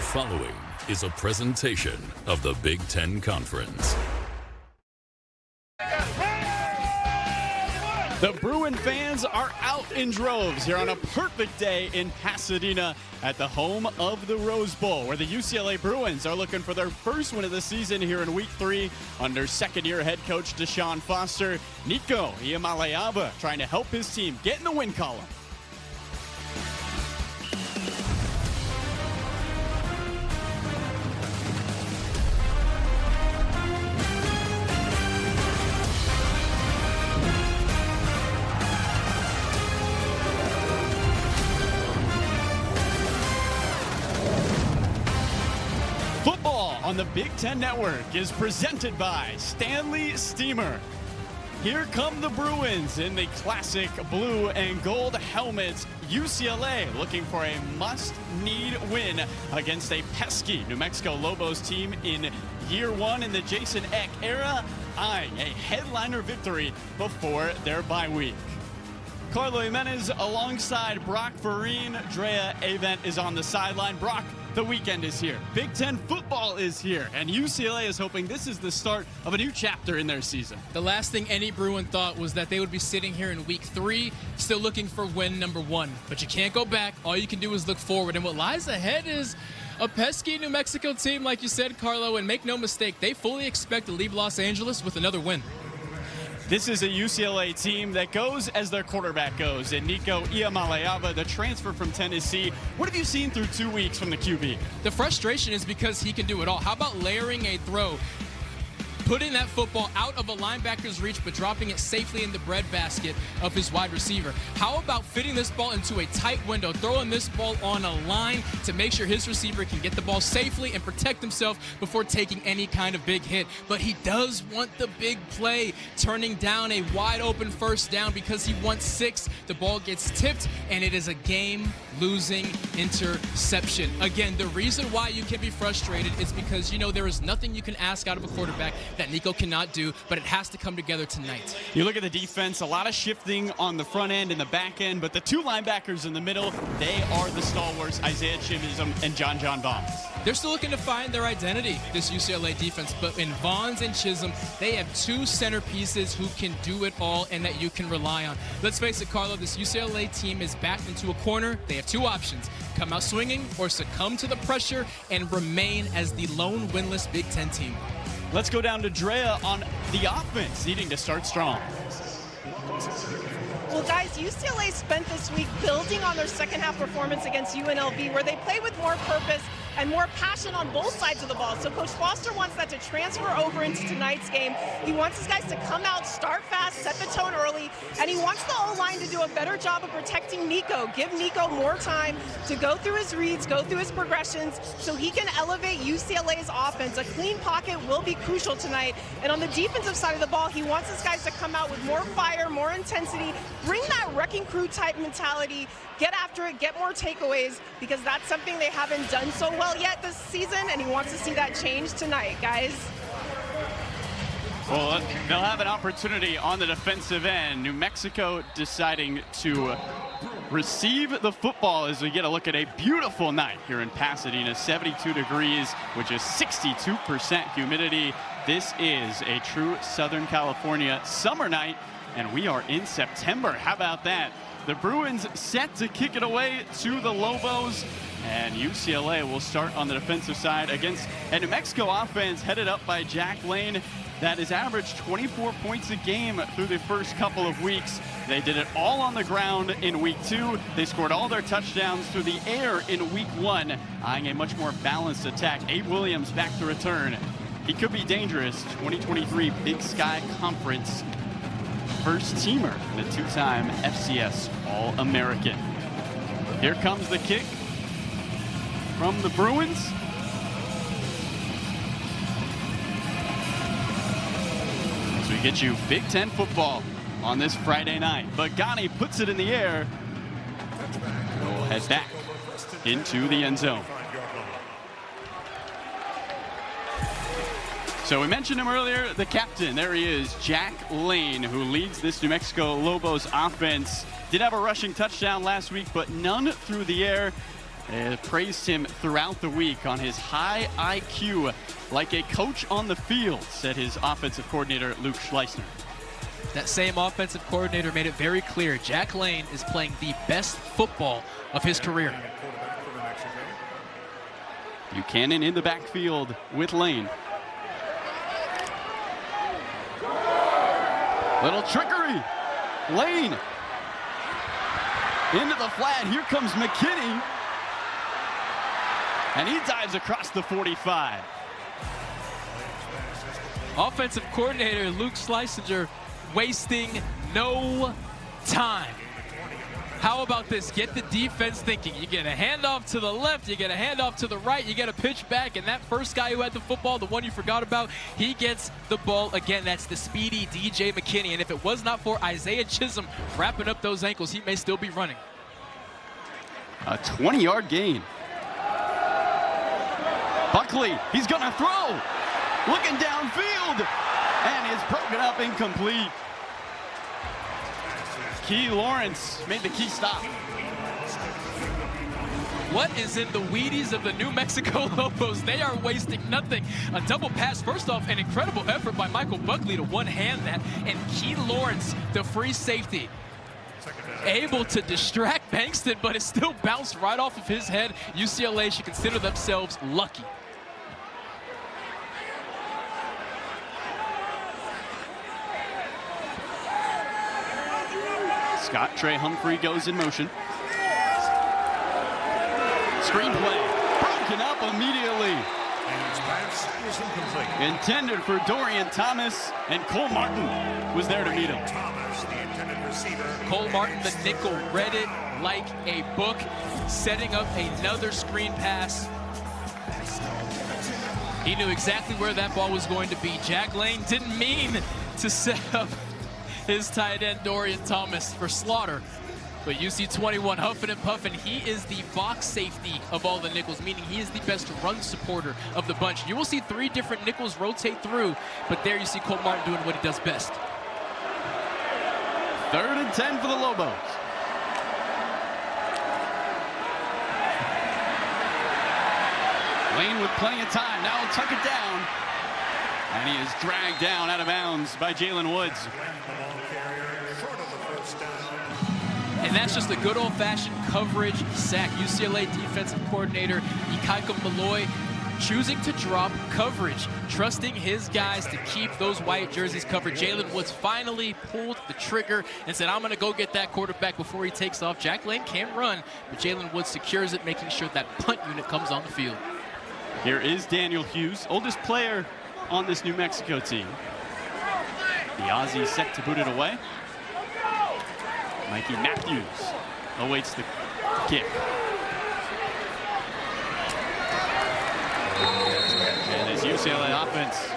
following is a presentation of the Big Ten Conference. The Bruin fans are out in droves here on a perfect day in Pasadena at the home of the Rose Bowl, where the UCLA Bruins are looking for their first win of the season here in Week 3 under second-year head coach Deshaun Foster. Nico Iamaleava trying to help his team get in the win column. Football on the Big Ten Network is presented by Stanley Steamer. Here come the Bruins in the classic blue and gold helmets. UCLA looking for a must-need win against a pesky New Mexico Lobos team in year one in the Jason Eck era, eyeing a headliner victory before their bye week. Carlo Jimenez alongside Brock Vereen. Drea Avent is on the sideline. Brock, the weekend is here. Big Ten football is here, and UCLA is hoping this is the start of a new chapter in their season. The last thing any Bruin thought was that they would be sitting here in Week 3, still looking for win number 1. But you can't go back. All you can do is look forward. And what lies ahead is a pesky New Mexico team, like you said, Carlo. And make no mistake, they fully expect to leave Los Angeles with another win. This is a UCLA team that goes as their quarterback goes, and Nico Iamaleava, the transfer from Tennessee. What have you seen through 2 weeks from the QB? The frustration is because he can do it all. How about layering a throw, putting that football out of a linebacker's reach but dropping it safely in the breadbasket of his wide receiver? How about fitting this ball into a tight window, throwing this ball on a line to make sure his receiver can get the ball safely and protect himself before taking any kind of big hit? But he does want the big play, turning down a wide open first down because he wants 6. The ball gets tipped, and it is a game-losing interception. Again, the reason why you can be frustrated is because, you know, there is nothing you can ask out of a quarterback that Nico cannot do, but it has to come together tonight. You look at the defense, a lot of shifting on the front end and the back end, but the 2 linebackers in the middle, they are the stalwarts, Isaiah Chisholm and John Vaughns. They're still looking to find their identity, this UCLA defense, but in Vaughns and Chisholm, they have 2 centerpieces who can do it all and that you can rely on. Let's face it, Carlo, this UCLA team is backed into a corner. They have 2 options: come out swinging or succumb to the pressure and remain as the lone winless Big Ten team. Let's go down to Drea on the offense, needing to start strong. Well, guys, UCLA spent this week building on their second-half performance against UNLV, where they played with more purpose and more passion on both sides of the ball. So Coach Foster wants that to transfer over into tonight's game. He wants his guys to come out, start fast, set the tone early, and he wants the O-line to do a better job of protecting Nico. Give Nico more time to go through his reads, go through his progressions, so he can elevate UCLA's offense. A clean pocket will be crucial tonight. And on the defensive side of the ball, he wants his guys to come out with more fire, more intensity, bring that wrecking crew type mentality, get after it, get more takeaways, because that's something they haven't done so well yet this season, and he wants to see that change tonight, guys. Well, they'll have an opportunity on the defensive end. New Mexico deciding to receive the football as we get a look at a beautiful night here in Pasadena. 72 degrees, which is 62% humidity. This is a true Southern California summer night, and we are in September. How about that? The Bruins set to kick it away to the Lobos, and UCLA will start on the defensive side against a New Mexico offense headed up by Jack Lane that has averaged 24 points a game through the first couple of weeks. They did it all on the ground in Week 2. They scored all their touchdowns through the air in Week 1, eyeing a much more balanced attack. Abe Williams back to return. He could be dangerous. 2023 Big Sky Conference first teamer and a 2-time FCS All-American. Here comes the kick from the Bruins. As we get you Big Ten football on this Friday night. Bagani puts it in the air. We'll head back into the end zone. So we mentioned him earlier, the captain. There he is, Jack Lane, who leads this New Mexico Lobos offense. Did have a rushing touchdown last week, but none through the air. They praised him throughout the week on his high IQ, like a coach on the field, said his offensive coordinator, Luke Schleissner. That same offensive coordinator made it very clear Jack Lane is playing the best football of his career. Buchanan in the backfield with Lane. Little trickery. Lane into the flat. Here comes McKinney. And he dives across the 45. Offensive coordinator Luke Schleissner wasting no time. How about this? Get the defense thinking. You get a handoff to the left, you get a handoff to the right, you get a pitch back, and that first guy who had the football, the one you forgot about, he gets the ball again. That's the speedy DJ McKinney. And if it was not for Isaiah Chisholm wrapping up those ankles, he may still be running. A 20-yard gain. Buckley, he's gonna throw. Looking downfield, and is broken up incomplete. Key Lawrence made the key stop. What is in the Wheaties of the New Mexico Lobos? They are wasting nothing. A double pass. First off, an incredible effort by Michael Buckley to one-hand that, and Key Lawrence, the free safety, able to distract Bankston, but it still bounced right off of his head. UCLA should consider themselves lucky. Scott Trey Humphrey goes in motion. Screenplay broken up immediately. Intended for Dorian Thomas, and Cole Martin was there to meet him. Cole Martin, the nickel, read it like a book, setting up another screen pass. He knew exactly where that ball was going to be. Jack Lane didn't mean to set up his tight end Dorian Thomas for slaughter. But UC 21 huffing and puffing. He is the box safety of all the nickels, meaning he is the best run supporter of the bunch. You will see 3 different nickels rotate through, but there you see Cole Martin doing what he does best. 3rd and 10 for the Lobos. Lane with plenty of time. Now he'll tuck it down. And he is dragged down out of bounds by Jalen Woods. And that's just a good old-fashioned coverage sack. UCLA defensive coordinator Ikaika Malloy choosing to drop coverage, trusting his guys to keep those white jerseys covered. Jalen Woods finally pulled the trigger and said, I'm going to go get that quarterback before he takes off. Jack Lane can't run, but Jalen Woods secures it, making sure that punt unit comes on the field. Here is Daniel Hughes, oldest player on this New Mexico team. The Aussie set to boot it away. Mikey Matthews awaits the kick. And this UCLA offense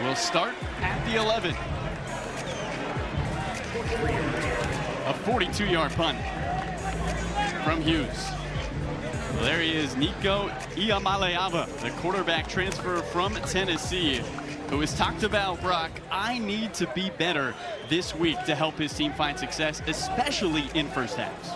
will start at the 11. A 42-yard punt from Hughes. Well, there he is, Nico Iamaleava, the quarterback transfer from Tennessee, who has talked about, Brock, I need to be better this week to help his team find success, especially in first halves.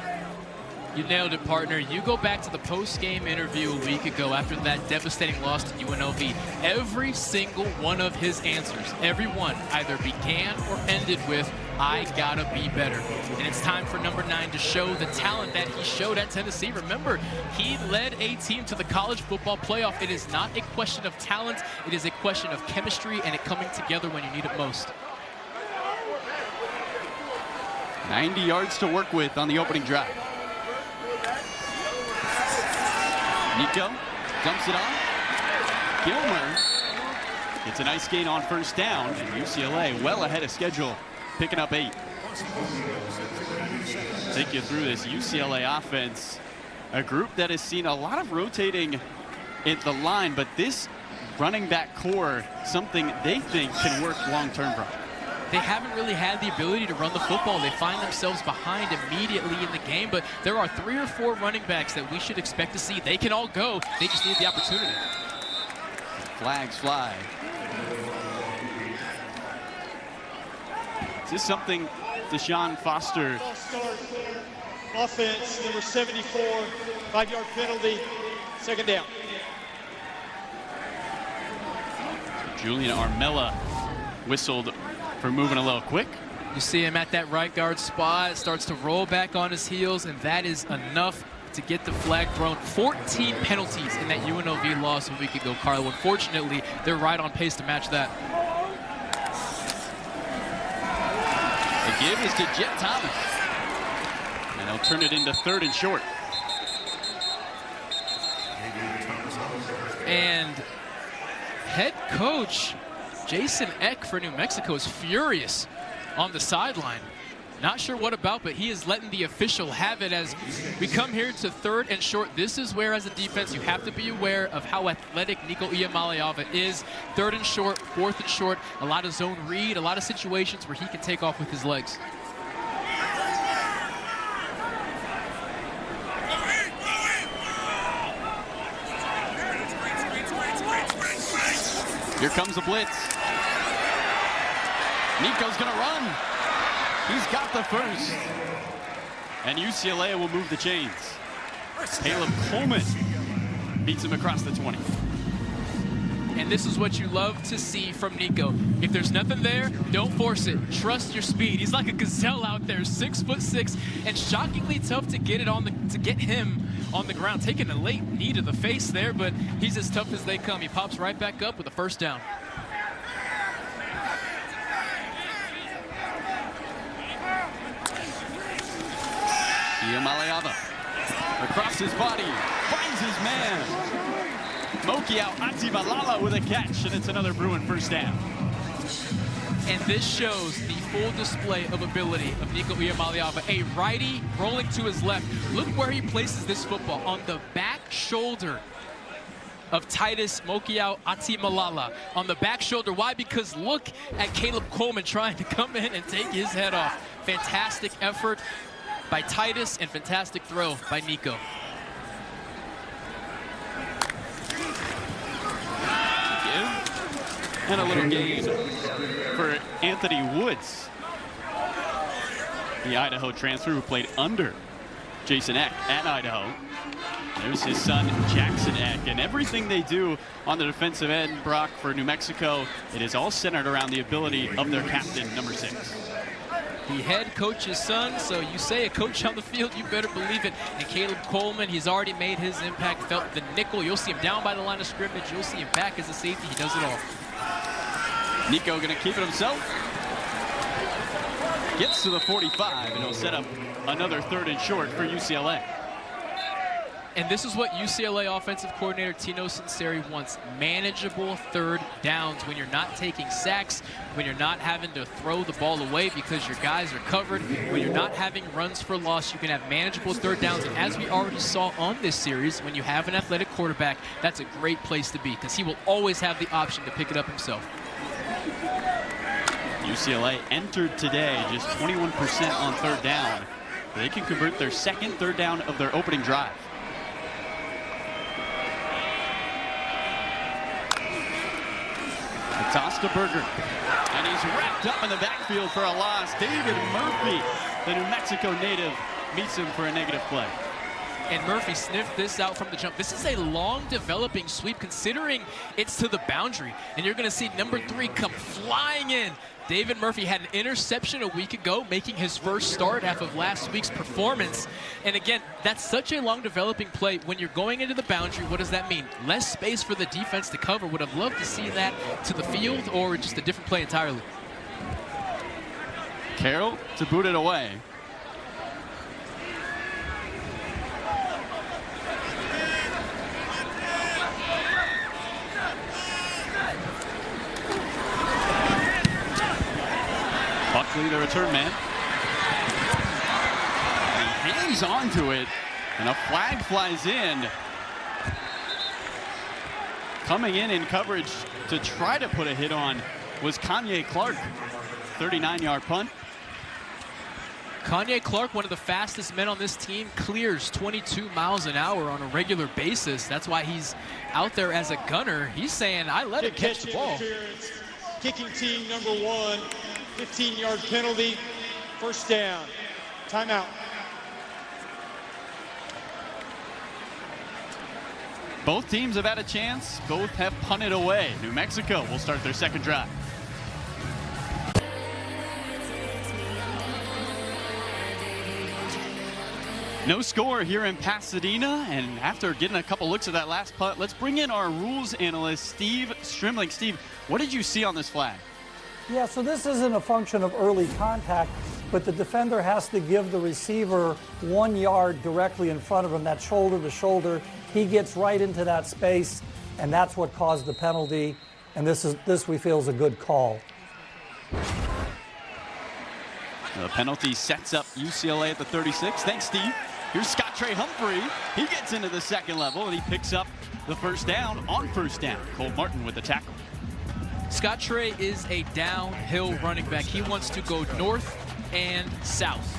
You nailed it, partner. You go back to the post-game interview a week ago after that devastating loss to UNLV. Every single one of his answers, every one, either began or ended with, I gotta be better. And it's time for number 9 to show the talent that he showed at Tennessee. Remember, he led a team to the college football playoff. It is not a question of talent. It is a question of chemistry and it coming together when you need it most. 90 yards to work with on the opening drive. Nico dumps it on. Gilmer gets a nice gain on first down, and UCLA well ahead of schedule, picking up 8. Take you through this UCLA offense, a group that has seen a lot of rotating at the line, but this running back core, something they think can work long-term, Brock. They haven't really had the ability to run the football. They find themselves behind immediately in the game, but there are 3 or 4 running backs that we should expect to see. They can all go. They just need the opportunity. Flags fly. Is this something Deshaun Foster offense, number 74, 5-yard penalty, second down. Julian Armella whistled for moving a little quick. You see him at that right guard spot, starts to roll back on his heels, and that is enough to get the flag thrown. 14 penalties in that UNLV loss a week ago, Carlo. Unfortunately, they're right on pace to match that. The give is to Jet Thomas. And they'll turn it into 3rd and short. And head coach Jason Eck for New Mexico is furious on the sideline. Not sure what about, but he is letting the official have it as we come here to 3rd and short. This is where, as a defense, you have to be aware of how athletic Nico Iamaleava is. 3rd and short, 4th and short, a lot of zone read, a lot of situations where he can take off with his legs. Here comes the blitz. Nico's gonna run. He's got the first. And UCLA will move the chains. Caleb Coleman beats him across the 20. And this is what you love to see from Nico. If there's nothing there, don't force it. Trust your speed. He's like a gazelle out there, 6'6", and shockingly tough to get him on the ground. Taking a late knee to the face there, but he's as tough as they come. He pops right back up with a first down. Iamaleava across his body, finds his man. Mokiao Atimalala with a catch, and it's another Bruin first down. And this shows the full display of ability of Nico Iamaleava. A righty rolling to his left. Look where he places this football, on the back shoulder of Titus Mokiao Atimalala. On the back shoulder. Why? Because look at Caleb Coleman trying to come in and take his head off. Fantastic effort by Titus and fantastic throw by Nico. And a little gain for Anthony Woods, the Idaho transfer who played under Jason Eck at Idaho. There's his son, Jackson Eck, and everything they do on the defensive end, Brock, for New Mexico, it is all centered around the ability of their captain, number 6. The head coach's son, so you say a coach on the field, you better believe it. And Caleb Coleman, he's already made his impact felt. The nickel, you'll see him down by the line of scrimmage. You'll see him back as a safety. He does it all. Nico gonna keep it himself. Gets to the 45, and he'll set up another 3rd and short for UCLA. And this is what UCLA offensive coordinator Tino Sunseri wants. Manageable 3rd downs when you're not taking sacks, when you're not having to throw the ball away because your guys are covered, when you're not having runs for loss. You can have manageable 3rd downs. And as we already saw on this series, when you have an athletic quarterback, that's a great place to be because he will always have the option to pick it up himself. UCLA entered today just 21% on 3rd down. They can convert their 2nd 3rd down of their opening drive. The toss to Berger, and he's wrapped up in the backfield for a loss. David Murphy, the New Mexico native, meets him for a negative play. And Murphy sniffed this out from the jump. This is a long developing sweep considering it's to the boundary. And you're going to see number 3 come flying in. David Murphy had an interception a week ago, making his first start after last week's performance. And again, that's such a long developing play. When you're going into the boundary, what does that mean? Less space for the defense to cover. Would have loved to see that to the field or just a different play entirely. Carroll to boot it away. Buckley, the return man. And he hangs on to it, and a flag flies in. Coming in coverage to try to put a hit on was Kanye Clark. 39-yard punt. Kanye Clark, one of the fastest men on this team, clears 22 miles an hour on a regular basis. That's why he's out there as a gunner. He's saying, I let him catch the ball. Kicking team number 1, 15-yard penalty, first down. Timeout. Both teams have had a chance. Both have punted away. New Mexico will start their second drive. No score here in Pasadena, and after getting a couple looks at that last punt, let's bring in our rules analyst, Steve Strimling. Steve, what did you see on this flag? Yeah, so this isn't a function of early contact, but the defender has to give the receiver 1 yard directly in front of him, that shoulder to shoulder. He gets right into that space, and that's what caused the penalty, and this we feel is a good call. The penalty sets up UCLA at the 36. Thanks, Steve. Here's Scott Trey Humphrey. He gets into the second level, and he picks up the first down on first down. Cole Martin with the tackle. Scott Trey is a downhill running back. He wants to go north and south.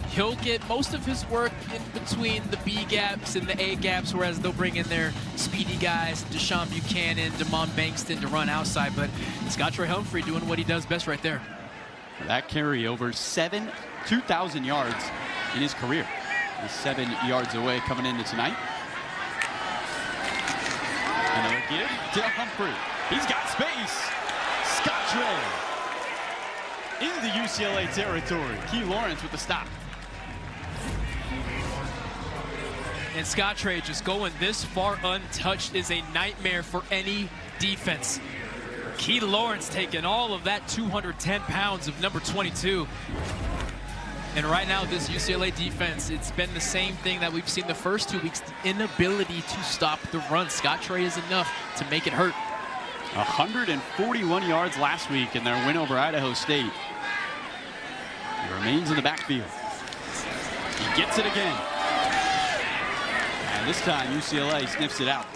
He'll get most of his work in between the B gaps and the A gaps, whereas they'll bring in their speedy guys, Deshaun Buchanan, Damon Bankston, to run outside. But Scott Trey Humphrey doing what he does best right there. That carry over 2,000 yards in his career. He's 7 yards away coming into tonight. Another give to Humphrey. He's got space. Scott Trey into UCLA territory. Key Lawrence with the stop. And Scott Trey just going this far untouched is a nightmare for any defense. Key Lawrence taking all of that 210 pounds of number 22. And right now, this UCLA defense, it's been the same thing that we've seen the first 2 weeks, the inability to stop the run. Scott Trey is enough to make it hurt. 141 yards last week in their win over Idaho State. He remains in the backfield. He gets it again. And this time, UCLA sniffs it out.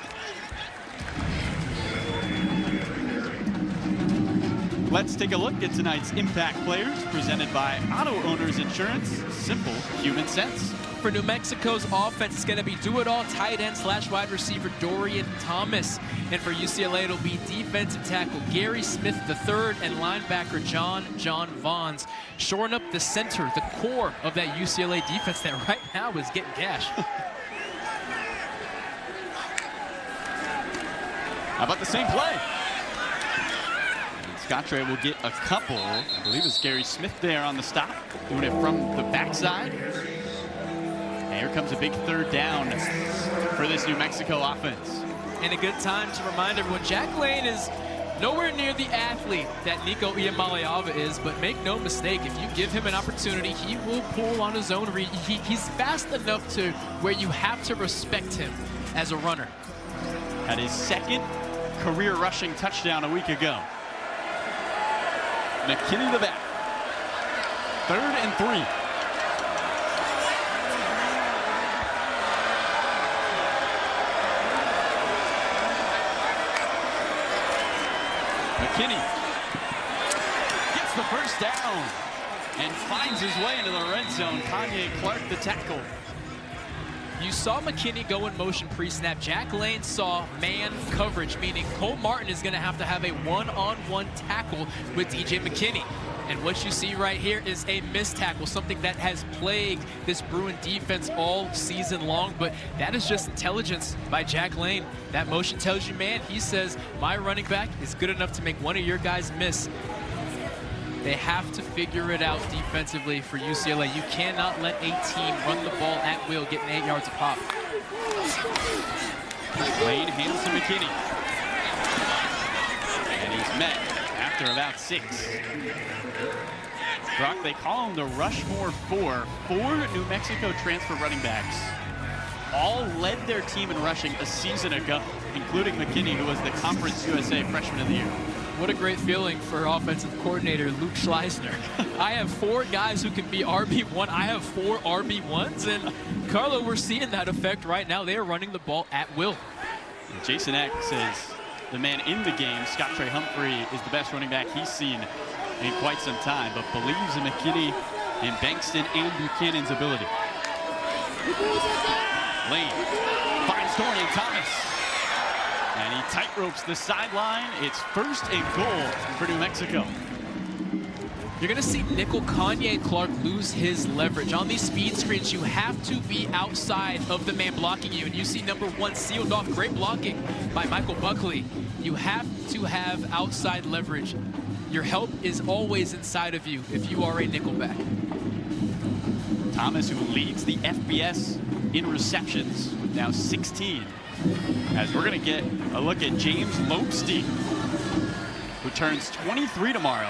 Let's take a look at tonight's Impact Players, presented by Auto Owners Insurance. Simple human sense. For New Mexico's offense, it's going to be do-it-all tight end / wide receiver Dorian Thomas. And for UCLA, it'll be defensive tackle Gary Smith III and linebacker John Vaughns, shoring up the center, the core of that UCLA defense that right now is getting gashed. How about the same play? Scott Trey will get a couple. I believe it's Gary Smith there on the stop, doing it from the backside. And here comes a big third down for this New Mexico offense. And a good time to remind everyone, Jack Lane is nowhere near the athlete that Nico Iamaleava is, but make no mistake, if you give him an opportunity, he will pull on his own. He's fast enough to where you have to respect him as a runner. Had his second career rushing touchdown a week ago. McKinney the back. 3rd and 3. McKinney gets the first down and finds his way into the red zone. Kanye Clark the tackle. You saw McKinney go in motion pre-snap. Jack Lane saw man coverage, meaning Cole Martin is going to have a one-on-one tackle with DJ McKinney. And what you see right here is a missed tackle, something that has plagued this Bruin defense all season long. But that is just intelligence by Jack Lane. That motion tells you, man, he says, my running back is good enough to make one of your guys miss. They have to figure it out defensively for UCLA. You cannot let a team run the ball at will, getting 8 yards a pop. Lane hands to McKinney. And he's met after about 6. Brock, they call him the Rushmore 4. 4 New Mexico transfer running backs all led their team in rushing a season ago, including McKinney, who was the Conference USA Freshman of the Year. What a great feeling for offensive coordinator Luke Schleisner. I have 4 guys who can be RB1. I have 4 RB1s, and Carlo, we're seeing that effect right now. They are running the ball at will. And Jason Eck says the man in the game, Scott Trey Humphrey, is the best running back he's seen in quite some time, but believes in McKinney and Bankston and Buchanan's ability. Lane finds Dorian Thomas. And he tight ropes the sideline. It's 1st and goal for New Mexico. You're going to see nickel Kanye Clark lose his leverage. On these speed screens, you have to be outside of the man blocking you. And you see number 1 sealed off. Great blocking by Michael Buckley. You have to have outside leverage. Your help is always inside of you if you are a nickelback. Thomas, who leads the FBS in receptions, now 16. As we're going to get a look at James Lobstein, who turns 23 tomorrow.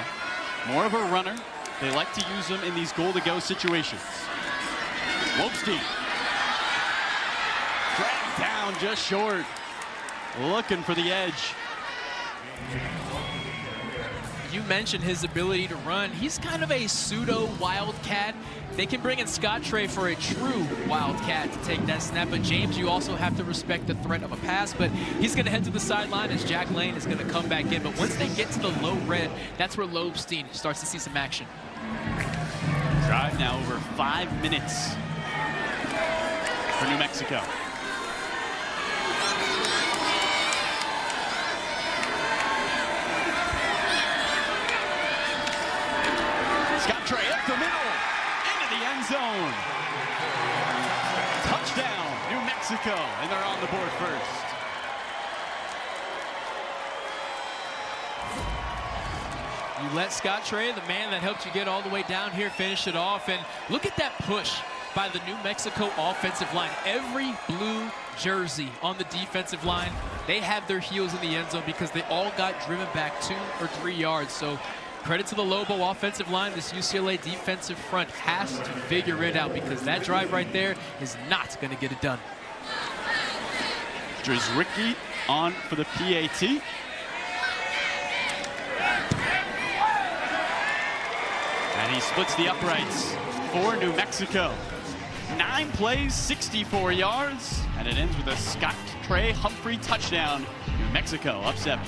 More of a runner. They like to use him in these goal-to-go situations. Lobstein. Dragged down just short. Looking for the edge. You mentioned his ability to run. He's kind of a pseudo wildcat. They can bring in Scott Trey for a true wildcat to take that snap. But James, you also have to respect the threat of a pass. But he's going to head to the sideline as Jack Lane is going to come back in. But once they get to the low red, that's where Lobstein starts to see some action. Drive now over 5 minutes for New Mexico. Scott Trey up the middle, into the end zone. Touchdown, New Mexico, and they're on the board first. You let Scott Trey, the man that helped you get all the way down here, finish it off. And look at that push by the New Mexico offensive line. Every blue jersey on the defensive line, they have their heels in the end zone because they all got driven back 2 or 3 yards. So credit to the Lobo offensive line. This UCLA defensive front has to figure it out because that drive right there is not going to get it done. Drizricki on for the PAT. And he splits the uprights for New Mexico. 9 plays, 64 yards, and it ends with a Scott Trey Humphrey touchdown. New Mexico up 7.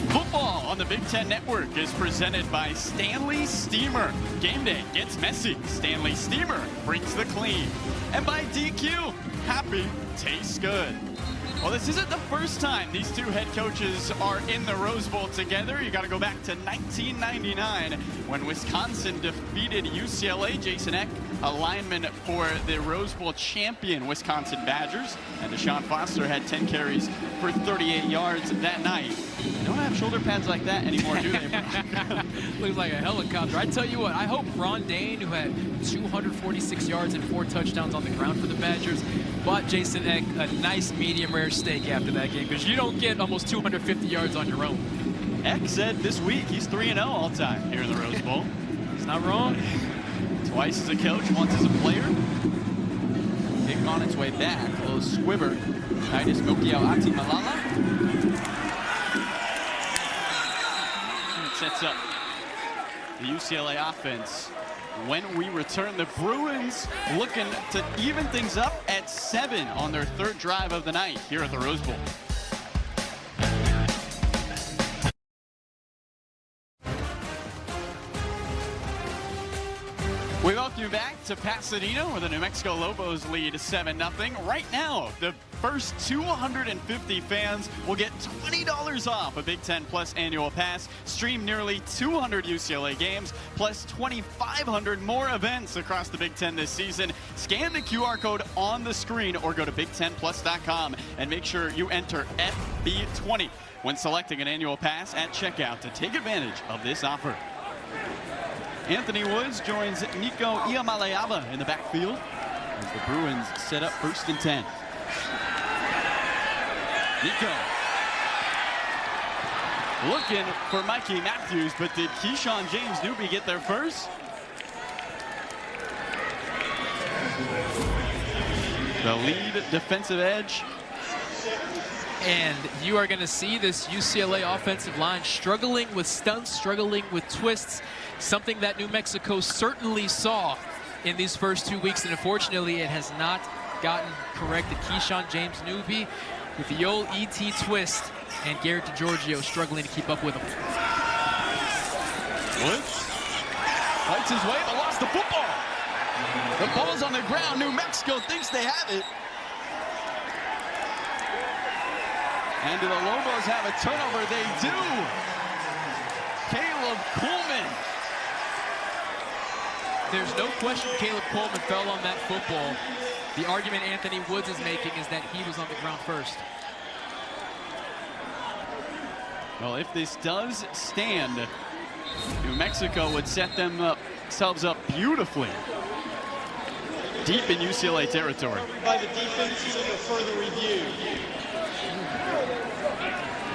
Football on the Big Ten Network is presented by Stanley Steamer. Game day gets messy. Stanley Steamer brings the clean. And by DQ, happy tastes good. Well, this isn't the first time these two head coaches are in the Rose Bowl together. You got to go back to 1999 when Wisconsin defeated UCLA. Jason Eck, a lineman for the Rose Bowl champion Wisconsin Badgers. And Deshaun Foster had 10 carries for 38 yards that night. They don't have shoulder pads like that anymore, do they? Looks like a helicopter. I tell you what, I hope Ron Dane, who had 246 yards and 4 touchdowns on the ground for the Badgers, bought Jason Eck a nice medium rare steak after that game because you don't get almost 250 yards on your own. Eck said this week he's 3-0 all time here in the Rose Bowl. He's not wrong. Twice as a coach, once as a player. Pick on its way back. A little squibber. Titus Mokiao Ati Malala. Sets up the UCLA offense. When we return, the Bruins looking to even things up at 7 on their 3rd drive of the night here at the Rose Bowl. We welcome you back to Pasadena, where the New Mexico Lobos lead 7-0. Right now, the first 250 fans will get $20 off a Big Ten Plus annual pass, stream nearly 200 UCLA games, plus 2,500 more events across the Big Ten this season. Scan the QR code on the screen or go to BigTenPlus.com and make sure you enter FB20 when selecting an annual pass at checkout to take advantage of this offer. Anthony Woods joins Nico Iamaleava in the backfield as the Bruins set up 1st and 10. Nico looking for Mikey Matthews, but did Keyshawn James Newby get there first? The lead defensive edge. And you are going to see this UCLA offensive line struggling with stunts, struggling with twists, something that New Mexico certainly saw in these first 2 weeks. And unfortunately, it has not gotten corrected. Keyshawn James Newby with the old ET twist, and Garrett DiGiorgio struggling to keep up with him. Woods fights his way, but lost the football. The ball's on the ground. New Mexico thinks they have it. And do the Lobos have a turnover? They do. Caleb Coleman. There's no question Caleb Coleman fell on that football. The argument Anthony Woods is making is that he was on the ground first. Well, if this does stand, New Mexico would set themselves up beautifully deep in UCLA territory. By the defense under further review.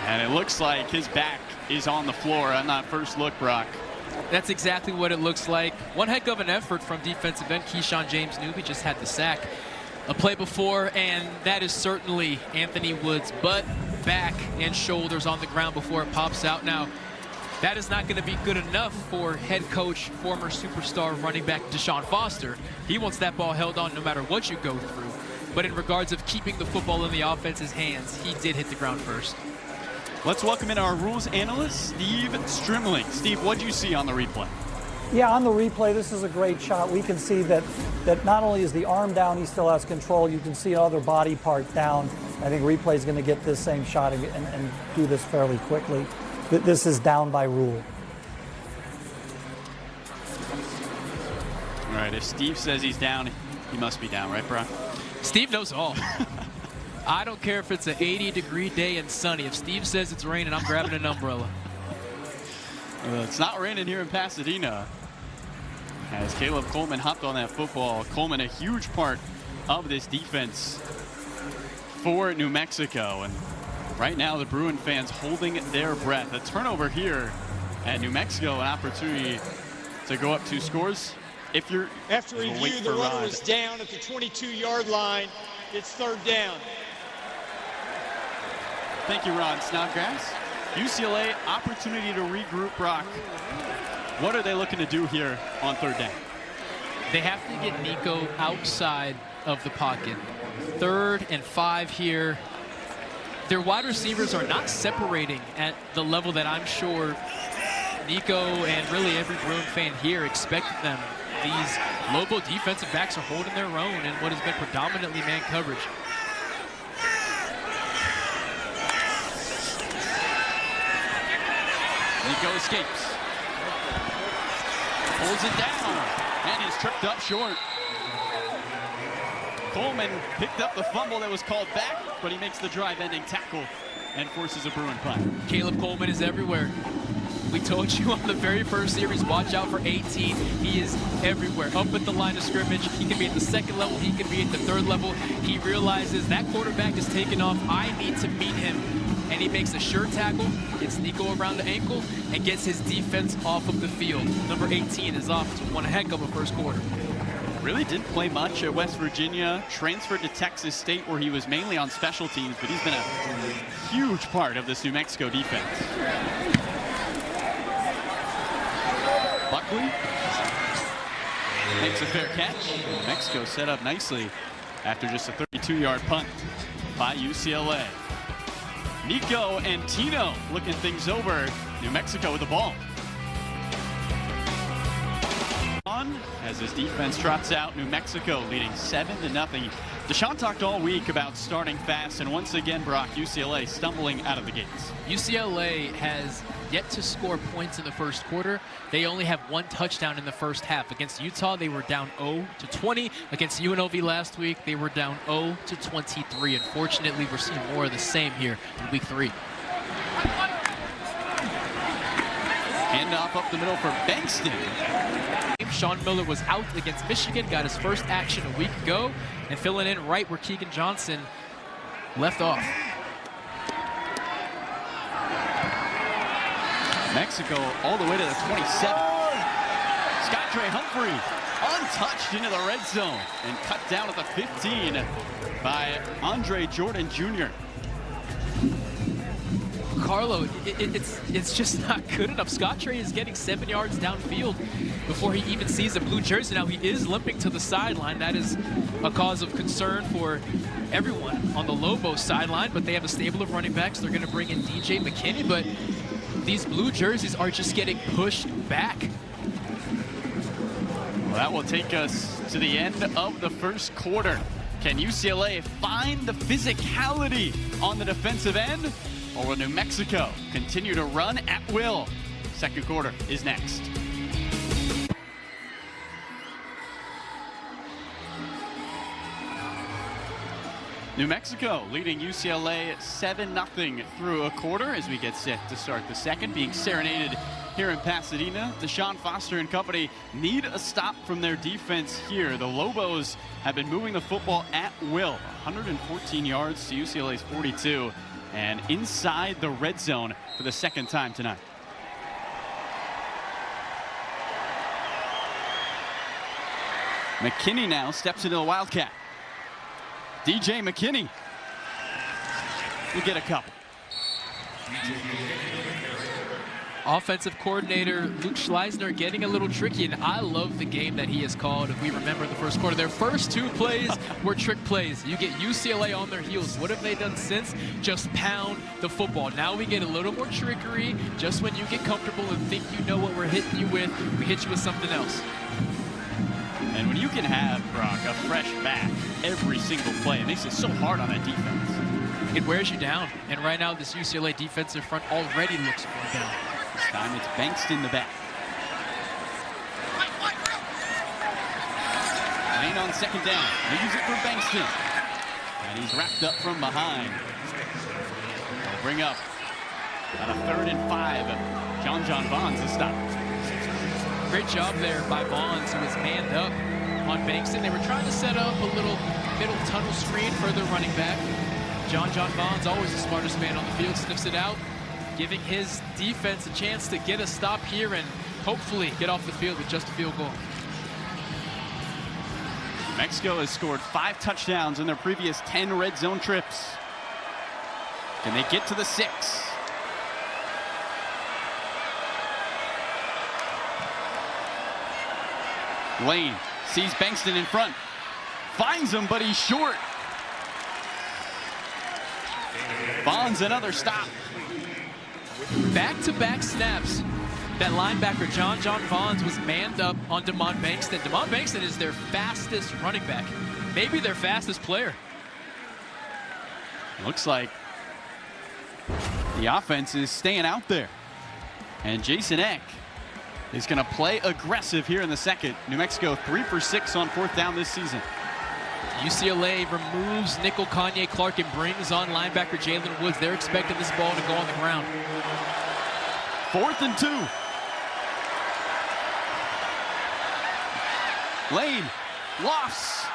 And it looks like his back is on the floor on that first look, Brock. That's exactly what it looks like. One heck of an effort from defensive end Keyshawn James Newby, just had the sack a play before, and that is certainly Anthony Woods' butt, back, and shoulders on the ground before it pops out. Now, that is not going to be good enough for head coach, former superstar running back Deshaun Foster. He wants that ball held on no matter what you go through. But in regards of keeping the football in the offense's hands, he did hit the ground first. Let's welcome in our rules analyst, Steve Strimling. Steve, what did you see on the replay? Yeah, on the replay, this is a great shot. We can see that not only is the arm down, he still has control. You can see other body part down. I think replay is going to get this same shot and do this fairly quickly. This is down by rule. All right, if Steve says he's down, he must be down, right, Brock? Steve knows all. I don't care if it's an 80-degree day and sunny. If Steve says it's raining, I'm grabbing an umbrella. It's not raining here in Pasadena. As Caleb Coleman hopped on that football. Coleman, a huge part of this defense for New Mexico. And right now, the Bruin fans holding their breath. A turnover here at New Mexico, an opportunity to go up 2 scores. After review, the runner is down at the 22-yard line. It's 3rd down. Thank you, Ron Snodgrass. UCLA, opportunity to regroup. Brock, what are they looking to do here on 3rd down? They have to get Nico outside of the pocket. 3rd and 5 here. Their wide receivers are not separating at the level that I'm sure Nico and really every Bruin fan here expected them. These Lobo defensive backs are holding their own in what has been predominantly man coverage. Nico escapes. Pulls it down. And he's tripped up short. Coleman picked up the fumble that was called back, but he makes the drive-ending tackle and forces a Bruin punt. Caleb Coleman is everywhere. We told you on the very first series, watch out for 18. He is everywhere. Up at the line of scrimmage. He can be at the 2nd level. He can be at the 3rd level. He realizes that quarterback is taking off. I need to meet him. And he makes a sure tackle, gets Nico around the ankle, and gets his defense off of the field. Number 18 is off to one heck of a first quarter. Really didn't play much at West Virginia. Transferred to Texas State, where he was mainly on special teams, but he's been a huge part of this New Mexico defense. Buckley makes a fair catch. New Mexico set up nicely after just a 32-yard punt by UCLA. Nico and Tino looking things over. New Mexico with the ball. As his defense trots out, New Mexico leading 7-0. Deshaun talked all week about starting fast, and once again, Brock, UCLA stumbling out of the gates. UCLA has yet to score points in the first quarter. They only have 1 touchdown in the first half. Against Utah, they were down 0-20. Against UNLV last week, they were down 0-23. Unfortunately, we're seeing more of the same here in week 3. Handoff up the middle for Bankston. Sean Miller was out against Michigan, got his first action a week ago, and filling in right where Keegan Johnson left off. Mexico all the way to the 27. Scott Trey Humphrey untouched into the red zone and cut down at the 15 by Andre Jordan Jr. Carlo, it's just not good enough. Scott Trey is getting 7 yards downfield before he even sees a blue jersey. Now, he is limping to the sideline. That is a cause of concern for everyone on the Lobo sideline, but they have a stable of running backs. They're going to bring in DJ McKinney, but these blue jerseys are just getting pushed back. Well, that will take us to the end of the first quarter. Can UCLA find the physicality on the defensive end? Or will New Mexico continue to run at will? Second quarter is next. New Mexico leading UCLA 7-0 through a quarter as we get set to start the second. Being serenaded here in Pasadena. Deshaun Foster and company need a stop from their defense here. The Lobos have been moving the football at will. 114 yards to UCLA's 42, and inside the red zone for the second time tonight. McKinney now steps into the Wildcat. DJ McKinney will get a couple. Offensive coordinator Luke Schleisner getting a little tricky, and I love the game that he has called. If we remember the first quarter, their first 2 plays were trick plays. You get UCLA on their heels. What have they done since? Just pound the football. Now we get a little more trickery. Just when you get comfortable and think you know what we're hitting you with, we hit you with something else. And when you can have, Brock, a fresh back every single play, it makes it so hard on that defense. It wears you down. And right now, this UCLA defensive front already looks worn down. This time it's Bankston in the back. Lane on second down. Leaves it for Bankston. And he's wrapped up from behind. They'll bring up on a 3rd and 5. John Vaughns to stop. Great job there by Vaughns, who was manned up on Bankston. They were trying to set up a little middle tunnel screen for their running back. John Vaughns, always the smartest man on the field, sniffs it out, giving his defense a chance to get a stop here and hopefully get off the field with just a field goal. Mexico has scored 5 touchdowns in their previous 10 red zone trips. Can they get to the 6? Lane sees Bankston in front, finds him, but he's short. Vaughns another stop. Back-to-back snaps. That linebacker, John Vaughns, was manned up on Demond Bankston. Demond Bankston is their fastest running back, maybe their fastest player. Looks like the offense is staying out there. And Jason Eck is going to play aggressive here in the second. New Mexico 3 for 6 on 4th down this season. UCLA removes nickel Kanye Clark and brings on linebacker Jalen Woods. They're expecting this ball to go on the ground. 4th and 2. Lane lofts,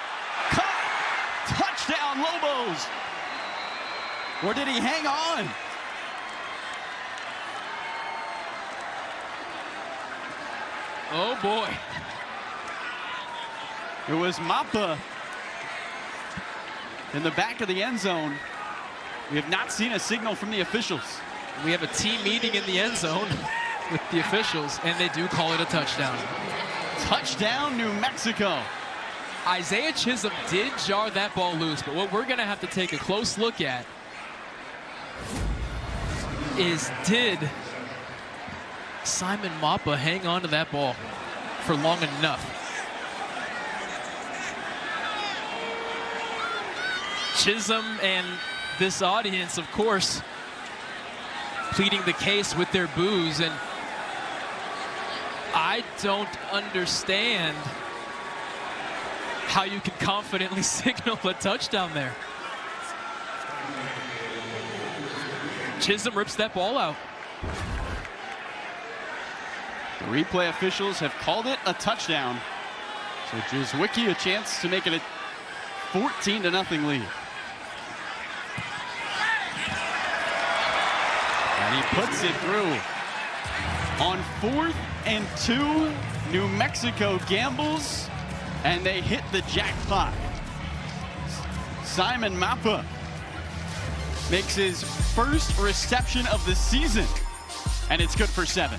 cut, touchdown Lobos. Or did he hang on? Oh boy. It was Mappa in the back of the end zone. We have not seen a signal from the officials. We have a team meeting in the end zone with the officials, and they do call it a touchdown. Touchdown, New Mexico. Isaiah Chisholm did jar that ball loose, but what we're going to have to take a close look at is, did Simon Mappa hang on to that ball for long enough? Chisholm and this audience, of course, pleading the case with their boos, and I don't understand how you can confidently signal a touchdown there. Chisholm rips that ball out. The replay officials have called it a touchdown. So Jizwicki a chance to make it a 14-0 lead. And he puts it through. On 4th and 2, New Mexico gambles, and they hit the jackpot. Simon Mappa makes his first reception of the season, and it's good for 7.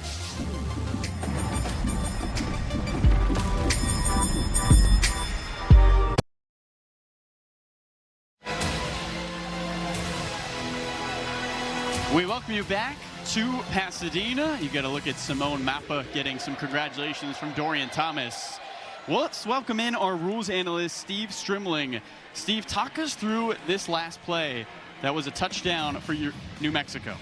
We welcome you back to Pasadena. You got to look at Simone Mappa getting some congratulations from Dorian Thomas. Well, let's welcome in our rules analyst, Steve Strimling. Steve, talk us through this last play that was a touchdown for New Mexico.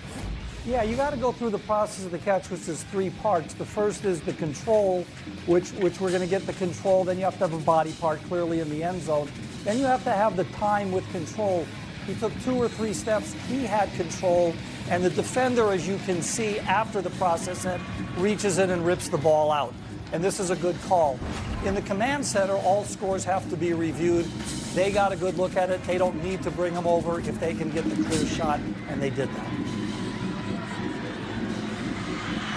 Yeah, you got to go through the process of the catch, which is 3 parts. The first is the control, which we're going to get the control. Then you have to have a body part clearly in the end zone. Then you have to have the time with control. He took 2 or 3 steps. He had control. And the defender, as you can see after the process, reaches in and rips the ball out. And this is a good call. In the command center, all scores have to be reviewed. They got a good look at it. They don't need to bring them over if they can get the clear shot, and they did that.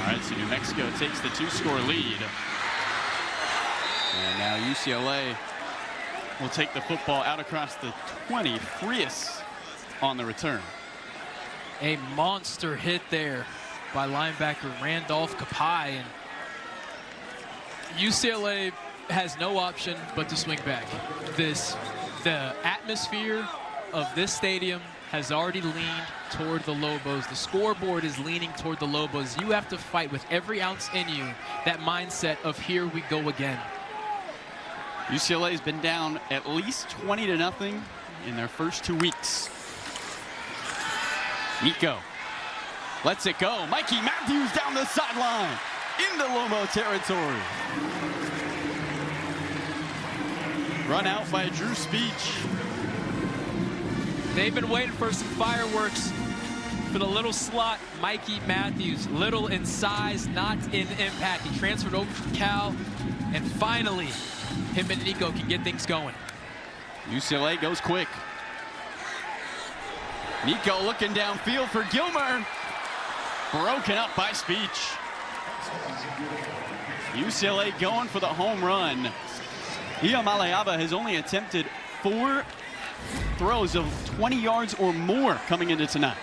All right, so New Mexico takes the 2-score lead. And now UCLA will take the football out across the 20. Frias on the return. A monster hit there by linebacker Randolph Kapai. And UCLA has no option but to swing back. The atmosphere of this stadium has already leaned toward the Lobos. The scoreboard is leaning toward the Lobos. You have to fight with every ounce in you, that mindset of here we go again. UCLA has been down at least 20-0 in their first 2 weeks. Nico lets it go. Mikey Matthews down the sideline into Lobo territory. Run out by Drew Speech. They've been waiting for some fireworks for the little slot, Mikey Matthews. Little in size, not in impact. He transferred over from Cal, and finally, him and Nico can get things going. UCLA goes quick. Nico looking downfield for Gilmer. Broken up by Speech. UCLA going for the home run. Iamaleava has only attempted 4 throws of 20 yards or more coming into tonight.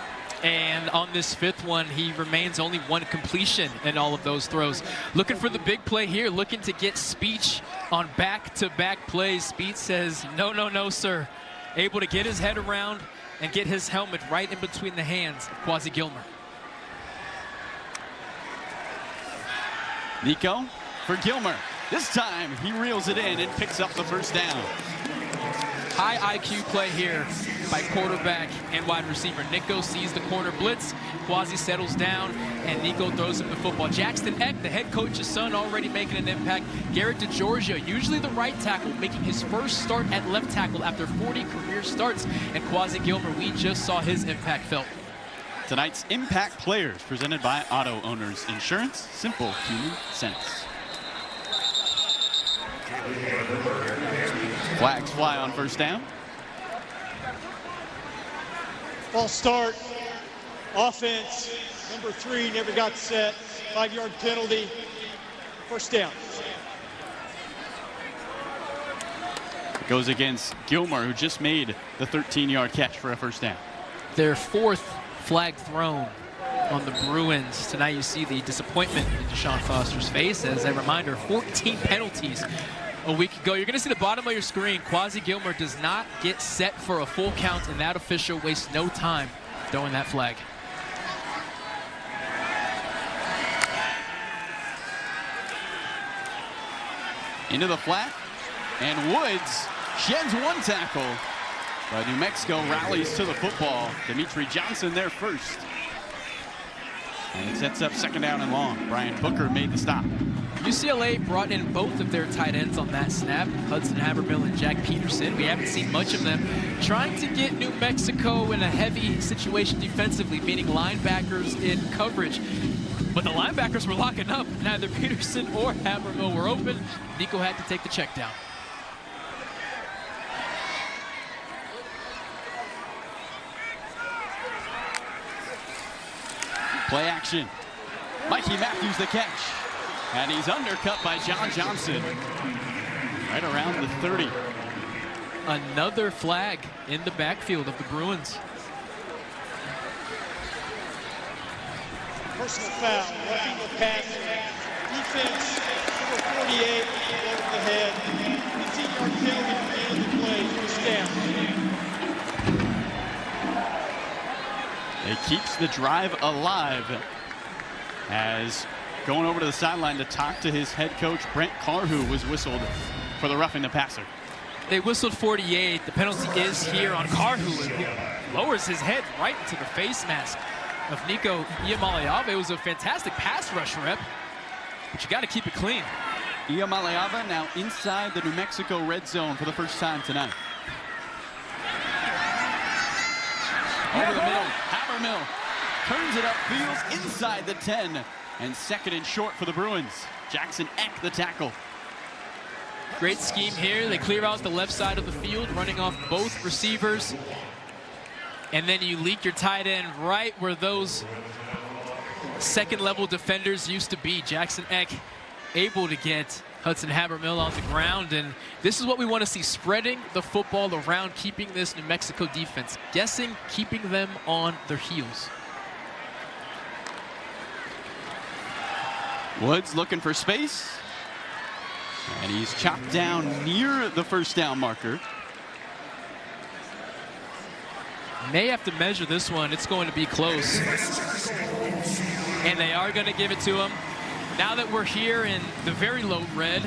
And on this 5th one, he remains only 1 completion in all of those throws. Looking for the big play here, looking to get Speech on back-to-back plays. Speech says, no, no, no, sir. Able to get his head around and get his helmet right in between the hands of Quasi Gilmer. Nico for Gilmer. This time he reels it in and picks up the first down. High IQ play here by quarterback and wide receiver. Nico sees the corner blitz. Quasi settles down, and Nico throws him the football. Jackson Eck, the head coach's son, already making an impact. Garrett DeGiorgio, usually the right tackle, making his first start at left tackle after 40 career starts. And Quasi Gilmer, we just saw his impact felt. Tonight's Impact Players, presented by Auto Owners Insurance. Simple human sense. Flags fly on first down. False start. Offense. Number 3 never got set. 5-yard penalty. First down. Goes against Gilmer, who just made the 13-yard catch for a first down. Their 4th flag thrown on the Bruins. Tonight you see the disappointment in Deshaun Foster's face. As a reminder, 14 penalties a week ago. You're going to see the bottom of your screen. Quasi Gilmer does not get set for a full count, and that official wastes no time throwing that flag. Into the flat, and Woods sheds 1 tackle. But New Mexico rallies to the football. Dimitri Johnson there first. And it sets up 2nd down and long. Brian Booker made the stop. UCLA brought in both of their tight ends on that snap, Hudson Habermill and Jack Peterson. We haven't seen much of them trying to get New Mexico in a heavy situation defensively, meaning linebackers in coverage. But the linebackers were locking up. Neither Peterson or Habermill were open. Nico had to take the check down. Play action. Mikey Matthews the catch. And he's undercut by John Johnson. Right around the 30. Another flag in the backfield of the Bruins. Personal foul. Roughing the passer. Defense, number 48, over the head. 15-yard penalty at the end of the play. First down. It keeps the drive alive as going over to the sideline to talk to his head coach, Brent Carhu, was whistled for the roughing the passer. They whistled 48. The penalty is here on Carhu, who lowers his head right into the face mask of Nico Iamaleava. It was a fantastic pass rush rep, but you got to keep it clean. Iamaleava now inside the New Mexico red zone for the first time tonight. Over the middle, Habermill turns it upfield inside the 10, and 2nd and short for the Bruins. Jackson Eck, the tackle. Great scheme here. They clear out the left side of the field, running off both receivers. And then you leak your tight end right where those second-level defenders used to be. Jackson Eck able to get Hudson Habermill on the ground. And this is what we want to see, spreading the football around, keeping this New Mexico defense guessing, keeping them on their heels. Woods looking for space. And he's chopped down near the first down marker. May have to measure this one. It's going to be close. And they are going to give it to him. Now that we're here in the very low red,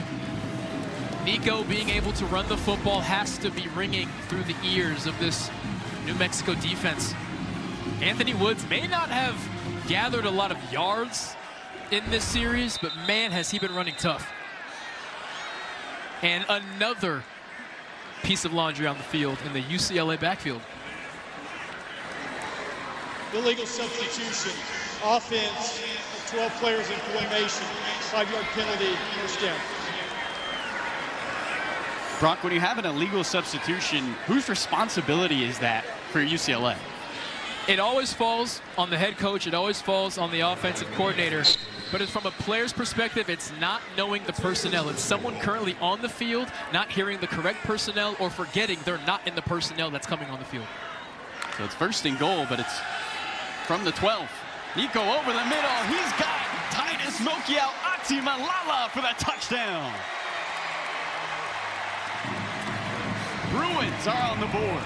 Nico being able to run the football has to be ringing through the ears of this New Mexico defense. Anthony Woods may not have gathered a lot of yards in this series, but man, has he been running tough. And another piece of laundry on the field in the UCLA backfield. Illegal substitution. Offense, 12 players in formation. 5-yard penalty, first down. Brock, when you have an illegal substitution, whose responsibility is that for UCLA? It always falls on the head coach. It always falls on the offensive coordinator. But from a player's perspective, it's not knowing the personnel. It's someone currently on the field, not hearing the correct personnel, or forgetting they're not in the personnel that's coming on the field. So it's 1st and goal, but it's from the 12. Nico over the middle. He's got Titus Mokiao Atimalala for the touchdown. Bruins are on the board.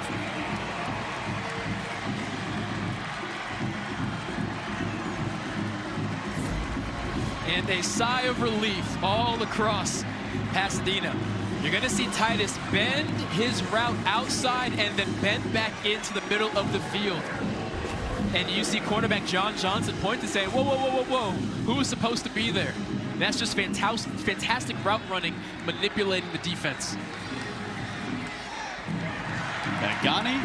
And a sigh of relief all across Pasadena. You're going to see Titus bend his route outside and then bend back into the middle of the field. And you see cornerback John Johnson point to say, whoa, whoa, whoa, whoa, whoa. Who was supposed to be there? And that's just fantastic route running, manipulating the defense. Bagani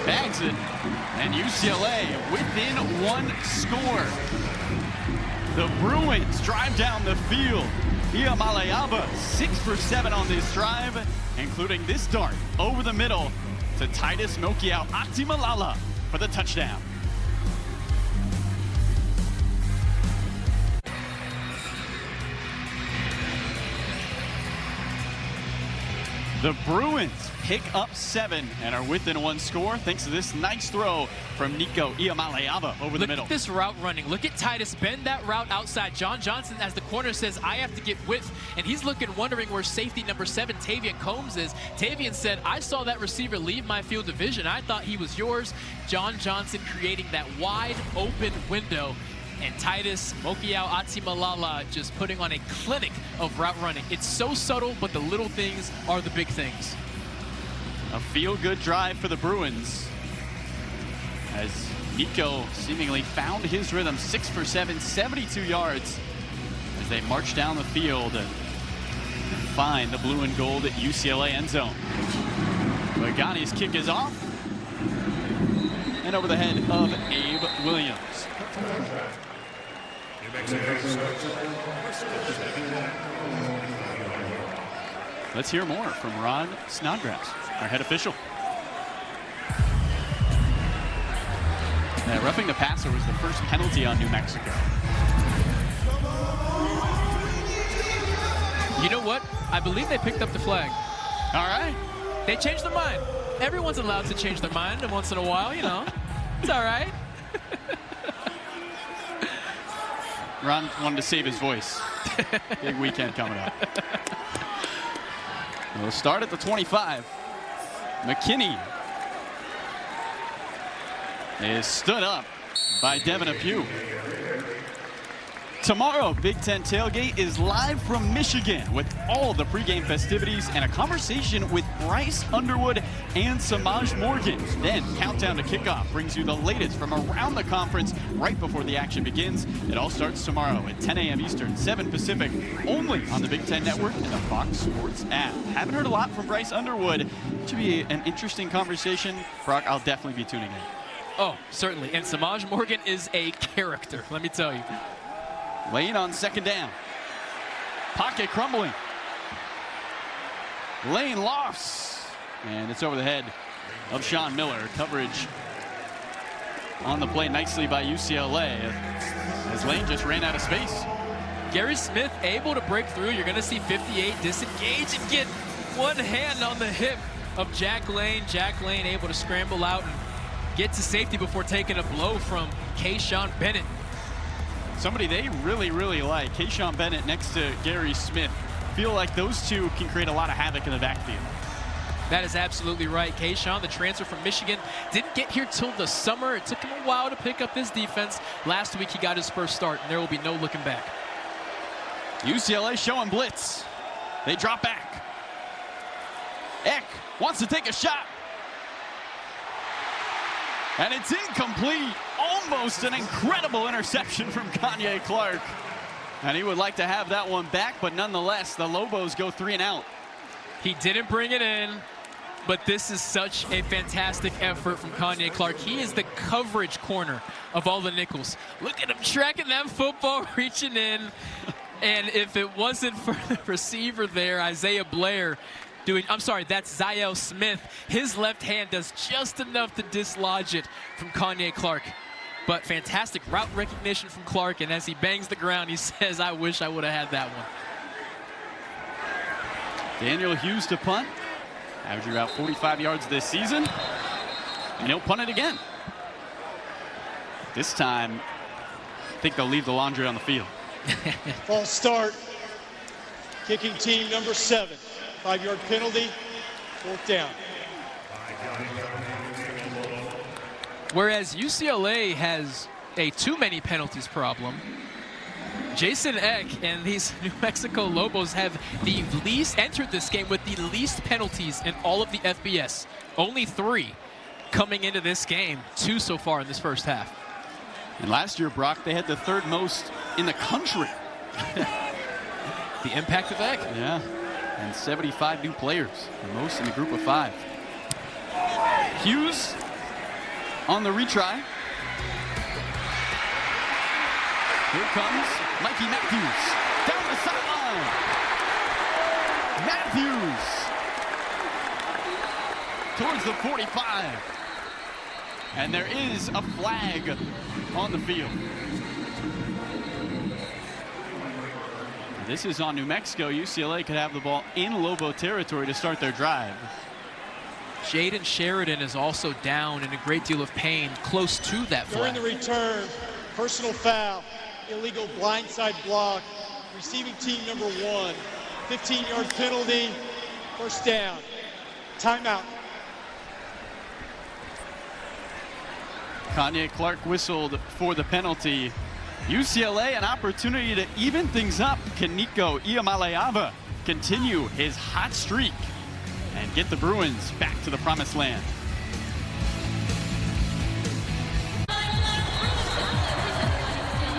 bags it, and UCLA within 1 score. The Bruins drive down the field. Iamaleava 6 for 7 on this drive, including this dart over the middle to Titus Mokiao Atimalala for the touchdown. The Bruins pick up 7 and are within 1 score thanks to this nice throw from Nico Iamaleava over the middle. Look at this route running. Look at Titus bend that route outside. John Johnson, as the corner, says, I have to get width. And he's looking, wondering where safety number 7, Tavian Combs, is. Tavian said, I saw that receiver leave my field of vision. I thought he was yours. John Johnson creating that wide open window. And Titus Mokiao Atimalala just putting on a clinic of route running. It's so subtle, but the little things are the big things. A feel-good drive for the Bruins as Nico seemingly found his rhythm. 6 for 7, 72 yards as they march down the field and find the blue and gold at UCLA end zone. Bagani's kick is off and over the head of Abe Williams. Let's hear more from Ron Snodgrass, our head official. Roughing the passer was the first penalty on New Mexico. You know what? I believe they picked up the flag. All right. They changed their mind. Everyone's allowed to change their mind once in a while, you know. It's all right. Ron wanted to save his voice. Big weekend coming up. We'll start at the 25. McKinney is stood up by Devin Apue. Tomorrow, Big Ten Tailgate is live from Michigan with all the pregame festivities and a conversation with Bryce Underwood and Samaj Morgan. Then, Countdown to Kickoff brings you the latest from around the conference right before the action begins. It all starts tomorrow at 10 a.m. Eastern, 7 Pacific, only on the Big Ten Network and the Fox Sports app. Haven't heard a lot from Bryce Underwood. Should be an interesting conversation. Brock, I'll definitely be tuning in. Oh, certainly. And Samaj Morgan is a character, let me tell you. Lane on second down. Pocket crumbling. Lane lofts. And it's over the head of Sean Miller. Coverage on the play nicely by UCLA as Lane just ran out of space. Gary Smith able to break through. You're going to see 58 disengage and get one hand on the hip of Jack Lane. Jack Lane able to scramble out and get to safety before taking a blow from Kayshawn Bennett. Somebody they really, really like. Kayshawn Bennett next to Gary Smith. Feel like those two can create a lot of havoc in the backfield. That is absolutely right. Kayshawn, the transfer from Michigan, didn't get here till the summer. It took him a while to pick up his defense. Last week he got his first start, and there will be no looking back. UCLA showing blitz. They drop back. Eck wants to take a shot. And it's incomplete. Almost an incredible interception from Kanye Clark. And he would like to have that one back, but nonetheless, the Lobos go 3 and out. He didn't bring it in, but this is such a fantastic effort from Kanye Clark. He is the coverage corner of all the nickels. Look at him tracking that football, reaching in. And if it wasn't for the receiver there, Isaiah Blair, that's Ziel Smith. His left hand does just enough to dislodge it from Kanye Clark. But fantastic route recognition from Clark, and as he bangs the ground, he says, I wish I would have had that one. Daniel Hughes to punt. Averaging about 45 yards this season. And he'll punt it again. This time, I think they'll leave the laundry on the field. False start. Kicking team number 7. 5-yard penalty. 4th down. Whereas UCLA has a too many penalties problem, Jason Eck and these New Mexico Lobos have entered this game with the least penalties in all of the FBS. Only 3 coming into this game, 2 so far in this first half. And last year, Brock, they had the 3rd most in the country. The impact of Eck. Yeah, and 75 new players, the most in the group of 5. Hughes on the retry. Here comes Mikey Matthews down the sideline. Matthews towards the 45. And there is a flag on the field. This is on New Mexico. UCLA could have the ball in Lobo territory to start their drive. Jaden Sheridan is also down in a great deal of pain close to that flag. During the return, personal foul, illegal blindside block, receiving team number 1, 15-yard penalty, 1st down, timeout. Kanye Clark whistled for the penalty. UCLA an opportunity to even things up. Kaniko Iamaleava continue his hot streak and get the Bruins back to the promised land.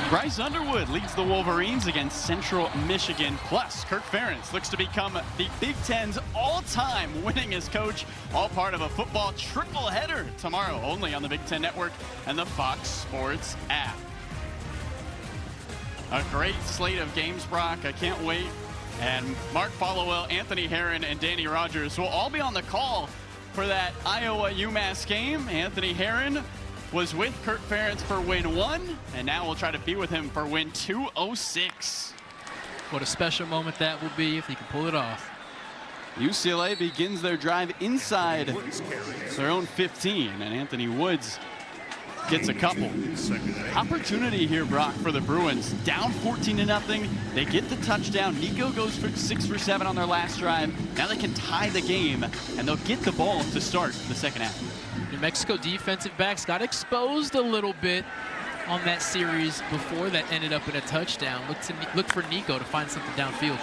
Bryce Underwood leads the Wolverines against Central Michigan. Plus, Kirk Ferentz looks to become the Big Ten's all-time winningest coach. All part of a football triple header tomorrow, only on the Big Ten Network and the Fox Sports app. A great slate of games, Brock. I can't wait. And Mark Followell, Anthony Herron, and Danny Rogers will all be on the call for that Iowa-UMass game. Anthony Herron was with Kirk Ferentz for win 1, and now we'll try to be with him for win 206. What a special moment that will be if he can pull it off. UCLA begins their drive inside their own 15, and Anthony Woods gets a couple. Opportunity here, Brock, for the Bruins. Down 14-0. They get the touchdown. Nico goes for 6 for 7 on their last drive. Now they can tie the game, and they'll get the ball to start the second half. New Mexico defensive backs got exposed a little bit on that series before that ended up in a touchdown. Look for Nico to find something downfield.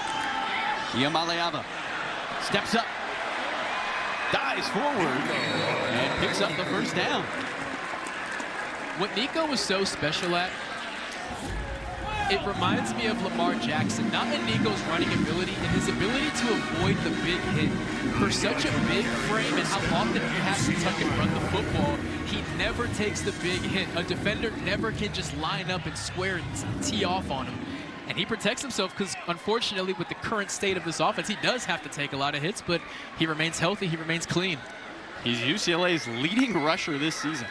Iamaleava steps up, dives forward, and picks up the first down. What Nico was so special at, it reminds me of Lamar Jackson, not in Nico's running ability, in his ability to avoid the big hit. For such a big frame and how often he has to tuck and run the football, he never takes the big hit. A defender never can just line up and square and tee off on him. And he protects himself because, unfortunately, with the current state of this offense, he does have to take a lot of hits, but he remains healthy, he remains clean. He's UCLA's leading rusher this season.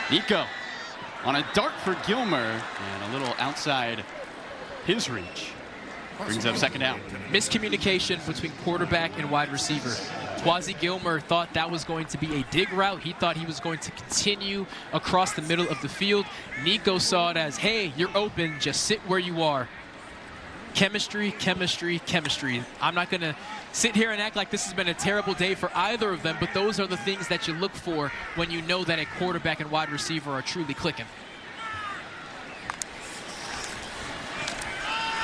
Nico on a dart for Gilmer, and a little outside his reach. Brings up second down. Miscommunication between quarterback and wide receiver. Twazi Gilmer thought that was going to be a dig route. He thought he was going to continue across the middle of the field. Nico saw it as, hey, you're open, just sit where you are. Chemistry, chemistry, chemistry. I'm not going to sit here and act like this has been a terrible day for either of them, but those are the things that you look for when you know that a quarterback and wide receiver are truly clicking.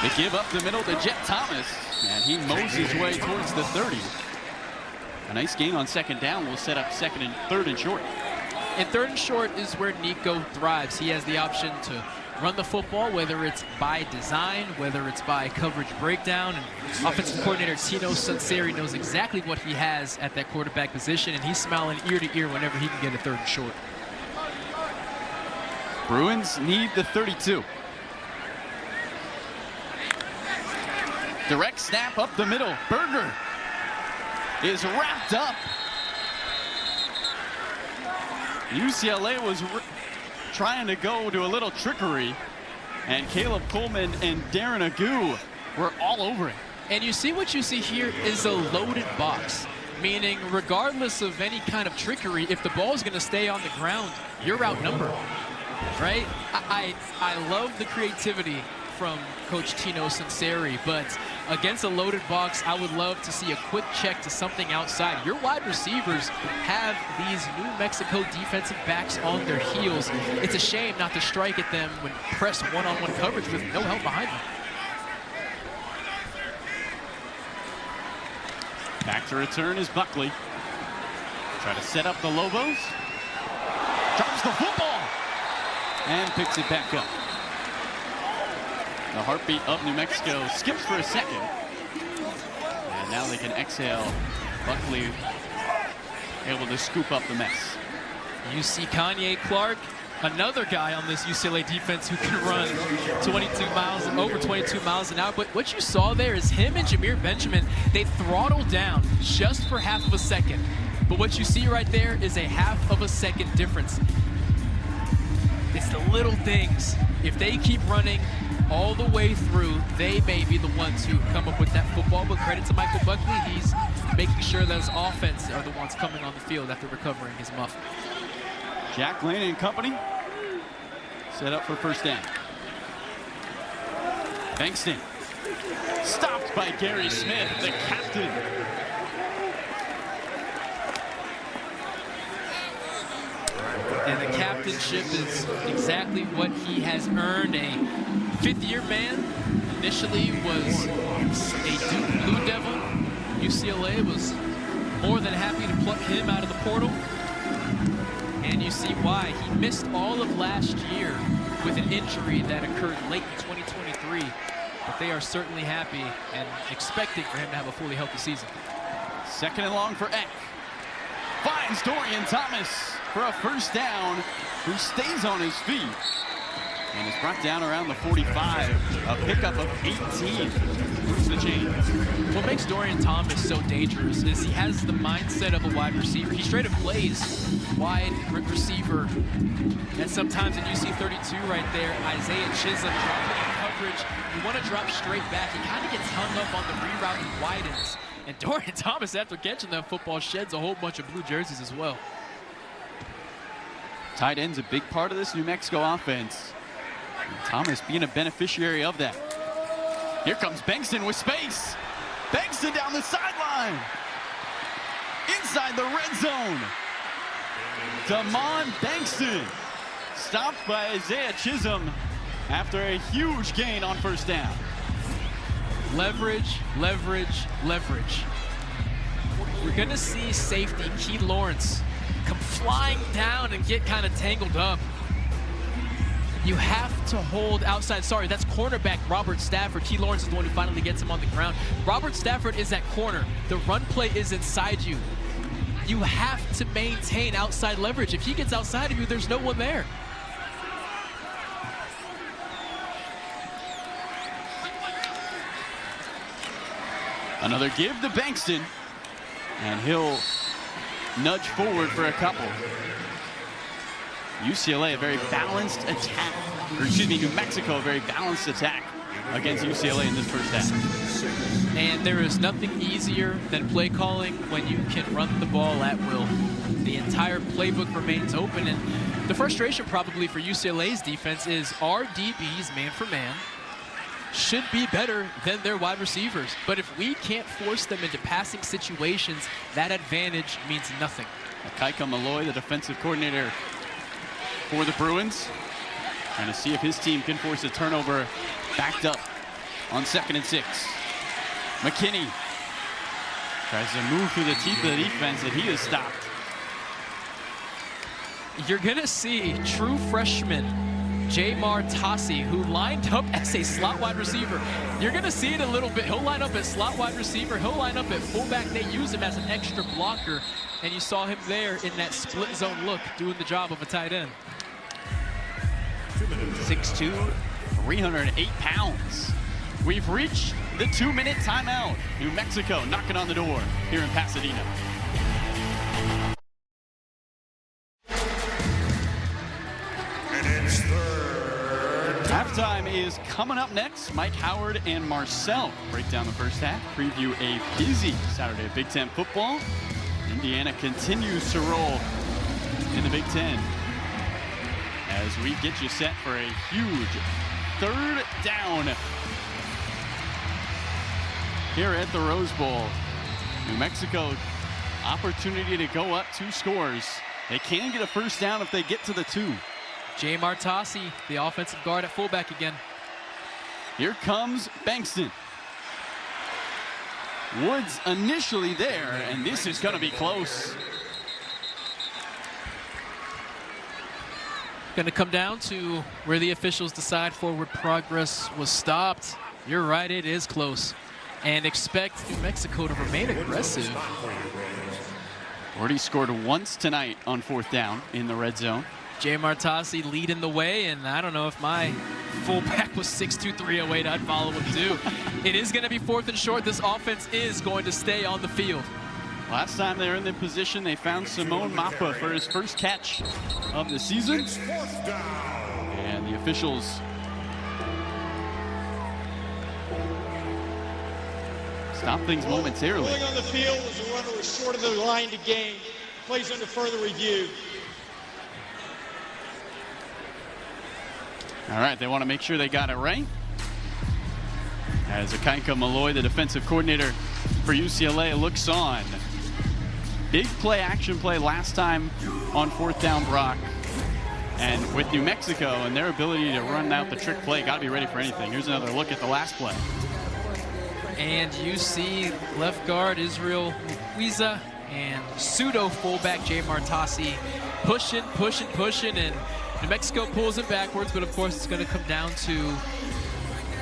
They give up the middle to Jet Thomas, and he mows his way towards the 30. A nice gain on second down will set up third and short. And third and short is where Nico thrives. He has the option to run the football, whether it's by design, whether it's by coverage breakdown. And offensive coordinator Tino Sunseri knows exactly what he has at that quarterback position, and he's smiling ear to ear whenever he can get a third and short. Bruins need the 32. Direct snap up the middle. Berger is wrapped up. UCLA was trying to go to a little trickery, and Caleb Coleman and Darren Agu were all over it. And you see what you see here is a loaded box, meaning regardless of any kind of trickery, if the ball is going to stay on the ground, you're outnumbered, right? I love the creativity from Coach Tino Sunseri, but against a loaded box, I would love to see a quick check to something outside. Your wide receivers have these New Mexico defensive backs on their heels. It's a shame not to strike at them when pressed one-on-one coverage with no help behind them. Back to return is Buckley. Try to set up the Lobos. Drops the football and picks it back up. The heartbeat of New Mexico skips for a second. And now they can exhale. Buckley able to scoop up the mess. You see Kanye Clark, another guy on this UCLA defense who can run over 22 miles an hour. But what you saw there is him and Jameer Benjamin, they throttled down just for half of a second. But what you see right there is a half of a second difference. It's the little things. If they keep running all the way through, they may be the ones who come up with that football. But credit to Michael Buckley, he's making sure that his offense are the ones coming on the field after recovering his muff. Jack Lane and company set up for first down. Bankston stopped by Gary Smith, the captain. And the captainship is exactly what he has earned. A fifth-year man, initially was a Duke Blue Devil. UCLA was more than happy to pluck him out of the portal. And you see why. He missed all of last year with an injury that occurred late in 2023. But they are certainly happy and expecting for him to have a fully healthy season. Second and long for Eck. Finds Dorian Thomas for a first down, who stays on his feet and is brought down around the 45. A pickup of 18. Moves the chain. What makes Dorian Thomas so dangerous is he has the mindset of a wide receiver. He straight up plays wide receiver. And sometimes, and you see 32 right there, Isaiah Chisholm dropping in coverage. You want to drop straight back. He kind of gets hung up on the reroute and widens. And Dorian Thomas, after catching that football, sheds a whole bunch of blue jerseys as well. Tight end's a big part of this New Mexico offense. And Thomas being a beneficiary of that. Here comes Bankston with space. Bankston down the sideline. Inside the red zone. Damon Bankston stopped by Isaiah Chisholm after a huge gain on first down. Leverage, leverage, leverage. We're going to see safety Key Lawrence come flying down and get kind of tangled up. You have to hold outside. Sorry, that's cornerback Robert Stafford. Key Lawrence is the one who finally gets him on the ground. Robert Stafford is at corner. The run play is inside you. You have to maintain outside leverage. If he gets outside of you, there's no one there. Another give to Bankston, and he'll nudge forward for a couple. UCLA, a very balanced attack, or excuse me, New Mexico, a very balanced attack against UCLA in this first half. And there is nothing easier than play calling when you can run the ball at will. The entire playbook remains open, and the frustration probably for UCLA's defense is our DBs, man for man, should be better than their wide receivers. But if we can't force them into passing situations, that advantage means nothing. Kaika Malloy, the defensive coordinator for the Bruins, trying to see if his team can force a turnover backed up on 2nd and 6. McKinney tries to move through the teeth of the defense, and he is stopped. You're gonna see true freshman Jamar Tassi, who lined up as a slot wide receiver. You're gonna see it a little bit. He'll line up as slot wide receiver. He'll line up at fullback. They use him as an extra blocker. And you saw him there in that split zone look, doing the job of a tight end. 6'2", 308 pounds. We've reached the 2-minute timeout. New Mexico knocking on the door here in Pasadena. Halftime is coming up next. Mike Howard and Marcel break down the first half, preview a busy Saturday of Big Ten football. Indiana continues to roll in the Big Ten as we get you set for a huge 3rd down here at the Rose Bowl. New Mexico, opportunity to go up 2 scores. They can get a first down if they get to the 2. Jamar Tassi, the offensive guard at fullback again. Here comes Bankston. Woods initially there, and this is going to be close. Going to come down to where the officials decide forward progress was stopped. You're right, it is close. And expect New Mexico to remain aggressive. Already scored once tonight on 4th down in the red zone. Jamar Tassi leading the way, and I don't know if my fullback was 6'2", 308, I'd follow him too. It is going to be 4th and short. This offense is going to stay on the field. Last time they were in the position, they found Simone Mappa for his first catch of the season. And the officials stop things momentarily. Ruling on the field was a runner was short of the line to gain. Plays under further review. All right, they want to make sure they got it right. As Kaika Malloy, the defensive coordinator for UCLA, looks on. Big play, action play last time on 4th down, Brock. And with New Mexico and their ability to run out the trick play, got to be ready for anything. Here's another look at the last play. And you see left guard Israel Wiza and pseudo fullback Jamar Tassi pushing, and New Mexico pulls it backwards, but of course it's going to come down to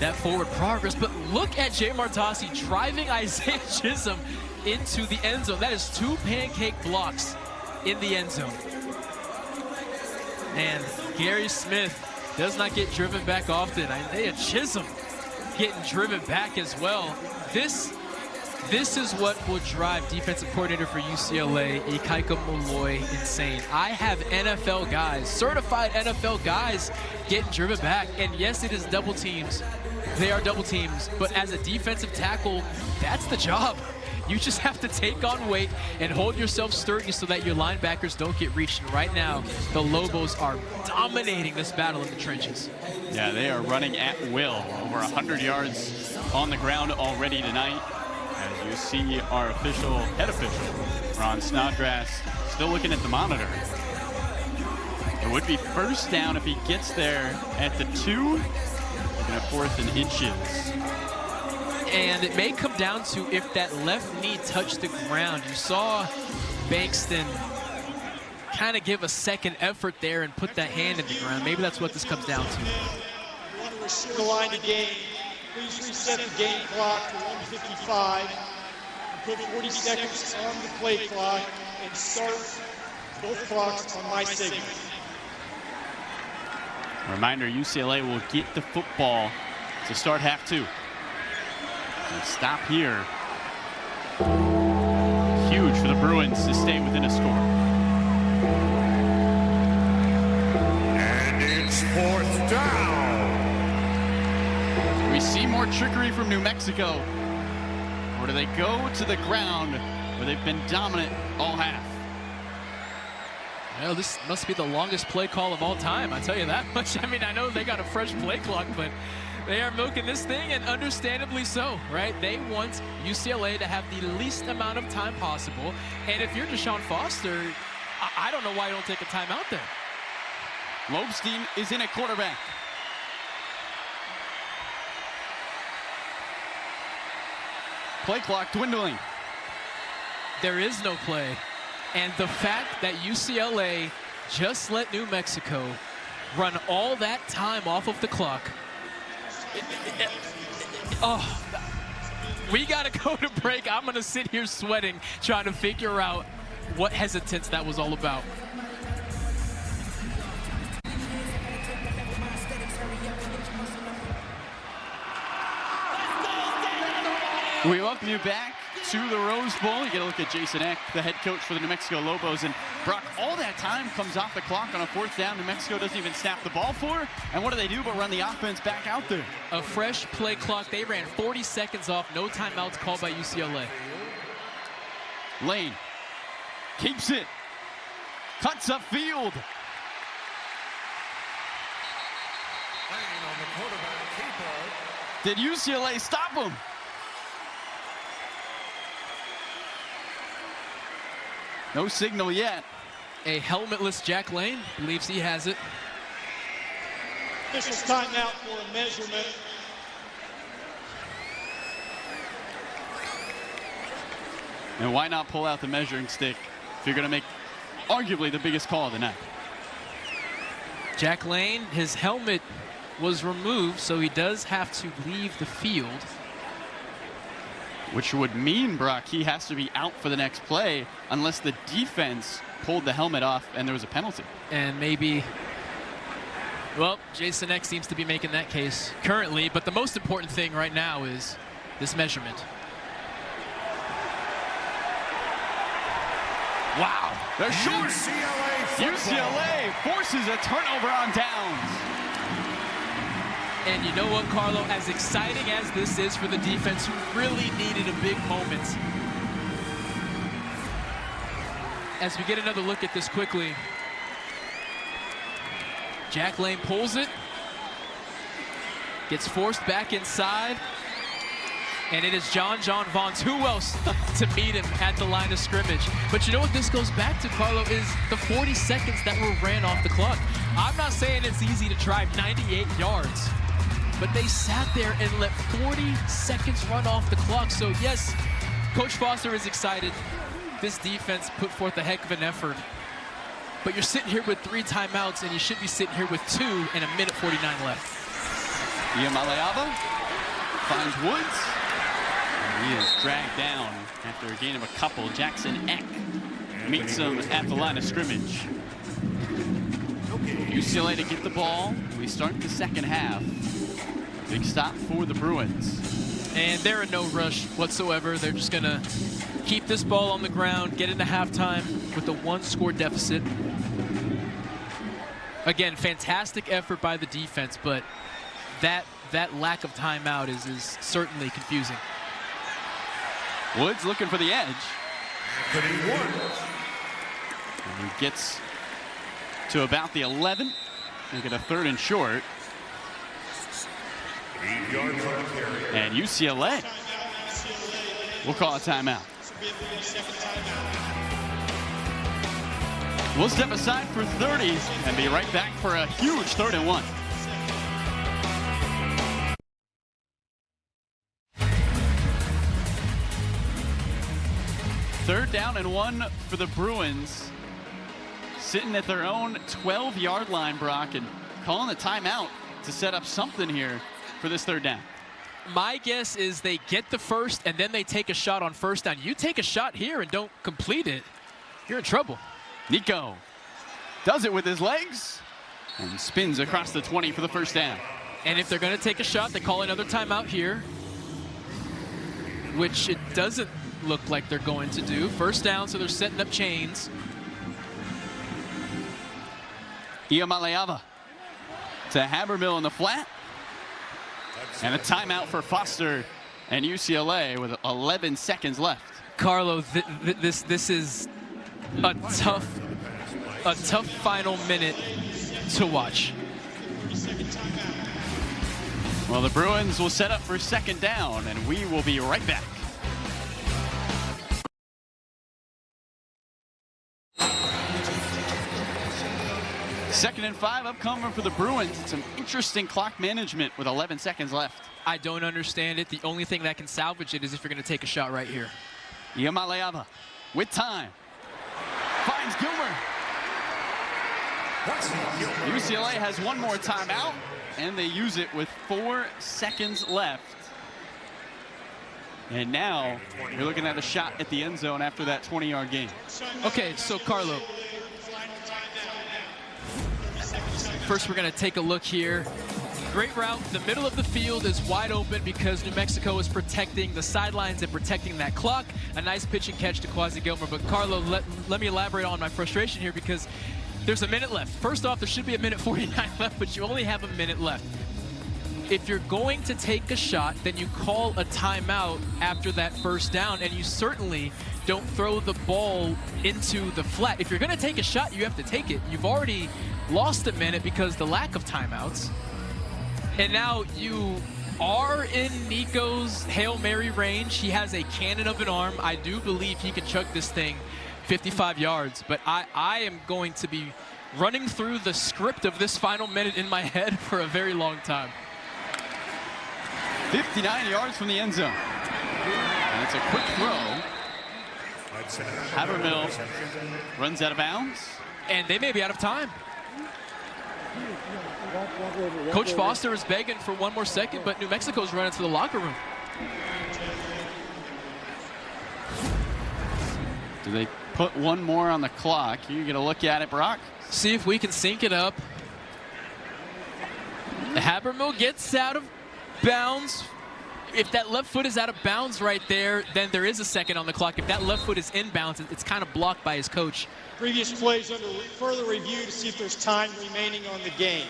that forward progress. But look at Jamar Tassi driving Isaiah Chisholm into the end zone. That is 2 pancake blocks in the end zone. And Gary Smith does not get driven back often. Isaiah Chisholm getting driven back as well. This is what will drive defensive coordinator for UCLA, Kaika Malloy, insane. I have NFL guys, certified NFL guys, getting driven back. And yes, it is double teams. They are double teams. But as a defensive tackle, that's the job. You just have to take on weight and hold yourself sturdy so that your linebackers don't get reached. And right now, the Lobos are dominating this battle in the trenches. Yeah, they are running at will. Over 100 yards on the ground already tonight. As you see our head official, Ron Snodgrass, still looking at the monitor. The It would be first down if he gets there at the 2. Looking at 4th and inches. And it may come down to if that left knee touched the ground. You saw Bankston kind of give a second effort there and put that hand in the ground. Maybe that's what this comes down to. You want to restore the line to game. Please reset the game clock to 1:55. Put 40 seconds on the play clock and start both clocks on my signal. Reminder, UCLA will get the football to start half 2. And stop here. Huge for the Bruins to stay within a score. And it's 4th down. We see more trickery from New Mexico. Or do they go to the ground where they've been dominant all half? Well, this must be the longest play call of all time, I'll tell you that much. I mean, I know they got a fresh play clock, but they are milking this thing, and understandably so, right? They want UCLA to have the least amount of time possible. And if you're Deshaun Foster, I don't know why you don't take a timeout there. Lobstein is in at quarterback. Play clock dwindling. There is no play. And the fact that UCLA just let New Mexico run all that time off of the clock. Oh, we got to go to break. I'm going to sit here sweating, trying to figure out what hesitance that was all about. We welcome you back to the Rose Bowl. You get a look at Jason Eck, the head coach for the New Mexico Lobos. And Brock, all that time comes off the clock on a 4th down. New Mexico doesn't even snap the ball for. And what do they do but run the offense back out there? A fresh play clock. They ran 40 seconds off. No timeouts called by UCLA. Lane keeps it. Cuts up field. Did UCLA stop him? No signal yet. A helmetless Jack Lane believes he has it. Officials timeout for a measurement. And why not pull out the measuring stick if you're going to make arguably the biggest call of the night? Jack Lane, his helmet was removed, so he does have to leave the field. Which would mean, Brock, he has to be out for the next play unless the defense pulled the helmet off and there was a penalty. And maybe, well, Jason Eck seems to be making that case currently, but the most important thing right now is this measurement. Wow, they're short. UCLA forces a turnover on downs. And you know what, Carlo, as exciting as this is for the defense, who really needed a big moment. As we get another look at this quickly, Jack Lane pulls it, gets forced back inside, and it is John Vaughns. Who else to meet him at the line of scrimmage? But you know what this goes back to, Carlo, is the 40 seconds that were ran off the clock. I'm not saying it's easy to drive 98 yards, but they sat there and let 40 seconds run off the clock. So yes, Coach Foster is excited. This defense put forth a heck of an effort. But you're sitting here with 3 timeouts, and you should be sitting here with 2 and 1:49 left. Iamaleava finds Woods. And he is dragged down after a gain of a couple. Jackson Eck meets him at the line of scrimmage. UCLA to get the ball. We start the second half. Big stop for the Bruins. And they're in no rush whatsoever. They're just going to keep this ball on the ground, get into halftime with a 1-score deficit. Again, fantastic effort by the defense, but that lack of timeout is certainly confusing. Woods looking for the edge. And he gets to about the 11. They get a 3rd and short. And UCLA will call a timeout. We'll step aside for 30 and be right back for a huge 3rd and 1. Third down and 1 for the Bruins. Sitting at their own 12-yard line, Brock, and calling a timeout to set up something here for this 3rd down. My guess is they get the first and then they take a shot on 1st down. You take a shot here and don't complete it, you're in trouble. Nico does it with his legs and spins across the 20 for the 1st down. And if they're going to take a shot, they call another timeout here, which it doesn't look like they're going to do. 1st down, so they're setting up chains. Iamaleava to Habermill in the flat. And a timeout for Foster and UCLA with 11 seconds left. Carlo, this is a tough final minute to watch. Well, the Bruins will set up for 2nd down, and we will be right back. Second and 5 upcoming for the Bruins. Some interesting clock management with 11 seconds left. I don't understand it. The only thing that can salvage it is if you're going to take a shot right here. Iamaleava with time. Finds Gilmer. UCLA has one more timeout, and they use it with 4 seconds left. And now you're looking at a shot at the end zone after that 20-yard gain. Okay, so Carlo, first we're going to take a look here. Great route. The middle of the field is wide open because New Mexico is protecting the sidelines and protecting that clock. A nice pitch and catch to Quasi Gilmer. But Carlo, let me elaborate on my frustration here because there's a minute left. First off, there should be a minute 49 left, but you only have a minute left. If you're going to take a shot, then you call a timeout after that 1st down, and you certainly don't throw the ball into the flat. If you're going to take a shot, you have to take it. You've already lost a minute because the lack of timeouts. And now you are in Nico's Hail Mary range. He has a cannon of an arm. I do believe he can chuck this thing 55 yards, but I am going to be running through the script of this final minute in my head for a very long time. 59 yards from the end zone. And it's a quick throw. Habermill runs out of bounds. And they may be out of time. Coach Foster is begging for one more second, but New Mexico's running to the locker room. Do they put one more on the clock? You get a look at it, Brock? See if we can sync it up. Habermill gets out of bounds. If that left foot is out of bounds right there, then there is a second on the clock. If that left foot is in bounds, it's kind of blocked by his coach. Previous plays under further review to see if there's time remaining on the game.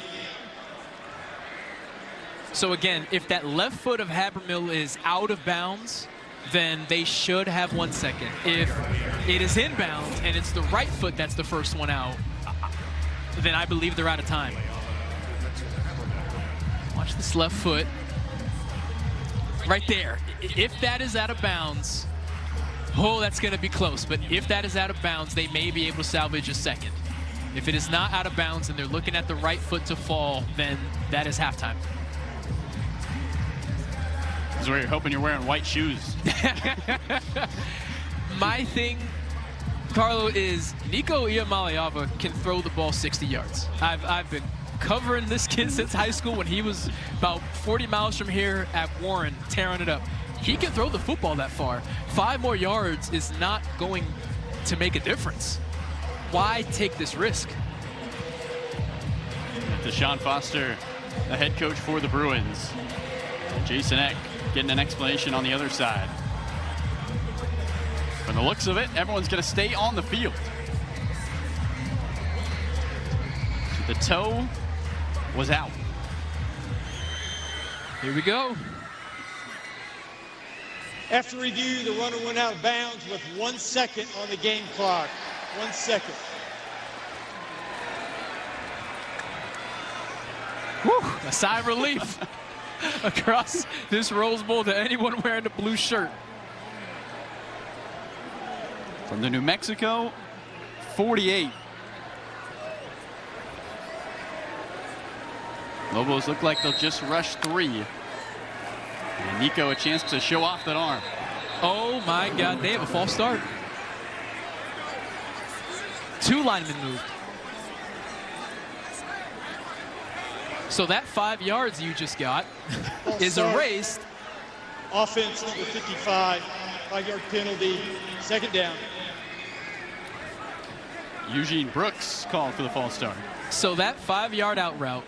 So again, if that left foot of Habermill is out of bounds, then they should have 1 second. If it is in bounds and it's the right foot that's the first one out, then I believe they're out of time. Watch this left foot. Right there. If that is out of bounds, oh, that's going to be close. But if that is out of bounds, they may be able to salvage a second. If it is not out of bounds and they're looking at the right foot to fall, then that is halftime. This is where you're hoping you're wearing white shoes. My thing, Carlo, is Nico Iamaleava can throw the ball 60 yards. I've been covering this kid since high school when he was about 40 miles from here at Warren, tearing it up. He can throw the football that far. 5 more yards is not going to make a difference. Why take this risk? Deshaun Foster, the head coach for the Bruins. Jason Eck getting an explanation on the other side. From the looks of it, everyone's going to stay on the field. The toe was out. Here we go. After review, the runner went out of bounds with 1 second on the game clock. 1 second. Whew, a sigh of relief across this Rose Bowl to anyone wearing the blue shirt. From the New Mexico 48, Lobos look like they'll just rush 3. And Nico a chance to show off that arm. Oh my God, they have a false start. 2 linemen moved. So that 5 yards you just got is erased. Offense number 55, 5-yard penalty, 2nd down. Eugene Brooks called for the false start. So that 5-yard out route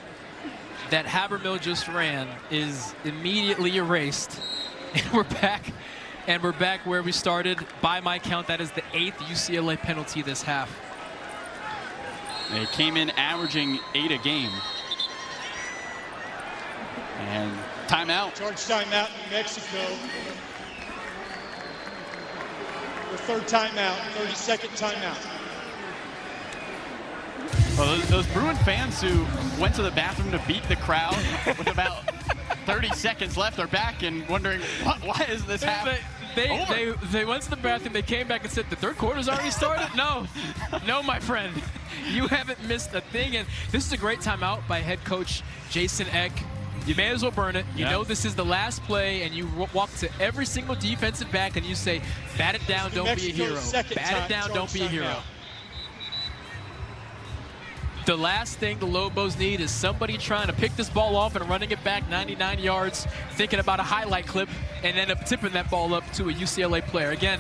that Habermill just ran is immediately erased. And we're back where we started. By my count, that is the 8th UCLA penalty this half. They came in averaging 8 a game. And timeout. Charge timeout in Mexico. The 3rd timeout, 32nd timeout. Well, those Bruin fans who went to the bathroom to beat the crowd with about 30 seconds left are back and wondering, why is this happening? They went to the bathroom, they came back and said, the 3rd quarter's already started? No, my friend. You haven't missed a thing. And this is a great timeout by head coach Jason Eck. You may as well burn it. You know this is the last play, and you walk to every single defensive back and you say, bat it down, don't be a hero. Bat it down, don't be a hero. The last thing the Lobos need is somebody trying to pick this ball off and running it back 99 yards, thinking about a highlight clip, and end up tipping that ball up to a UCLA player. Again,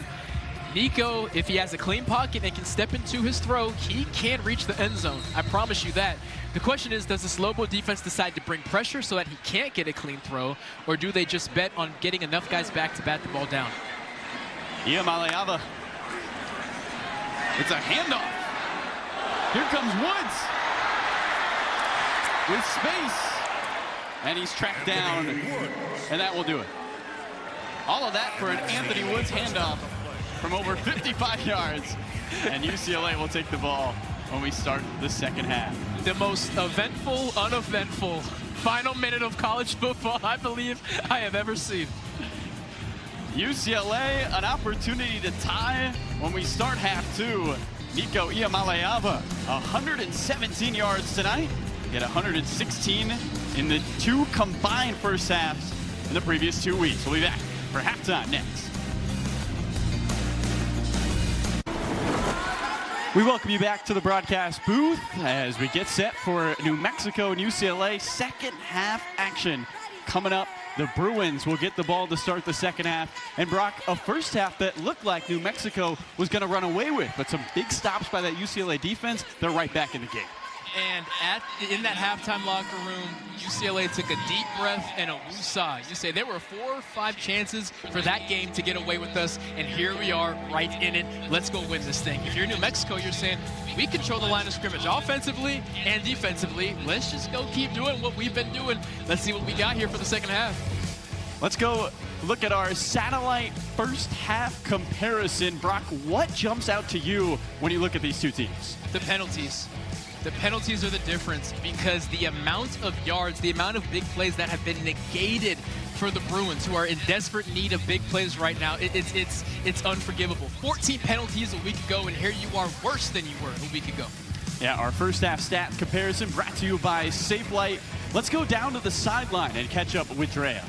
Nico, if he has a clean pocket and can step into his throw, he can reach the end zone. I promise you that. The question is, does this Lobo defense decide to bring pressure so that he can't get a clean throw, or do they just bet on getting enough guys back to bat the ball down? Iamaleava. It's a handoff. Here comes Woods with space. And he's tracked down, and that will do it. All of that for an Anthony Woods handoff from over 55 yards. And UCLA will take the ball when we start the 2nd half. The most eventful, uneventful final minute of college football I believe I have ever seen. UCLA, an opportunity to tie when we start half 2. Nico Iamaleava, 117 yards tonight. He had 116 in the 2 combined first halves in the previous 2 weeks. We'll be back for halftime next. We welcome you back to the broadcast booth as we get set for New Mexico and UCLA 2nd half action. Coming up, the Bruins will get the ball to start the 2nd half. And Brock, a first half that looked like New Mexico was going to run away with, but some big stops by that UCLA defense. They're right back in the game. And in that halftime locker room, UCLA took a deep breath and a woosah. You say there were 4 or 5 chances for that game to get away with us, and here we are right in it. Let's go win this thing. If you're New Mexico, you're saying, we control the line of scrimmage offensively and defensively. Let's just go keep doing what we've been doing. Let's see what we got here for the 2nd half. Let's go look at our satellite first half comparison. Brock, what jumps out to you when you look at these 2 teams? The penalties. The penalties are the difference because the amount of yards, the amount of big plays that have been negated for the Bruins, who are in desperate need of big plays right now, it's unforgivable. 14 penalties a week ago, and here you are worse than you were a week ago. Yeah, our first half stat comparison brought to you by SafeLight. Let's go down to the sideline and catch up with Drea.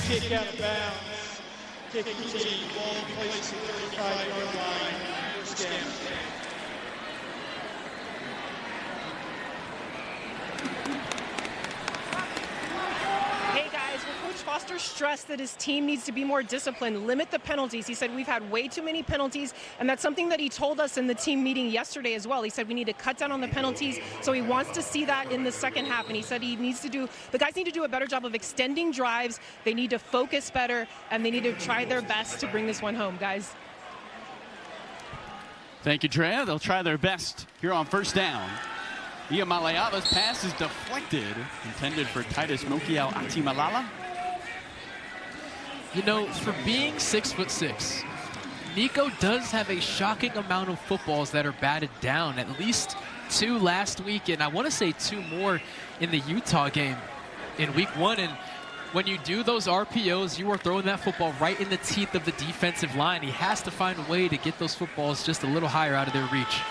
Kick out of bounds. Kick routine. Ball placed at the 35-yard line. First down. Hey guys, will Coach Foster Foster stressed that his team needs to be more disciplined, limit the penalties. He said we've had way too many penalties, and that's something that he told us in the team meeting yesterday as well. He said we need to cut down on the penalties, so he wants to see that in the second half, and he said the guys need to do a better job of extending drives. They need to focus better, and they need to try their best to bring this one home, guys. Thank you, Drea. They'll try their best here on first down. Iamaleava's pass is deflected, intended for Titus Mokiao Atimalala. You know, for being 6'6", Nico does have a shocking amount of footballs that are batted down, at least 2 last week, and I want to say 2 more in the Utah game in week 1. And when you do those RPOs, you are throwing that football right in the teeth of the defensive line. He has to find a way to get those footballs just a little higher out of their reach.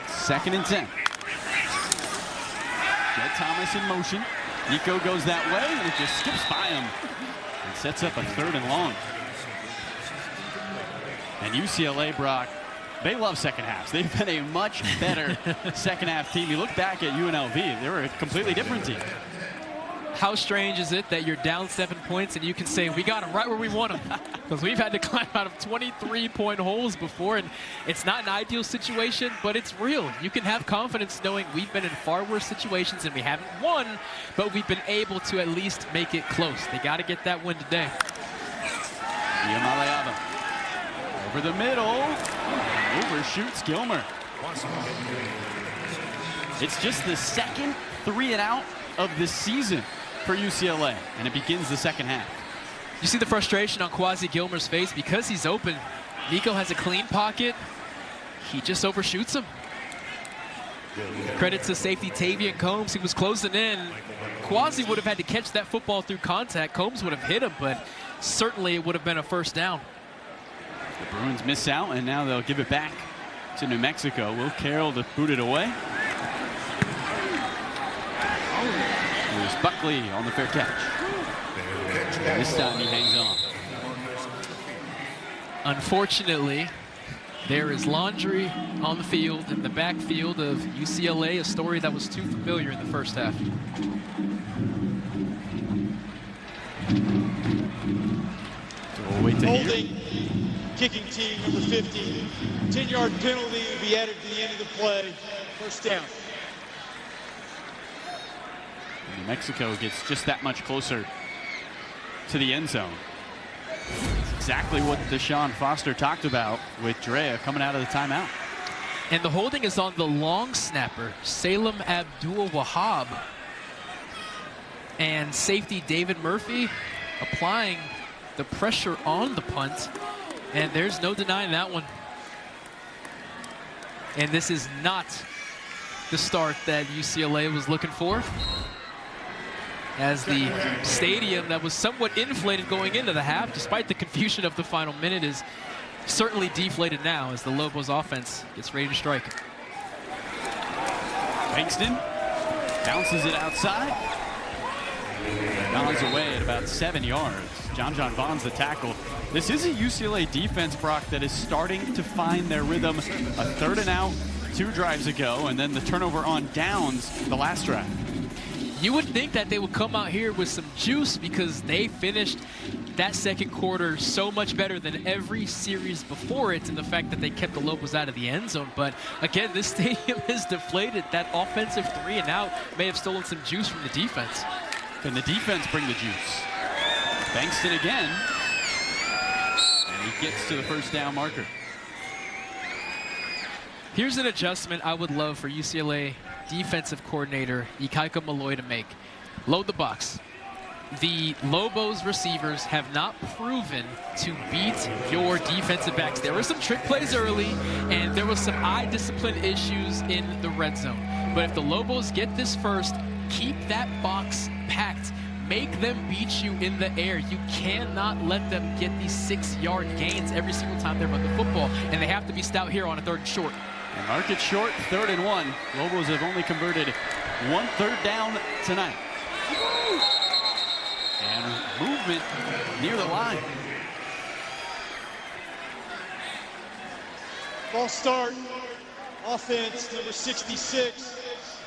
Second and 10. Jed Thomas in motion. Nico goes that way, and it just skips by him and sets up a 3rd and long. And UCLA, Brock, they love second halves. They've been a much better second half team. You look back at UNLV, they were a completely different team. How strange is it that you're down 7 points and you can say, we got them right where we want them? Because we've had to climb out of 23-point holes before, and it's not an ideal situation, but it's real. You can have confidence knowing we've been in far worse situations and we haven't won, but we've been able to at least make it close. They got to get that win today. Iamaleava over the middle, overshoots Gilmer. It's just the second 3-and-out of the season for UCLA, and it begins the second half. You see the frustration on Quasi Gilmer's face because he's open. Nico has a clean pocket. He just overshoots him. Credit to safety Tavian Combs. He was closing in. Quasi would have had to catch that football through contact. Combs would have hit him, but certainly it would have been a first down. The Bruins miss out, and now they'll give it back to New Mexico. Will Carroll to boot it away. There's Buckley on the fair catch. And this time he hangs on. Unfortunately, there is laundry on the field in the backfield of UCLA, a story that was too familiar in the first half. So we'll wait to hear. Holding, kicking team number 50. 10-yard penalty will be added to the end of the play. First down. New Mexico gets just that much closer to the end zone. It's exactly what Deshaun Foster talked about with Drea coming out of the timeout. And the holding is on the long snapper, Salem Abdul-Wahab. And safety David Murphy applying the pressure on the punt. And there's no denying that one. And this is not the start that UCLA was looking for, as the stadium that was somewhat inflated going into the half, despite the confusion of the final minute, is certainly deflated now as the Lobos offense gets ready to strike. Bankston bounces it outside. Gone away at about 7 yards. John Vaughn's the tackle. This is a UCLA defense, Brock, that is starting to find their rhythm. A 3rd and out 2 drives ago, and then the turnover on downs the last drive. You would think that they would come out here with some juice because they finished that second quarter so much better than every series before it, and the fact that they kept the Lobos out of the end zone. But again, this stadium is deflated. That offensive 3-and-out may have stolen some juice from the defense. Can the defense bring the juice? Bankston again. And he gets to the first down marker. Here's an adjustment I would love for UCLA defensive coordinator Ikaika Malloy to make. Load the box. The Lobos receivers have not proven to beat your defensive backs. There were some trick plays early, and there was some eye discipline issues in the red zone. But if the Lobos get this first, keep that box packed. Make them beat you in the air. You cannot let them get these 6-yard gains every single time they run the football, and they have to be stout here on a 3rd and short. And mark it short, 3rd and 1. Lobos have only converted 1 3rd down tonight. And movement near the line. False start. Offense number 66.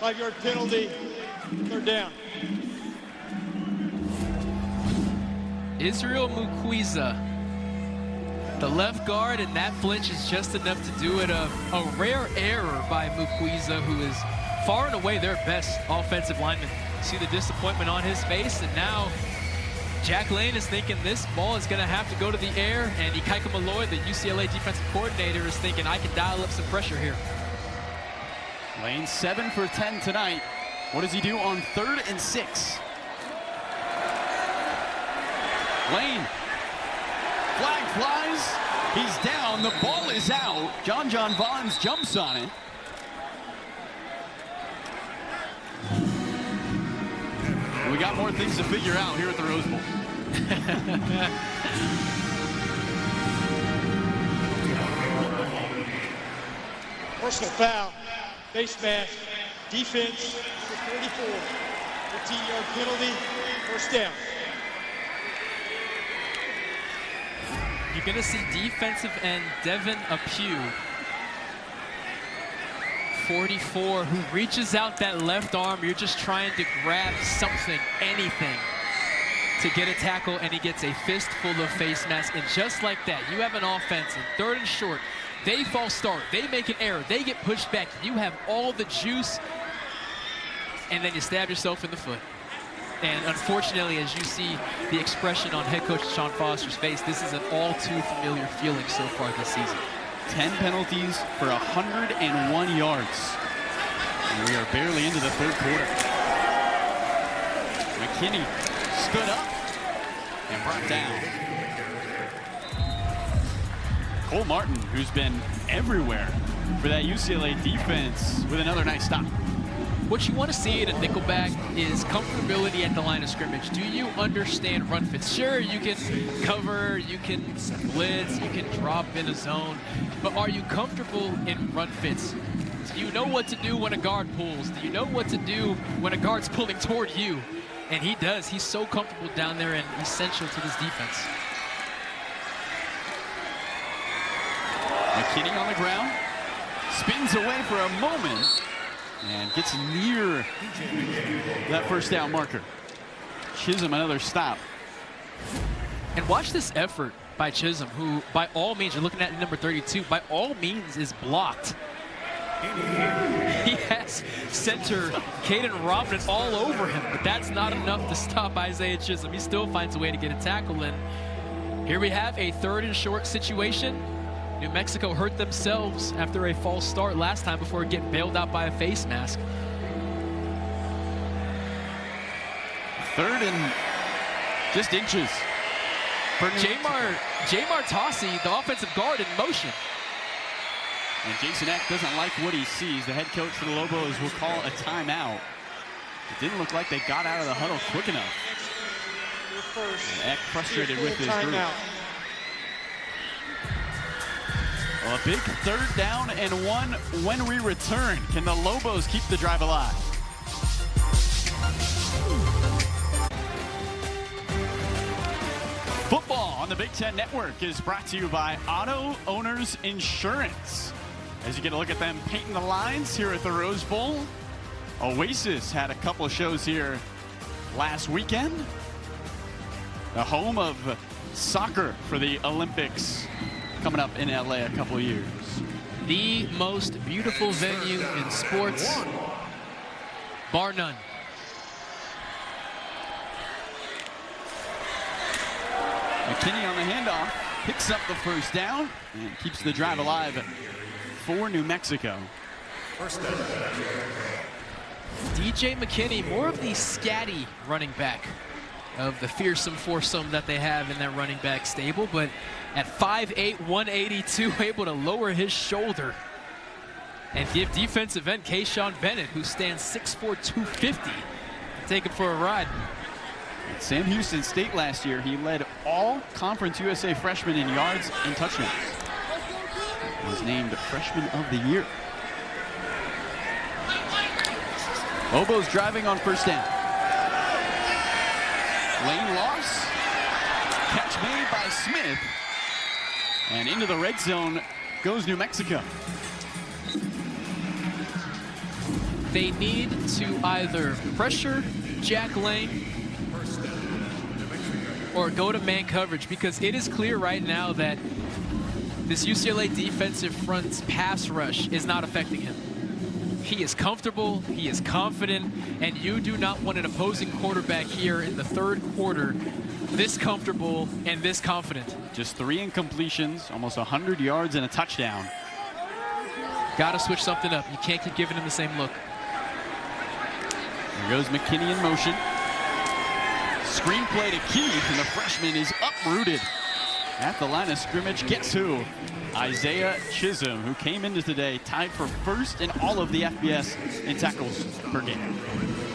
5-yard penalty, 3rd down. Israel Mukwiza, the left guard, and that flinch is just enough to do it. A rare error by Mukwiza, who is far and away their best offensive lineman. See the disappointment on his face, and now Jack Lane is thinking this ball is going to have to go to the air, and Ikaika Malloy, the UCLA defensive coordinator, is thinking I can dial up some pressure here. Lane 7 for 10 tonight. What does he do on 3rd and 6? Lane, flag flies, he's down, the ball is out. John Vaughns jumps on it. We got more things to figure out here at the Rose Bowl. Personal foul, face mask, defense for 44. 15-yard penalty, 1st down. You're going to see defensive end Devin Apue, 44, who reaches out that left arm. You're just trying to grab something, anything, to get a tackle, and he gets a fistful of face mask. And just like that, you have an offense in 3rd and short. They false start, they make an error, they get pushed back. You have all the juice, and then you stab yourself in the foot. And unfortunately, as you see the expression on head coach Sean Foster's face, this is an all too familiar feeling so far this season. 10 penalties for 101 yards. And we are barely into the 3rd quarter. McKinney stood up and brought down. Cole Martin, who's been everywhere for that UCLA defense, with another nice stop. What you want to see in a nickelback is comfortability at the line of scrimmage. Do you understand run fits? Sure, you can cover, you can blitz, you can drop in a zone, but are you comfortable in run fits? Do you know what to do when a guard pulls? Do you know what to do when a guard's pulling toward you? And he does. He's so comfortable down there and essential to this defense. McKinney on the ground, spins away for a moment, and gets near that 1st down marker. Chisholm, another stop. And watch this effort by Chisholm, who by all means, you're looking at number 32, by all means is blocked. He has center Caden Robin all over him, but that's not enough to stop Isaiah Chisholm. He still finds a way to get a tackle in. Here we have a 3rd and short situation. New Mexico hurt themselves after a false start last time before getting bailed out by a face mask. 3rd and just inches. For Jamar Tossi, the offensive guard, in motion. And Jason Eck doesn't like what he sees. The head coach for the Lobos will call a timeout. It didn't look like they got out of the huddle quick enough. And Eck frustrated with his group. Well, a big 3rd down and 1 when we return. Can the Lobos keep the drive alive? Football on the Big Ten Network is brought to you by Auto Owners Insurance. As you get a look at them painting the lines here at the Rose Bowl. Oasis had a couple of shows here last weekend. The home of soccer for the Olympics, coming up in LA a couple of years. The most beautiful venue in sports, bar none. McKinney on the handoff, picks up the 1st down, and keeps the drive alive for New Mexico. DJ McKinney, more of the scatty running back of the fearsome foursome that they have in that running back stable, but at 5'8", 182, able to lower his shoulder and give defensive end Kayshawn Bennett, who stands 6'4", 250, take him for a ride. At Sam Houston State last year, he led all Conference USA freshmen in yards and touchdowns. He was named Freshman of the Year. Lobos driving on 1st down. Lane loss. Catch made by Smith. And into the red zone goes New Mexico. They need to either pressure Jack Lane or go to man coverage, because it is clear right now that this UCLA defensive front's pass rush is not affecting him. He is comfortable, he is confident, and you do not want an opposing quarterback here in the third quarter this comfortable and this confident. Just 3 incompletions, almost 100 yards and a touchdown. Got to switch something up. You can't keep giving him the same look. Here goes McKinney in motion. Screenplay to Keith, and the freshman is uprooted at the line of scrimmage. Guess who? Isaiah Chisholm, who came into today tied for first in all of the FBS in tackles per game.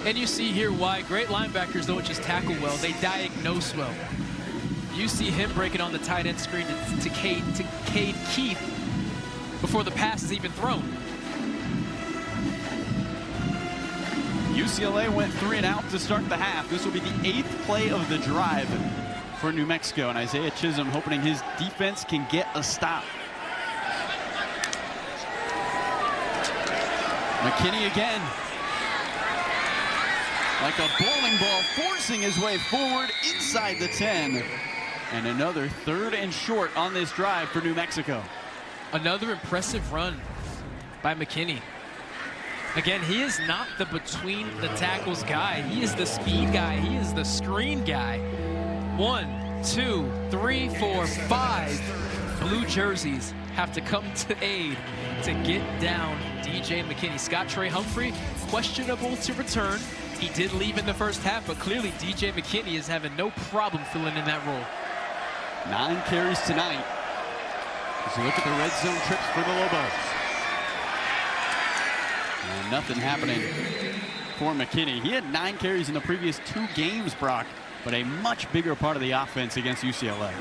And you see here why great linebackers don't just tackle well, they diagnose well. You see him breaking on the tight end screen to Cade Keith before the pass is even thrown. UCLA went 3 and out to start the half. This will be the 8th play of the drive for New Mexico, and Isaiah Chisholm hoping his defense can get a stop. McKinney again. Like a bowling ball, forcing his way forward inside the 10. And another 3rd and short on this drive for New Mexico. Another impressive run by McKinney. Again, he is not the between the tackles guy. He is the speed guy. He is the screen guy. 1, 2, 3, 4, 5 blue jerseys have to come to aid to get down DJ McKinney. Scott Trey Humphrey, questionable to return. He did leave in the first half, but clearly DJ McKinney is having no problem filling in that role. 9 carries tonight. As you look at the red zone trips for the Lobos. And nothing happening for McKinney. He had 9 carries in the previous 2 games, Brock, but a much bigger part of the offense against UCLA.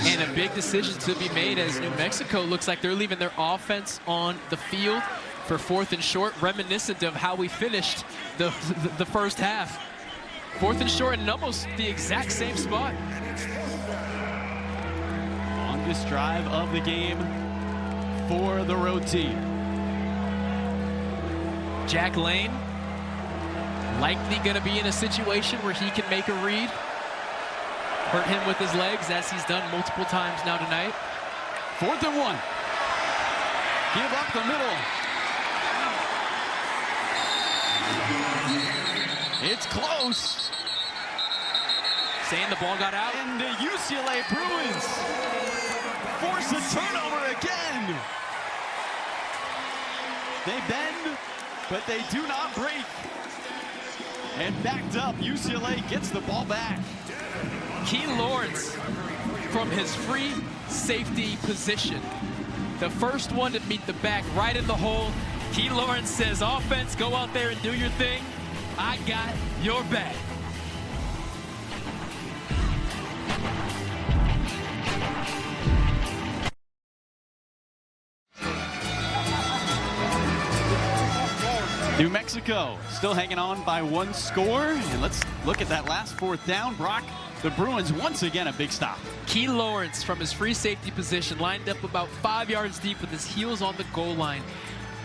And a big decision to be made, as New Mexico looks like they're leaving their offense on the field for 4th and short, reminiscent of how we finished the first half. 4th and short in almost the exact same spot. This drive of the game for the road team. Jack Lane likely going to be in a situation where he can make a read. Hurt him with his legs, as he's done multiple times now tonight. 4th and 1. Give up the middle. It's close. Saying the ball got out. And the UCLA Bruins force a turnover again. They bend, but they do not break. And backed up, UCLA gets the ball back. Key Lawrence from his free safety position. The first one to meet the back right in the hole. Key Lawrence says, offense, go out there and do your thing. I got your back. New Mexico still hanging on by 1 score. And let's look at that last 4th down. Brock, the Bruins once again a big stop. Key Lawrence from his free safety position, lined up about 5 yards deep with his heels on the goal line.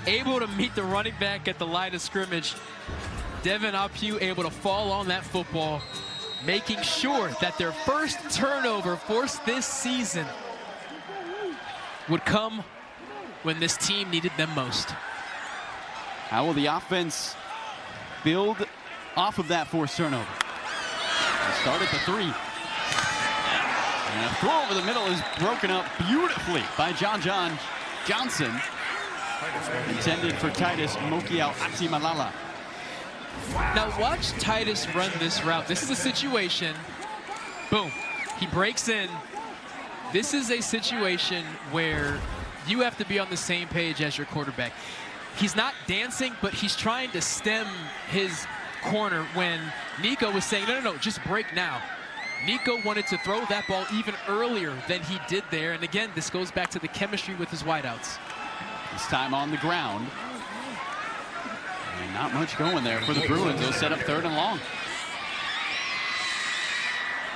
Able to meet the running back at the line of scrimmage. Devin Apu able to fall on that football, making sure that their first turnover forced this season would come when this team needed them most. How will the offense build off of that forced turnover? They start at the 3. And a throw over the middle is broken up beautifully by John Johnson. Intended for Titus Mokiao Atimalala. Now watch Titus run this route. This is a situation, boom, he breaks in. This is a situation where you have to be on the same page as your quarterback. He's not dancing, but he's trying to stem his corner when Nico was saying, no, just break now. Nico wanted to throw that ball even earlier than he did there. And again, this goes back to the chemistry with his wideouts. This time on the ground. And not much going there for the Bruins. They'll set up 3rd and long.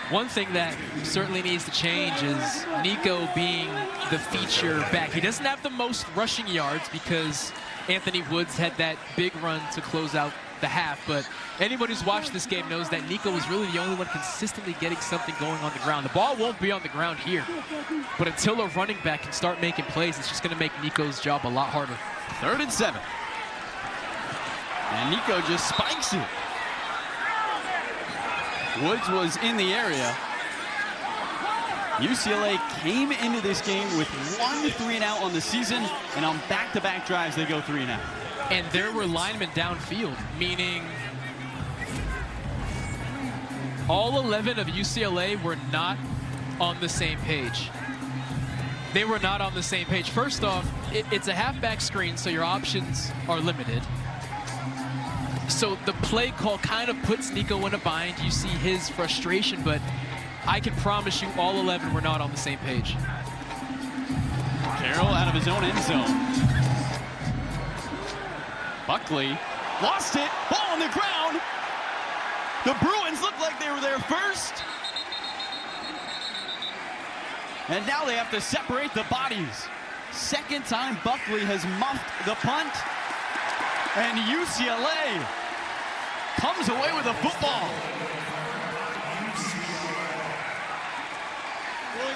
One thing that certainly needs to change is Nico being the feature back. He doesn't have the most rushing yards because Anthony Woods had that big run to close out the half, but anybody who's watched this game knows that Nico was really the only one consistently getting something going on the ground. The ball won't be on the ground here, but until a running back can start making plays, it's just going to make Nico's job a lot harder. 3rd and 7. And Nico just spikes it. Woods was in the area. UCLA came into this game with 1 3-and-out on the season, and on back-to-back drives, they go 3-and-out. And there were linemen downfield, meaning all 11 of UCLA were not on the same page. They were not on the same page. First off, it's a halfback screen, so your options are limited. So the play call kind of puts Nico in a bind. You see his frustration, but I can promise you all 11 were not on the same page. Carroll out of his own end zone. Buckley lost it, ball on the ground. The Bruins looked like they were there first. And now they have to separate the bodies. Second time Buckley has muffed the punt. And UCLA comes away with a football.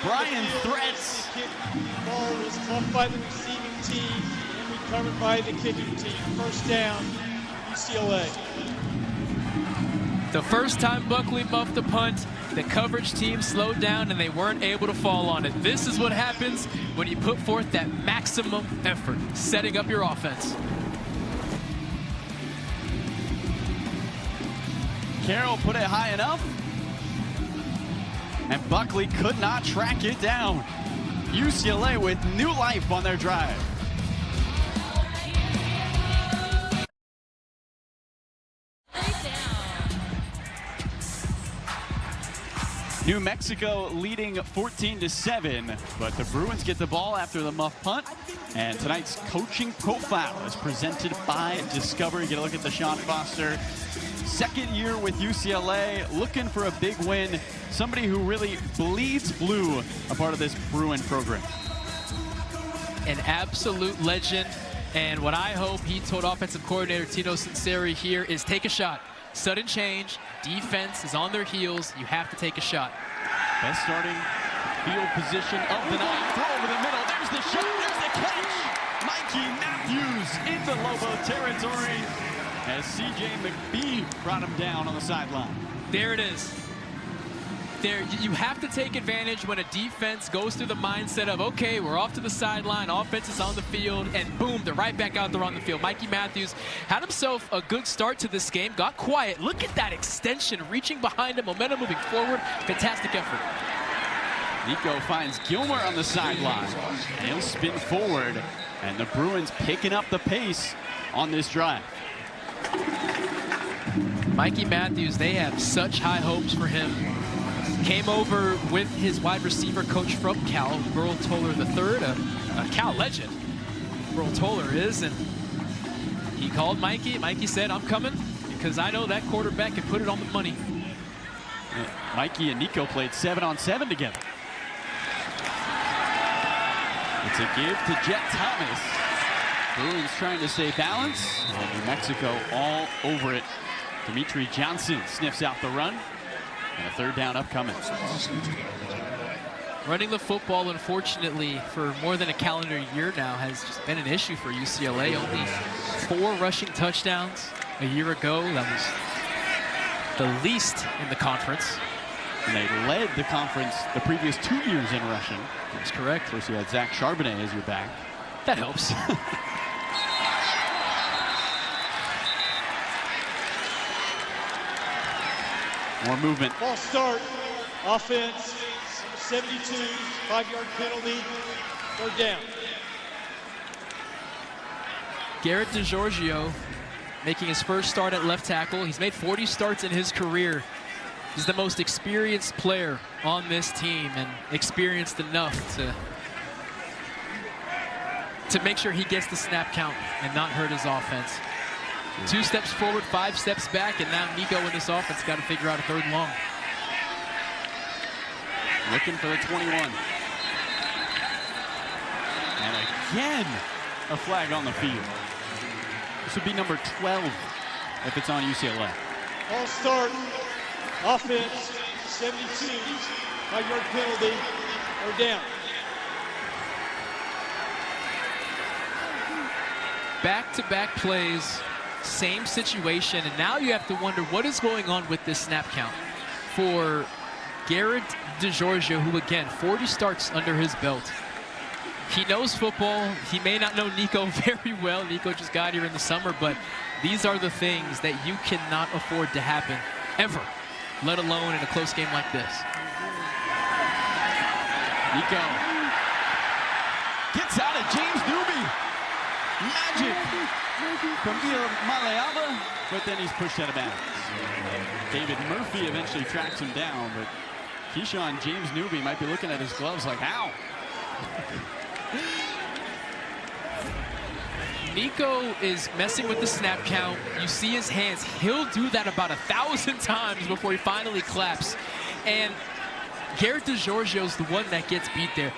Brian threats. The ball was muffed by the receiving team and recovered by the kicking team. First down, UCLA. The first time Buckley muffed the punt, the coverage team slowed down and they weren't able to fall on it. This is what happens when you put forth that maximum effort, setting up your offense. Carroll put it high enough, and Buckley could not track it down. UCLA with new life on their drive. New Mexico leading 14-7, but the Bruins get the ball after the muff punt. And tonight's coaching profile is presented by Discovery. Get a look at Deshaun Foster. Second year with UCLA, looking for a big win. Somebody who really bleeds blue, a part of this Bruin program. An absolute legend. And what I hope he told offensive coordinator Tino Sinceri here is take a shot. Sudden change, defense is on their heels. You have to take a shot. Best starting field position of the night. Throw over the middle. There's the shot. There's the catch. Mikey Matthews into Lobo territory as C.J. McBee brought him down on the sideline. There it is. There, you have to take advantage when a defense goes through the mindset of, okay, we're off to the sideline, offense is on the field, and boom, they're right back out there on the field. Mikey Matthews had himself a good start to this game, got quiet. Look at that extension, reaching behind him, momentum moving forward. Fantastic effort. Nico finds Gilmer on the sideline, and he'll spin forward, and the Bruins picking up the pace on this drive. Mikey Matthews, they have such high hopes for him. Came over with his wide receiver coach from Cal, Burl Toller III, a Cal legend. Burl Toller is, and he called Mikey. Mikey said, I'm coming because I know that quarterback can put it on the money. Mikey and Nico played 7-on-7 together. It's a give to Jet Thomas. Bruins trying to stay balanced, and New Mexico all over it. Dimitri Johnson sniffs out the run. And a third down upcoming. Running the football, unfortunately, for more than a calendar year now has just been an issue for UCLA. Only 4 rushing touchdowns a year ago. That was the least in the conference. And they led the conference the previous 2 years in rushing. That's correct. Of course, you had Zach Charbonnet as your back. That helps. More movement. False start. Offense. 72. 5-yard penalty. Third down. Garrett DeGiorgio making his first start at left tackle. He's made 40 starts in his career. He's the most experienced player on this team and experienced enough to make sure he gets the snap count and not hurt his offense. 2 steps forward, 5 steps back, and now Nico in this offense got to figure out a 3rd and long. Looking for the 21. And again, a flag on the field. This would be number 12 if it's on UCLA. All start. Offense, 72. 5-yard penalty or down. Back-to-back plays, same situation, and now you have to wonder what is going on with this snap count for Garrett DeGiorgio, who again, 40 starts under his belt. He knows football. He may not know Nico very well. Nico just got here in the summer, but these are the things that you cannot afford to happen ever, let alone in a close game like this. Nico gets out of James Newby. Magic from Maleava, but then he's pushed out of bounds. David Murphy eventually tracks him down, but Keyshawn James Newby might be looking at his gloves like, ow. Nico is messing with the snap count. You see his hands. He'll do that about 1,000 times before he finally claps. And Garrett DeGiorgio's the one that gets beat there.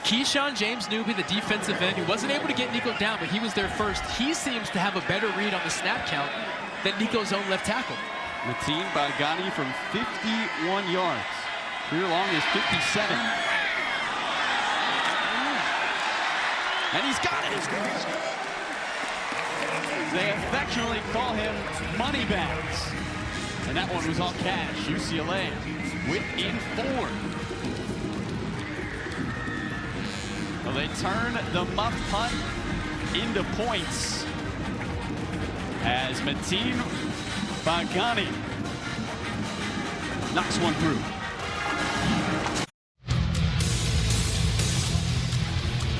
Keyshawn James Newby, the defensive end, who wasn't able to get Nico down, but he was there first. He seems to have a better read on the snap count than Nico's own left tackle. Mateen Bagani from 51 yards. Career long is 57. And he's got it. They affectionately call him Moneybags. And that one was all cash. UCLA within 4. Well, they turn the muff punt into points as Mateen Bagani knocks one through.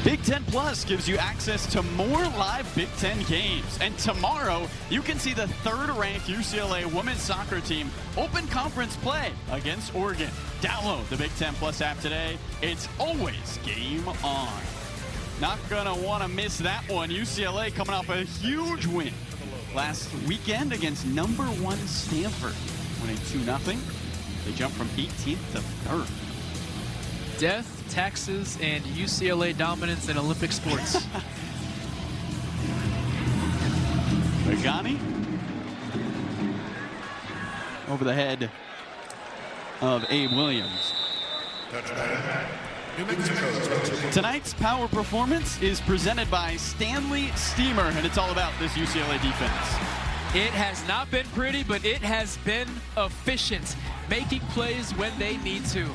Big Ten Plus gives you access to more live Big Ten games. And tomorrow, you can see the 3rd-ranked UCLA women's soccer team open conference play against Oregon. Download the Big Ten Plus app today. It's always game on. Not gonna wanna miss that one. UCLA coming off a huge win last weekend against number 1 Stanford, winning 2-0. They jump from 18th to 3rd. Death, taxes, and UCLA dominance in Olympic sports. Bagani over the head of Abe Williams. Tonight's power performance is presented by Stanley Steamer, and it's all about this UCLA defense. It has not been pretty, but it has been efficient, making plays when they need to.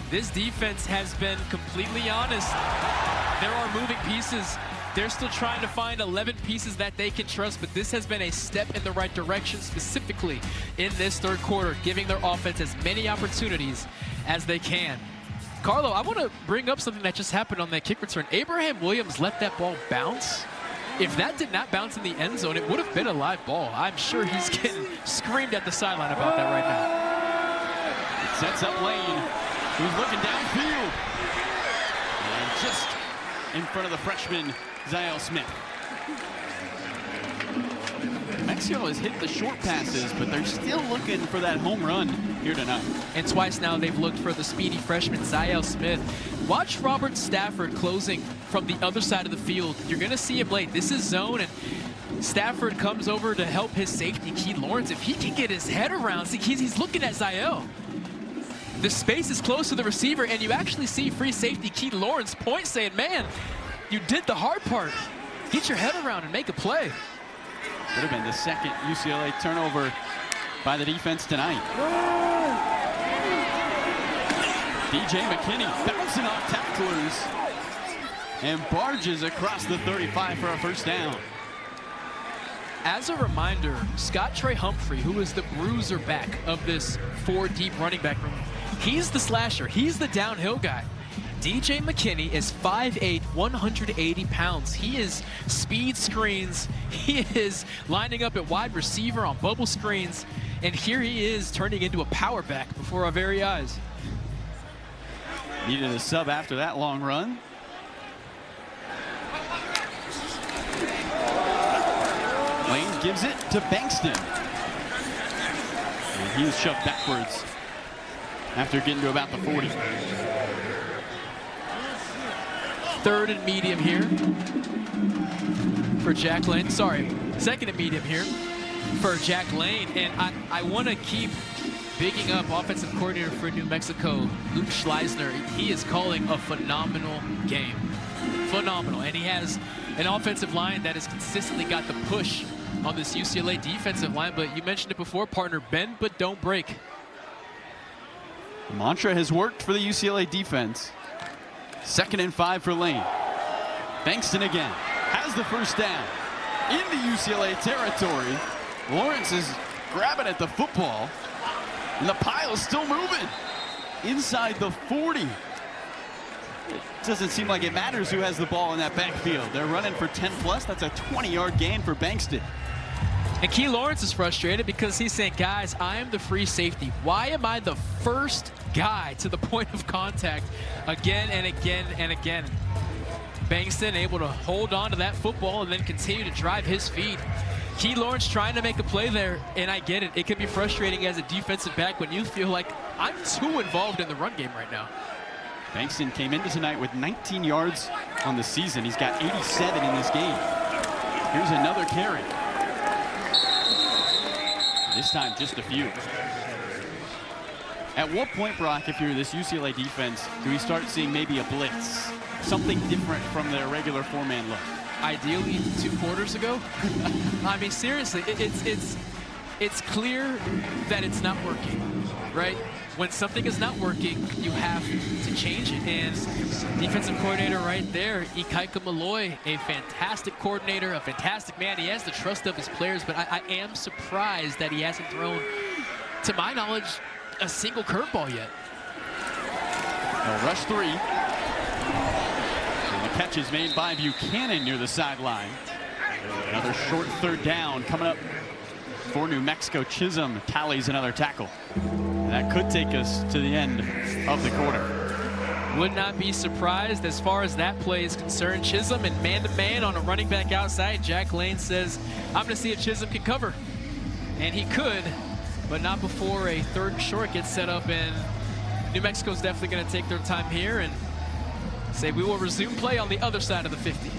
This defense has been completely honest. There are moving pieces. They're still trying to find 11 pieces that they can trust, but this has been a step in the right direction, specifically in this 3rd quarter, giving their offense as many opportunities as they can. Carlo, I want to bring up something that just happened on that kick return. Abraham Williams let that ball bounce. If that did not bounce in the end zone, it would have been a live ball. I'm sure he's getting screamed at the sideline about that right now. It sets up Lane, who's looking downfield. And just in front of the freshman, Ziel Smith. Mexico has hit the short passes, but they're still looking for that home run here tonight. And twice now they've looked for the speedy freshman, Ziel Smith. Watch Robert Stafford closing from the other side of the field. You're going to see him late. This is zone, and Stafford comes over to help his safety, Keith Lawrence. If he can get his head around, see, he's looking at Ziel. The space is close to the receiver, and you actually see free safety Keith Lawrence point saying, man, you did the hard part. Get your head around and make a play. Would have been the 2nd UCLA turnover by the defense tonight. DJ McKinney bouncing off tacklers and barges across the 35 for a 1st down. As a reminder, Scott Trey Humphrey, who is the bruiser back of this 4-deep running back room, he's the slasher. He's the downhill guy. DJ McKinney is 5'8", 180 pounds. He is speed screens. He is lining up at wide receiver on bubble screens. And here he is turning into a power back before our very eyes. Needed a sub after that long run. Lane gives it to Bankston. And he was shoved backwards after getting to about the 40. Third and medium here for Jack Lane. Sorry, second and medium here for Jack Lane. And I want to keep bigging up offensive coordinator for New Mexico, Luke Schleisner. He is calling a phenomenal game. Phenomenal. And he has an offensive line that has consistently got the push on this UCLA defensive line. But you mentioned it before, partner, bend but don't break. The mantra has worked for the UCLA defense. 2nd and 5 for Lane. Bankston again has the first down into UCLA territory. Lawrence is grabbing at the football, and the pile is still moving inside the 40. It doesn't seem like it matters who has the ball in that backfield. They're running for 10 plus. That's a 20-yard gain for Bankston. And Key Lawrence is frustrated because he's saying, guys, I am the free safety. Why am I the first guy to the point of contact again and again and again? Bankston able to hold on to that football and then continue to drive his feet. Key Lawrence trying to make a play there, and I get it. It can be frustrating as a defensive back when you feel like I'm too involved in the run game right now. Bankston came into tonight with 19 yards on the season. He's got 87 in this game. Here's another carry. This time, just a few. At what point, Brock, if you're this UCLA defense, do we start seeing maybe a blitz? Something different from their regular four-man look? Ideally, 2 quarters ago. I mean, seriously, it's clear that it's not working, right? When something is not working, you have to change it. And defensive coordinator right there, Ikaika Malloy, a fantastic coordinator, a fantastic man. He has the trust of his players, but I am surprised that he hasn't thrown, to my knowledge, a single curveball yet. They'll rush 3. And the catch is made by Buchanan near the sideline. Another short 3rd down coming up for New Mexico. Chisholm tallies another tackle. And that could take us to the end of the quarter. Would not be surprised as far as that play is concerned. Chisholm and man-to-man on a running back outside. Jack Lane says, I'm going to see if Chisholm can cover. And he could, but not before a 3rd and short gets set up. And New Mexico's definitely going to take their time here and say we will resume play on the other side of the 50.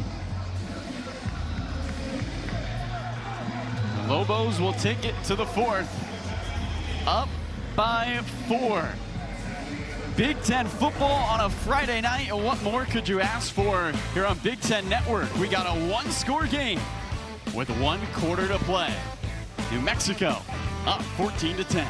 The Lobos will take it to the 4th. Up by 4. Big Ten football on a Friday night, and what more could you ask for here on Big Ten Network? We got a 1-score game with 1 quarter to play. New Mexico up 14-10.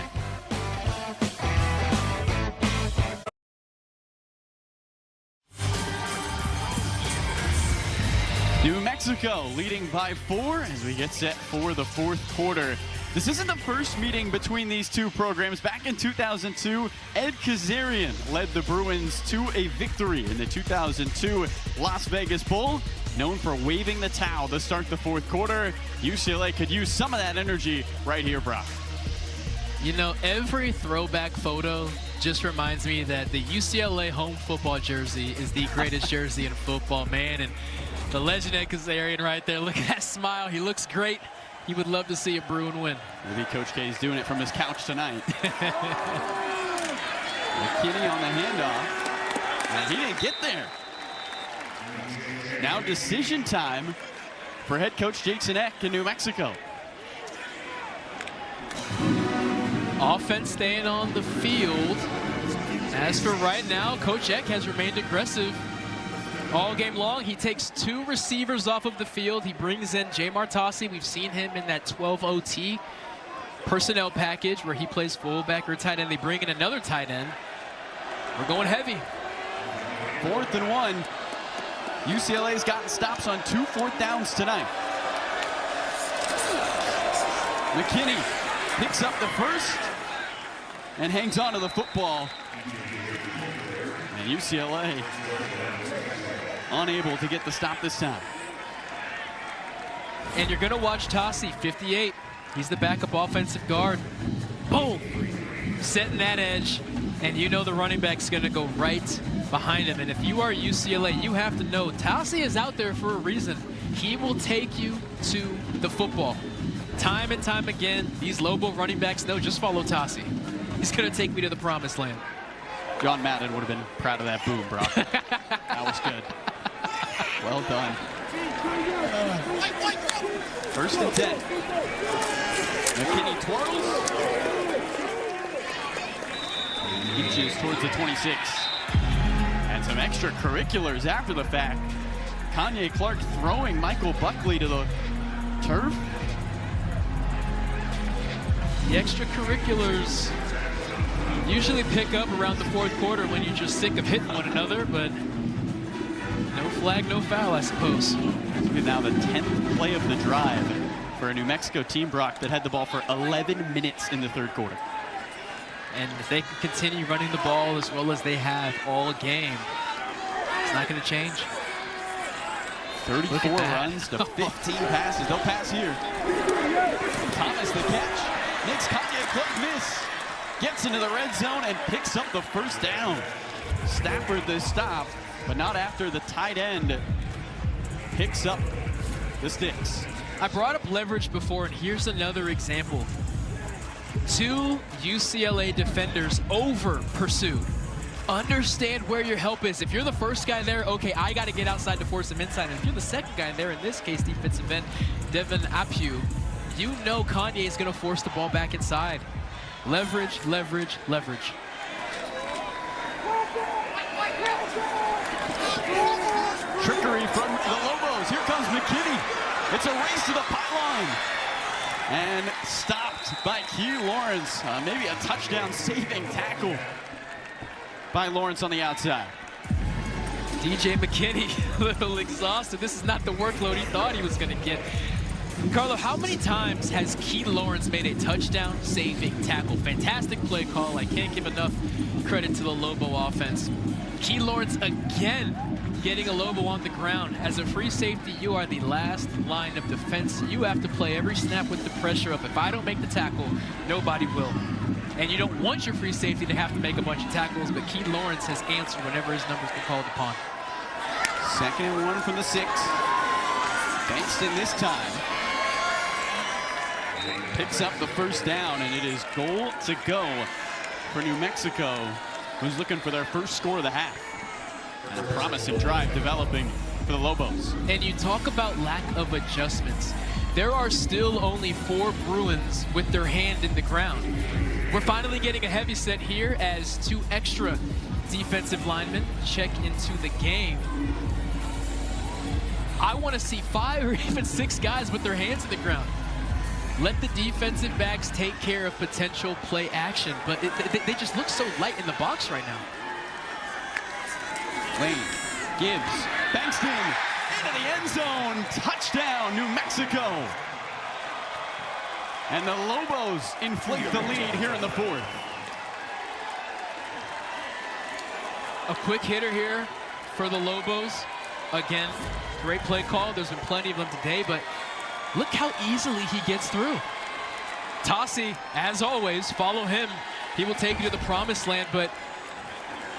New Mexico leading by 4 as we get set for the 4th quarter. This isn't the first meeting between these two programs. Back in 2002, Ed Kazarian led the Bruins to a victory in the 2002 Las Vegas Bowl. Known for waving the towel to start the 4th quarter, UCLA could use some of that energy right here, Brock. You know, every throwback photo just reminds me that the UCLA home football jersey is the greatest jersey in football, man. And the legend Ed Kazarian right there, look at that smile. He looks great. He would love to see a Bruin win. Maybe Coach K is doing it from his couch tonight. McKinney on the handoff. And he didn't get there. Now decision time for head coach Jason Eck in New Mexico. Offense staying on the field. As for right now, Coach Eck has remained aggressive all game long. He takes 2 receivers off of the field. He brings in Jay Martasi. We've seen him in that 12 OT personnel package where he plays fullback or tight end. They bring in another tight end. We're going heavy. 4th and 1. UCLA's gotten stops on 2 4th downs tonight. McKinney picks up the first and hangs on to the football. And UCLA unable to get the stop this time. And you're going to watch Tassi, 58. He's the backup offensive guard. Boom! Setting that edge. And you know the running back's going to go right behind him. And if you are UCLA, you have to know Tassi is out there for a reason. He will take you to the football. Time and time again, these Lobo running backs know just follow Tassi. He's going to take me to the promised land. John Madden would have been proud of that boom, Brock. That was good. Well done. First and 10. McKinney twirls. Inches towards the 26. And some extracurriculars after the fact. Kanye Clark throwing Michael Buckley to the turf. The extracurriculars usually pick up around the fourth quarter when you're just sick of hitting one another, but no flag, no foul, I suppose. This is now the 10th play of the drive for a New Mexico team, Brock, that had the ball for 11 minutes in the third quarter. And if they can continue running the ball as well as they have all game, it's not going to change. 34 runs to 15 passes. They'll pass here. Thomas the catch. Makes Kanye Clark miss. Gets into the red zone and picks up the first down. Stafford the stop, but not after the tight end picks up the sticks. I brought up leverage before, and here's another example. 2 UCLA defenders over pursued. Understand where your help is. If you're the first guy there, okay, I got to get outside to force him inside. And if you're the second guy there, in this case, defensive end Devin Apu, you know Kanye is going to force the ball back inside. Leverage, leverage, leverage. Trickery from the Lobos. Here comes McKinney. It's a race to the pylon. And stopped by Key Lawrence. Maybe a touchdown saving tackle by Lawrence on the outside. DJ McKinney, a little exhausted. This is not the workload he thought he was going to get. Carlo, how many times has Key Lawrence made a touchdown saving tackle? Fantastic play call. I can't give enough credit to the Lobo offense. Key Lawrence again getting a Lobo on the ground. As a free safety, you are the last line of defense. You have to play every snap with the pressure of, if I don't make the tackle, nobody will. And you don't want your free safety to have to make a bunch of tackles, but Key Lawrence has answered whenever his number's been called upon. 2nd and 1 from the 6. Bankston this time picks up the first down, and it is goal to go for New Mexico, who's looking for their first score of the half. And a promising drive developing for the Lobos. And you talk about lack of adjustments. There are still only 4 Bruins with their hand in the ground. We're finally getting a heavy set here as 2 extra defensive linemen check into the game. I want to see 5 or even 6 guys with their hands in the ground. Let the defensive backs take care of potential play action, but they just look so light in the box right now. Lane, Gibbs, Bankston, into the end zone. Touchdown, New Mexico. And the Lobos inflate the lead here in the 4th. A quick hitter here for the Lobos. Again, great play call. There's been plenty of them today, but look how easily he gets through. Tossi, as always, follow him. He will take you to the promised land, but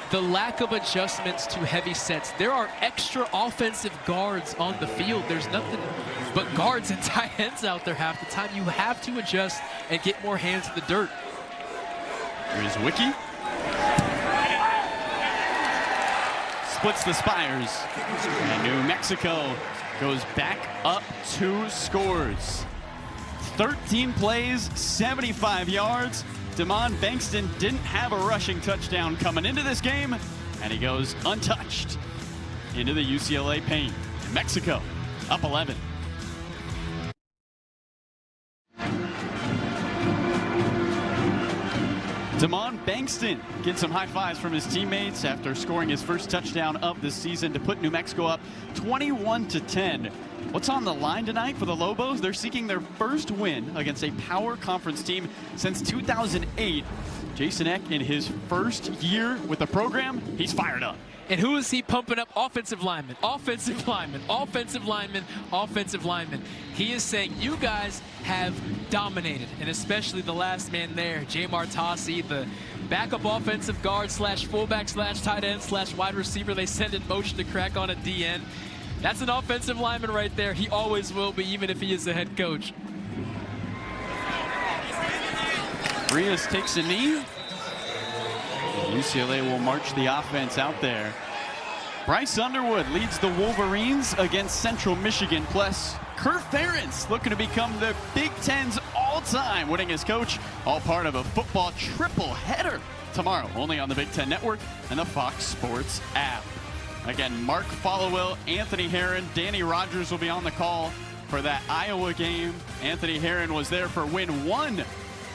the lack of adjustments to heavy sets. There are extra offensive guards on the field. There's nothing but guards and tight ends out there half the time. You have to adjust and get more hands in the dirt. Here's Wiki. Splits the Spires. And New Mexico goes back up 2 scores. 13 plays, 75 yards. Damon Bankston didn't have a rushing touchdown coming into this game, and he goes untouched into the UCLA paint. Mexico up 11. Damon Bankston gets some high fives from his teammates after scoring his first touchdown of the season to put New Mexico up 21-10. What's on the line tonight for the Lobos? They're seeking their first win against a power conference team since 2008. Jason Eck, in his first year with the program, he's fired up. And who is he pumping up? Offensive lineman, offensive lineman, offensive lineman, offensive lineman. He is saying, you guys have dominated, and especially the last man there, Jamar Tossi, the backup offensive guard slash fullback slash tight end slash wide receiver. They send in motion to crack on a DN. That's an offensive lineman right there. He always will be, even if he is the head coach. Rios takes a knee. UCLA will march the offense out there. Bryce Underwood leads the Wolverines against Central Michigan. Plus, Kurt Ferentz looking to become the Big Ten's all-time winningest coach. All part of a football triple header tomorrow, only on the Big Ten Network and the Fox Sports app. Again, Mark Followill, Anthony Herron, Danny Rogers will be on the call for that Iowa game. Anthony Herron was there for win 1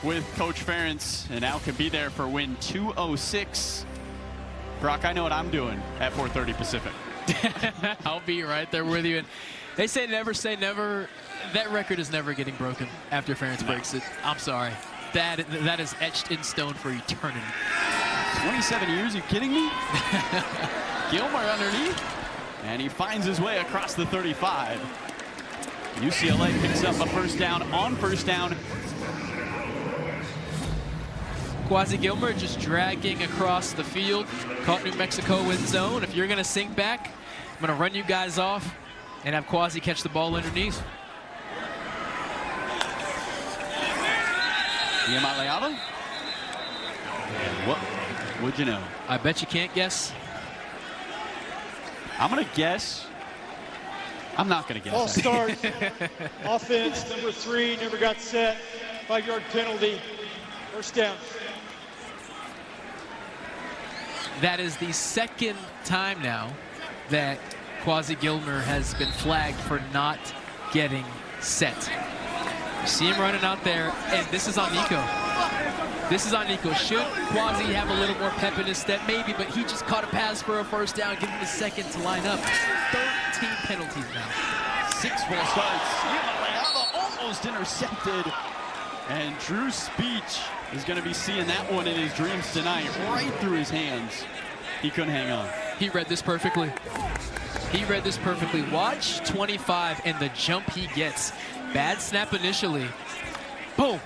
with Coach Ferentz, and now can be there for win 206. Brock, I know what I'm doing at 4:30 Pacific. I'll be right there with you. And they say never. That record is never getting broken after Ferentz breaks it. I'm sorry. That is etched in stone for eternity. 27 years, you kidding me? Gilmer underneath, and he finds his way across the 35. UCLA picks up a first down on first down. Quasi Gilmer just dragging across the field, caught New Mexico in zone. If you're going to sink back, I'm going to run you guys off and have Quasi catch the ball underneath. Iamaleava? What would you know? I bet you can't guess. I'm going to guess. I'm not going to guess. False start. Offense, number 3, never got set. 5-yard penalty. First down. That is the second time now that Quasi Gilmer has been flagged for not getting set. You see him running out there, and this is on Nico. This is on Nico. Should Quasi have a little more pep in his step? Maybe, but he just caught a pass for a first down, give him a second to line up. 13 penalties now. 6 false starts. Iamaleava almost intercepted. And Drew Speech is going to be seeing that one in his dreams tonight, right through his hands. He couldn't hang on. He read this perfectly. He read this perfectly. Watch 25 and the jump he gets. Bad snap initially. Boom.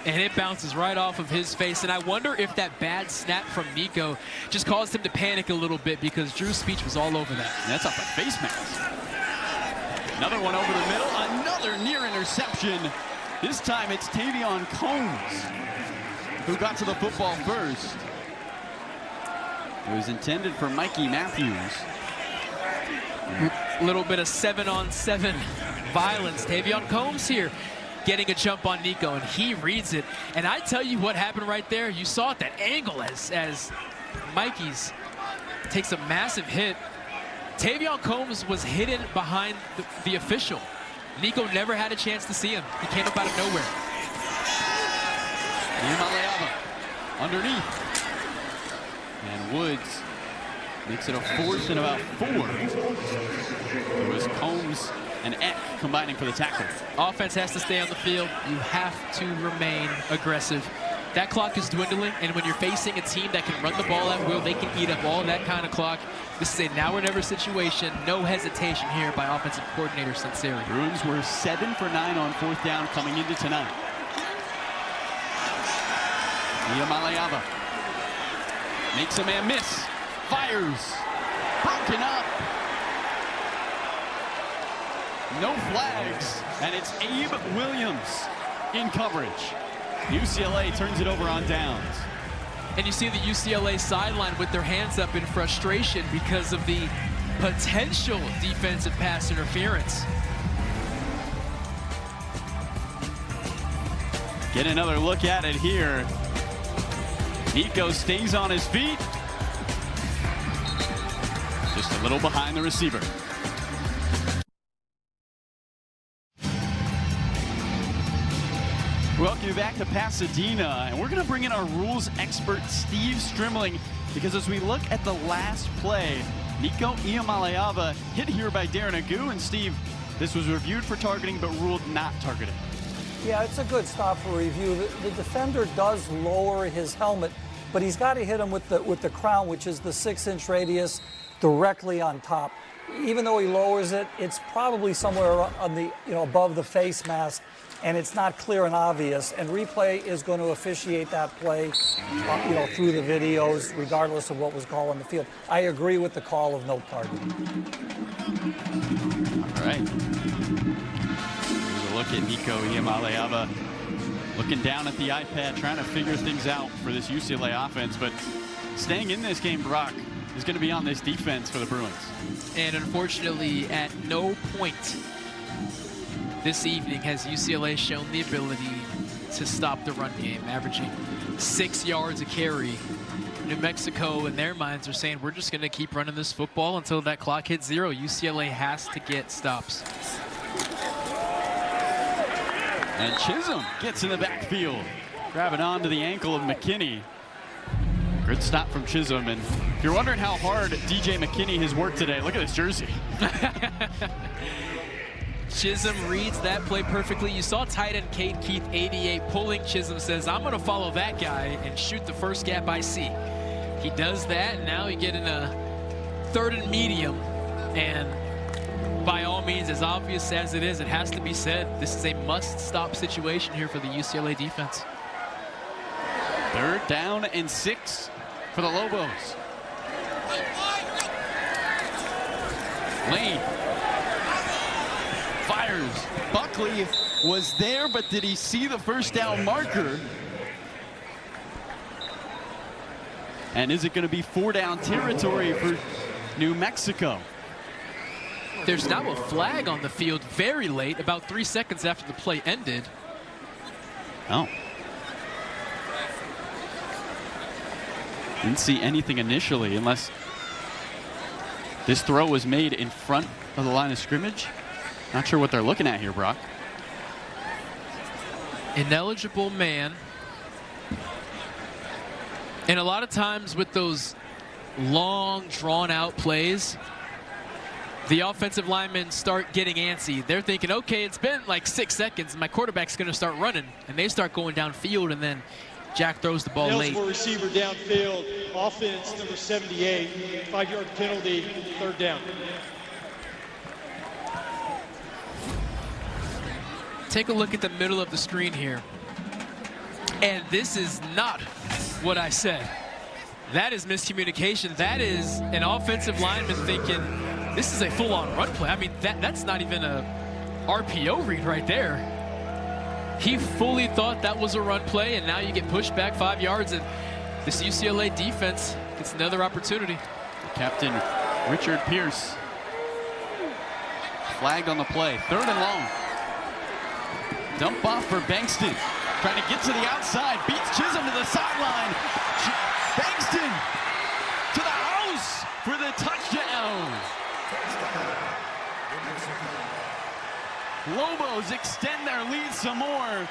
And it bounces right off of his face. And I wonder if that bad snap from Nico just caused him to panic a little bit, because Drew Speech was all over that. And that's off a face mask. Another one over the middle. Another near interception. This time it's Tavion Combs who got to the football first. It was intended for Mikey Matthews. A little bit of 7-on-7 violence. Tavion Combs here getting a jump on Nico, and he reads it. And I tell you what happened right there. You saw it, that angle as Mikey's takes a massive hit. Tavion Combs was hidden behind the official. Nico never had a chance to see him. He came up out of nowhere. Iamaleava underneath. And Woods makes it a 4th and about 4. It was Combs and Eck combining for the tackle. Offense has to stay on the field. You have to remain aggressive. That clock is dwindling, and when you're facing a team that can run the ball at will, they can eat up all that kind of clock. This is a now or never situation. No hesitation here by offensive coordinator Sunseri. Bruins were 7 for 9 on 4th down coming into tonight. Iamaleava makes a man miss. Fires. Broken up. No flags. And it's Abe Williams in coverage. UCLA turns it over on downs. And you see the UCLA sideline with their hands up in frustration because of the potential defensive pass interference. Get another look at it here. Nico stays on his feet. Just a little behind the receiver. Welcome back to Pasadena, and we're going to bring in our rules expert, Steve Strimling, because as we look at the last play, Nico Iamaleava hit here by Darren Agu, and Steve, this was reviewed for targeting but ruled not targeting. Yeah, it's a good stop for review. The defender does lower his helmet, but he's got to hit him with the crown, which is the 6-inch radius, directly on top. Even though he lowers it, it's probably somewhere on the above the face mask, and it's not clear and obvious. And replay is going to officiate that play, through the videos, regardless of what was called on the field. I agree with the call of no targeting. All right. Here's a look at Nico Iamaleava looking down at the iPad, trying to figure things out for this UCLA offense. But staying in this game, Brock, is going to be on this defense for the Bruins. And unfortunately, at no point this evening has UCLA shown the ability to stop the run game, averaging 6 yards a carry. New Mexico, in their minds, are saying, we're just going to keep running this football until that clock hits 0. UCLA has to get stops. And Chisholm gets in the backfield, grabbing onto the ankle of McKinney. Good stop from Chisholm. And if you're wondering how hard DJ McKinney has worked today, look at this jersey. Chisholm reads that play perfectly. You saw tight end Cade Keith, 88, pulling. Chisholm says, I'm going to follow that guy and shoot the first gap I see. He does that, and now you get in a 3rd and medium. And by all means, as obvious as it is, it has to be said, this is a must-stop situation here for the UCLA defense. 3rd down and 6 for the Lobos. Lane fires. Buckley was there, but did he see the first down marker? And is it going to be 4-down territory for New Mexico? There's now a flag on the field very late, about 3 seconds after the play ended. Oh. Didn't see anything initially, unless this throw was made in front of the line of scrimmage. Not sure what they're looking at here, Brock. Ineligible man. And a lot of times with those long, drawn-out plays, the offensive linemen start getting antsy. They're thinking, okay, it's been like 6 seconds, my quarterback's going to start running. And they start going downfield, and then Jack throws the ball late. Eligible receiver downfield, offense number 78, 5-yard penalty, 3rd down. Take a look at the middle of the screen here. And this is not what I said. That is miscommunication. That is an offensive lineman thinking, this is a full-on run play. I mean, that's not even a RPO read right there. He fully thought that was a run play, and now you get pushed back 5 yards, and this UCLA defense gets another opportunity. Captain Richard Pierce flagged on the play. 3rd and long. Dump off for Bankston. Trying to get to the outside. Beats Chisholm to the sideline. Bankston to the house for the touchdown. Lobos extend their lead some more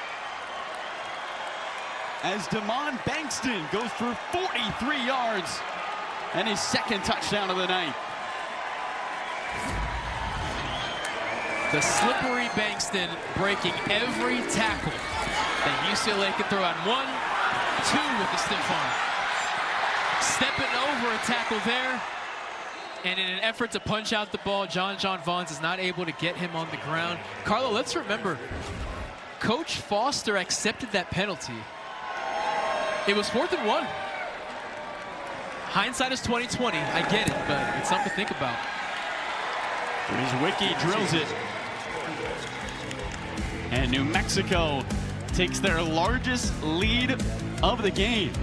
as Damon Bankston goes for 43 yards and his 2nd touchdown of the night. The slippery Bankston breaking every tackle that UCLA can throw on. 1, 2 with the stiff arm. Stepping over a tackle there. And in an effort to punch out the ball, John Vaughns is not able to get him on the ground. Carlo, let's remember, Coach Foster accepted that penalty. It was 4th and 1. Hindsight is 20/20. I get it, but it's something to think about. His wiki drills it. And New Mexico takes their largest lead of the game.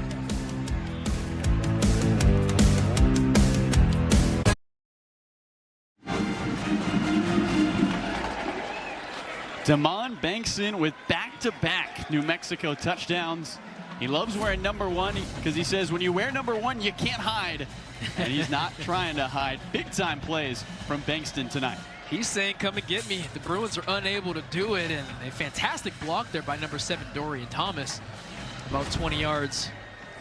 Damon Bankston with back-to-back New Mexico touchdowns. He loves wearing number 1 because he says when you wear number 1, you can't hide. And he's not trying to hide. Big-time plays from Bankston tonight. He's saying, come and get me. The Bruins are unable to do it, and a fantastic block there by number 7, Dorian Thomas, about 20 yards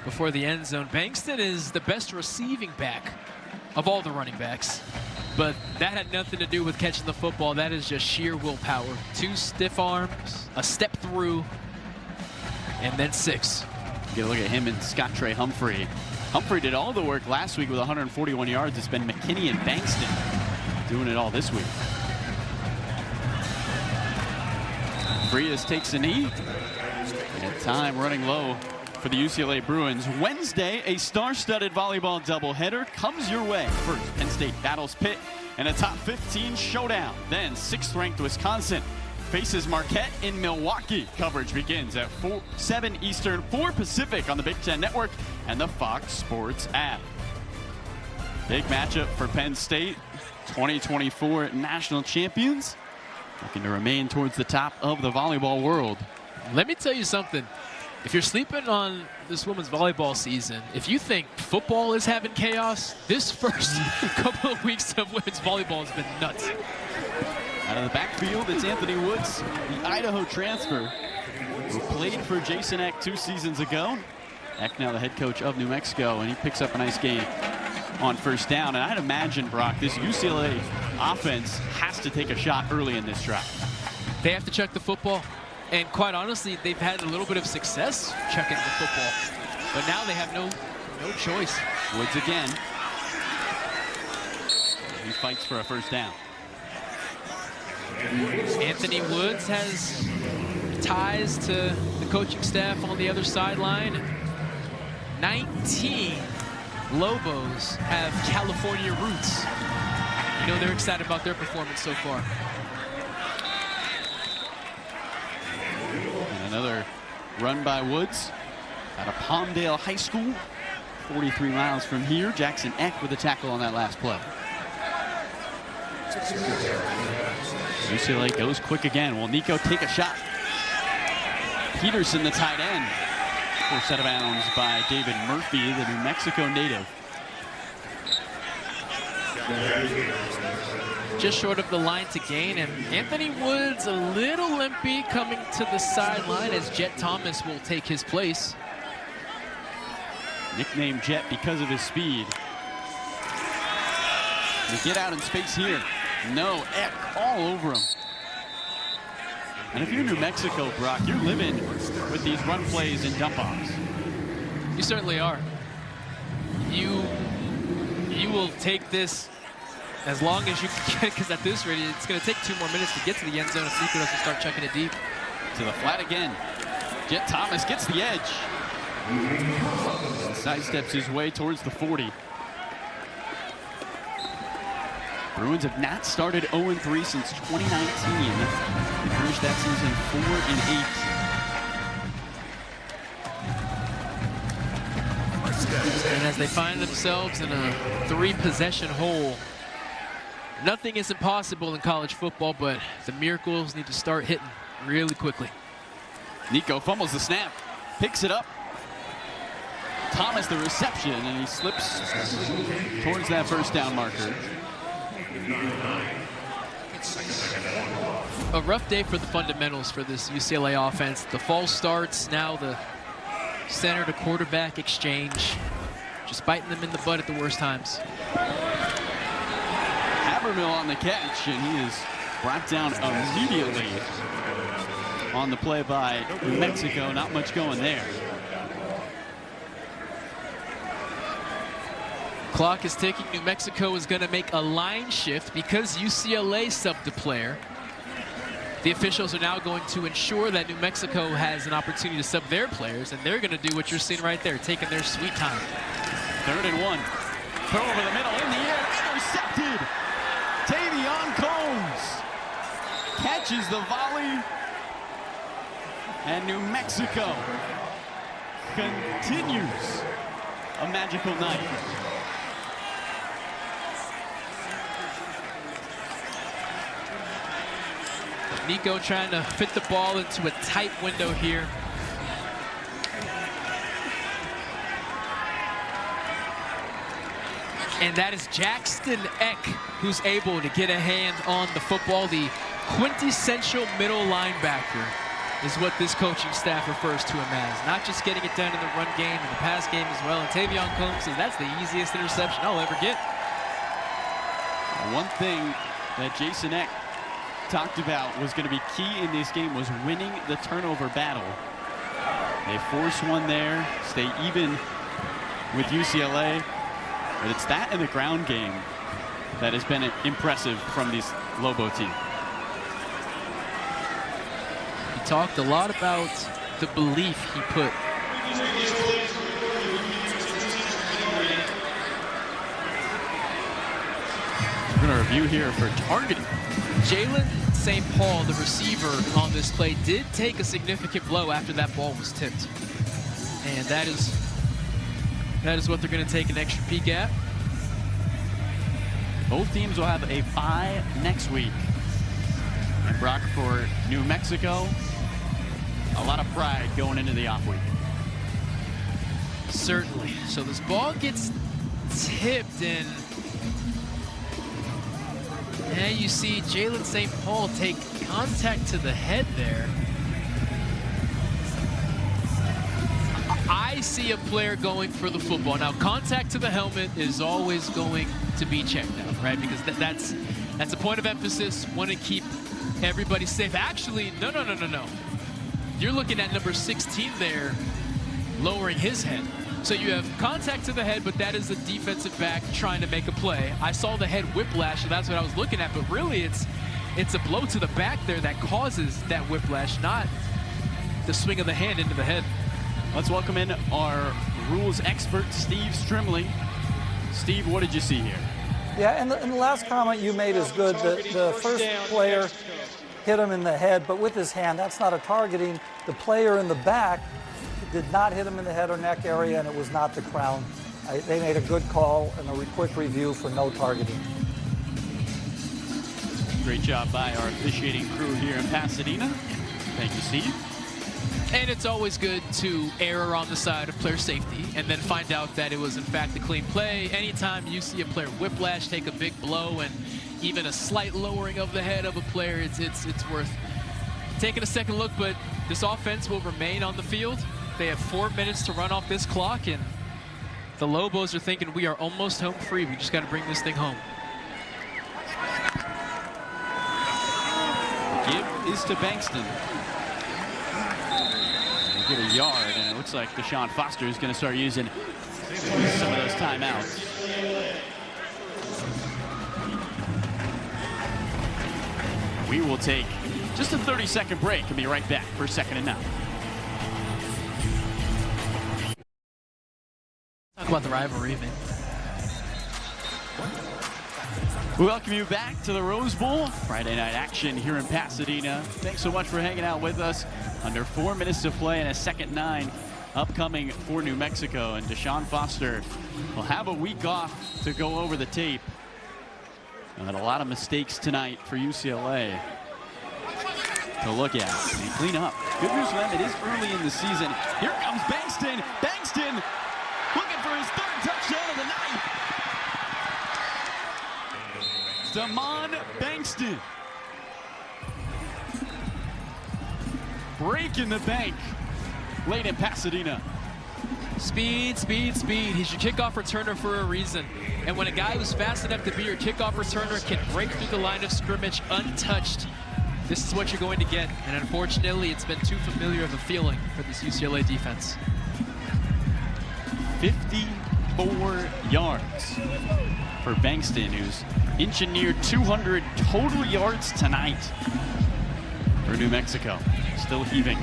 before the end zone. Bankston is the best receiving back of all the running backs, but that had nothing to do with catching the football. That is just sheer willpower. 2 stiff arms, a step through, and then 6. Get a look at him and Scott Trey Humphrey. Humphrey did all the work last week with 141 yards. It's been McKinney and Bankston doing it all this week. Frias takes a knee. And time running low for the UCLA Bruins. Wednesday, a star-studded volleyball doubleheader comes your way. First, Penn State battles Pitt in a top 15 showdown. Then, 6th-ranked Wisconsin faces Marquette in Milwaukee. Coverage begins at 7 Eastern, 4 Pacific on the Big Ten Network and the Fox Sports app. Big matchup for Penn State, 2024 national champions, looking to remain towards the top of the volleyball world. Let me tell you something. If you're sleeping on this women's volleyball season, if you think football is having chaos, this first couple of weeks of women's volleyball has been nuts. Out of the backfield, it's Anthony Woods, the Idaho transfer, who played for Jason Eck 2 seasons ago. Eck now the head coach of New Mexico, and he picks up a nice gain on first down. And I'd imagine, Brock, this UCLA offense has to take a shot early in this drive. They have to check the football. And quite honestly, they've had a little bit of success checking the football. But now they have no choice. Woods again. He fights for a first down. Anthony Woods has ties to the coaching staff on the other sideline. 19 Lobos have California roots. You know they're excited about their performance so far. And another run by Woods out of Palmdale High School, 43 miles from here. Jackson Eck with a tackle on that last play. UCLA goes quick again. Will Nico take a shot? Peterson, the tight end. Forced out of bounds by David Murphy, the New Mexico native. Just short of the line to gain, and Anthony Woods a little limpy coming to the sideline as Jet Thomas will take his place. Nicknamed Jet because of his speed. They get out in space here. No, Eck all over him. And if you're New Mexico, Brock, you're living with these run plays and dump-offs. You certainly are. You will take this as long as you can get, because at this rate, it's going to take 2 more minutes to get to the end zone if Nico doesn't start checking it deep. To the flat again. Jet Thomas gets the edge. Sidesteps his way towards the 40. Bruins have not started 0-3 since 2019. They finished that season 4-8. And as they find themselves in a 3-possession hole, nothing is impossible in college football, but the miracles need to start hitting really quickly. Nico fumbles the snap, picks it up. Thomas the reception, and he slips towards that first down marker. A rough day for the fundamentals for this UCLA offense. The false starts, now the center to quarterback exchange, just biting them in the butt at the worst times. Habermill on the catch, and he is brought down immediately on the play by New Mexico. Not much going there. Clock is ticking. New Mexico is going to make a line shift because UCLA subbed a player. The officials are now going to ensure that New Mexico has an opportunity to sub their players, and they're going to do what you're seeing right there, taking their sweet time. 3rd and 1. Throw over the middle, in the air, intercepted. Tavion Combs catches the volley, and New Mexico continues a magical night. Nico trying to fit the ball into a tight window here. And that is Jackson Eck who's able to get a hand on the football. The quintessential middle linebacker is what this coaching staff refers to him as. Not just getting it done in the run game and the pass game as well. And Tavion Combs says that's the easiest interception I'll ever get. One thing that Jason Eck talked about was going to be key in this game was winning the turnover battle. They force one there, stay even with UCLA, but it's that and the ground game that has been impressive from this Lobo team. He talked a lot about the belief he put. We're going to review here for targeting. Jalen St. Paul, the receiver on this play, did take a significant blow after that ball was tipped. And that is what they're going to take an extra peek at. Both teams will have a bye next week. And Brock, for New Mexico, a lot of pride going into the off week. Certainly. So this ball gets tipped in. And you see Jalen St. Paul take contact to the head there. I see a player going for the football. Now, contact to the helmet is always going to be checked out, right? Because that's a point of emphasis. Want to keep everybody safe. Actually, no. You're looking at number 16 there, lowering his head. So you have contact to the head, but that is a defensive back trying to make a play. I saw the head whiplash, so that's what I was looking at. But really, it's a blow to the back there that causes that whiplash, not the swing of the hand into the head. Let's welcome in our rules expert, Steve Strimley. Steve, what did you see here? Yeah, and the last comment you made is good. The first player hit him in the head, but with his hand. That's not a targeting. The player in the back did not hit him in the head or neck area, and it was not the crown. They made a good call and a quick review for no targeting. Great job by our officiating crew here in Pasadena. Thank you, Steve. And it's always good to err on the side of player safety and then find out that it was in fact a clean play. Anytime you see a player whiplash, take a big blow, and even a slight lowering of the head of a player, it's worth taking a second look. But this offense will remain on the field. They have 4 minutes to run off this clock, and the Lobos are thinking we are almost home free. We just got to bring this thing home. Give is to Bankston. They get a yard, and it looks like Deshaun Foster is going to start using some of those timeouts. We will take just a 30-second break and be right back for 2nd and 9. Talk about the rivalry, man. We welcome you back to the Rose Bowl. Friday night action here in Pasadena. Thanks so much for hanging out with us. Under 4 minutes to play and a 2nd 9 upcoming for New Mexico. And Deshaun Foster will have a week off to go over the tape. And a lot of mistakes tonight for UCLA to look at and clean up. Good news for them, it is early in the season. Here comes Bankston. Bankston looking for his 3rd touchdown of the night. Damon Bankston. Breaking the bank late in Pasadena. Speed, speed, speed. He's your kickoff returner for a reason. And when a guy who's fast enough to be your kickoff returner can break through the line of scrimmage untouched, this is what you're going to get. And unfortunately, it's been too familiar of a feeling for this UCLA defense. 54 yards for Bankston, who's inching near 200 total yards tonight for New Mexico. Still heaving.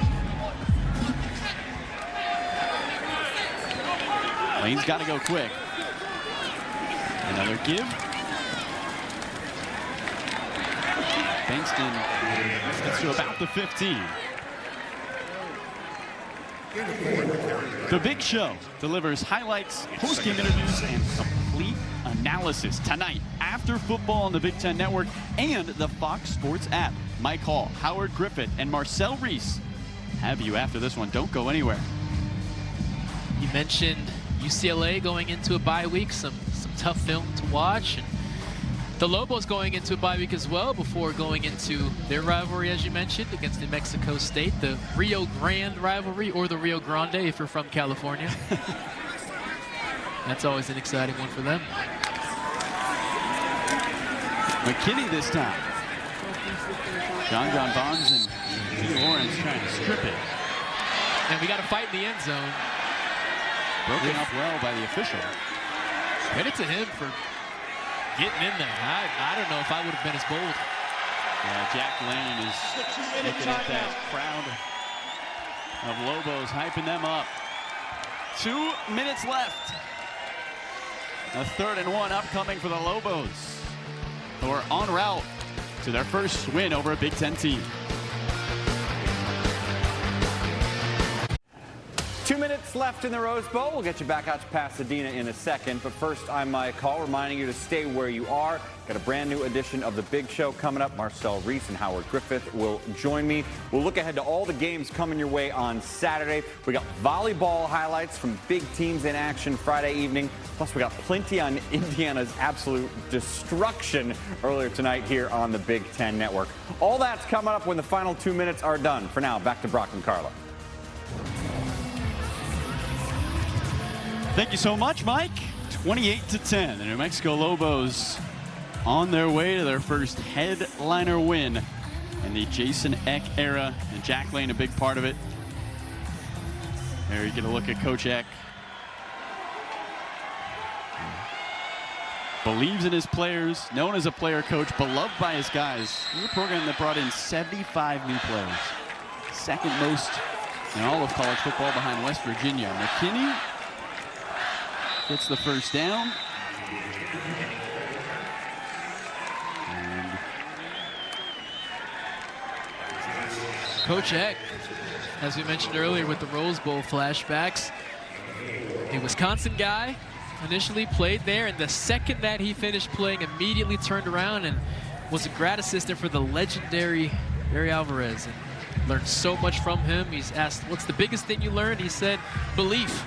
Lane's got to go quick. Another give. Bankston gets to about the 15. The Big Show delivers highlights, post-game interviews, and complete analysis tonight after football on the Big Ten Network and the Fox Sports app. Mike Hall, Howard Griffith, and Marcel Reese have you after this one. Don't go anywhere. You mentioned UCLA going into a bye week, some tough film to watch. And the Lobos going into a bye week as well before going into their rivalry, as you mentioned, against New Mexico State, the Rio Grande rivalry, or the Rio Grande if you're from California. That's always an exciting one for them. McKinney this time. John Bonds and T. Lawrence trying to strip it. And we got a fight in the end zone. Broken up well by the official. Credit to him for getting in there. I don't know if I would have been as bold. Yeah, Jack Lane is looking at that crowd of Lobos, hyping them up. 2 minutes left. A 3rd and 1 upcoming for the Lobos, who are en route to their first win over a Big Ten team. 2 minutes left in the Rose Bowl. We'll get you back out to Pasadena in a second. But first, I'm Mike Hall, reminding you to stay where you are. Got a brand new edition of The Big Show coming up. Marcel Reese and Howard Griffith will join me. We'll look ahead to all the games coming your way on Saturday. We got volleyball highlights from big teams in action Friday evening. Plus, we got plenty on Indiana's absolute destruction earlier tonight here on the Big Ten Network. All that's coming up when the final 2 minutes are done. For now, back to Brock and Carla. Thank you so much, Mike. 28-10. The New Mexico Lobos on their way to their first headliner win in the Jason Eck era. And Jack Lane, a big part of it. There you get a look at Coach Eck. Believes in his players, known as a player coach, beloved by his guys. This is a program that brought in 75 new players. Second most in all of college football behind West Virginia. McKinney gets the first down. And Coach Eck, as we mentioned earlier with the Rose Bowl flashbacks, a Wisconsin guy, initially played there, and the second that he finished playing, immediately turned around and was a grad assistant for the legendary Barry Alvarez. And learned so much from him. He's asked, what's the biggest thing you learned? He said, belief.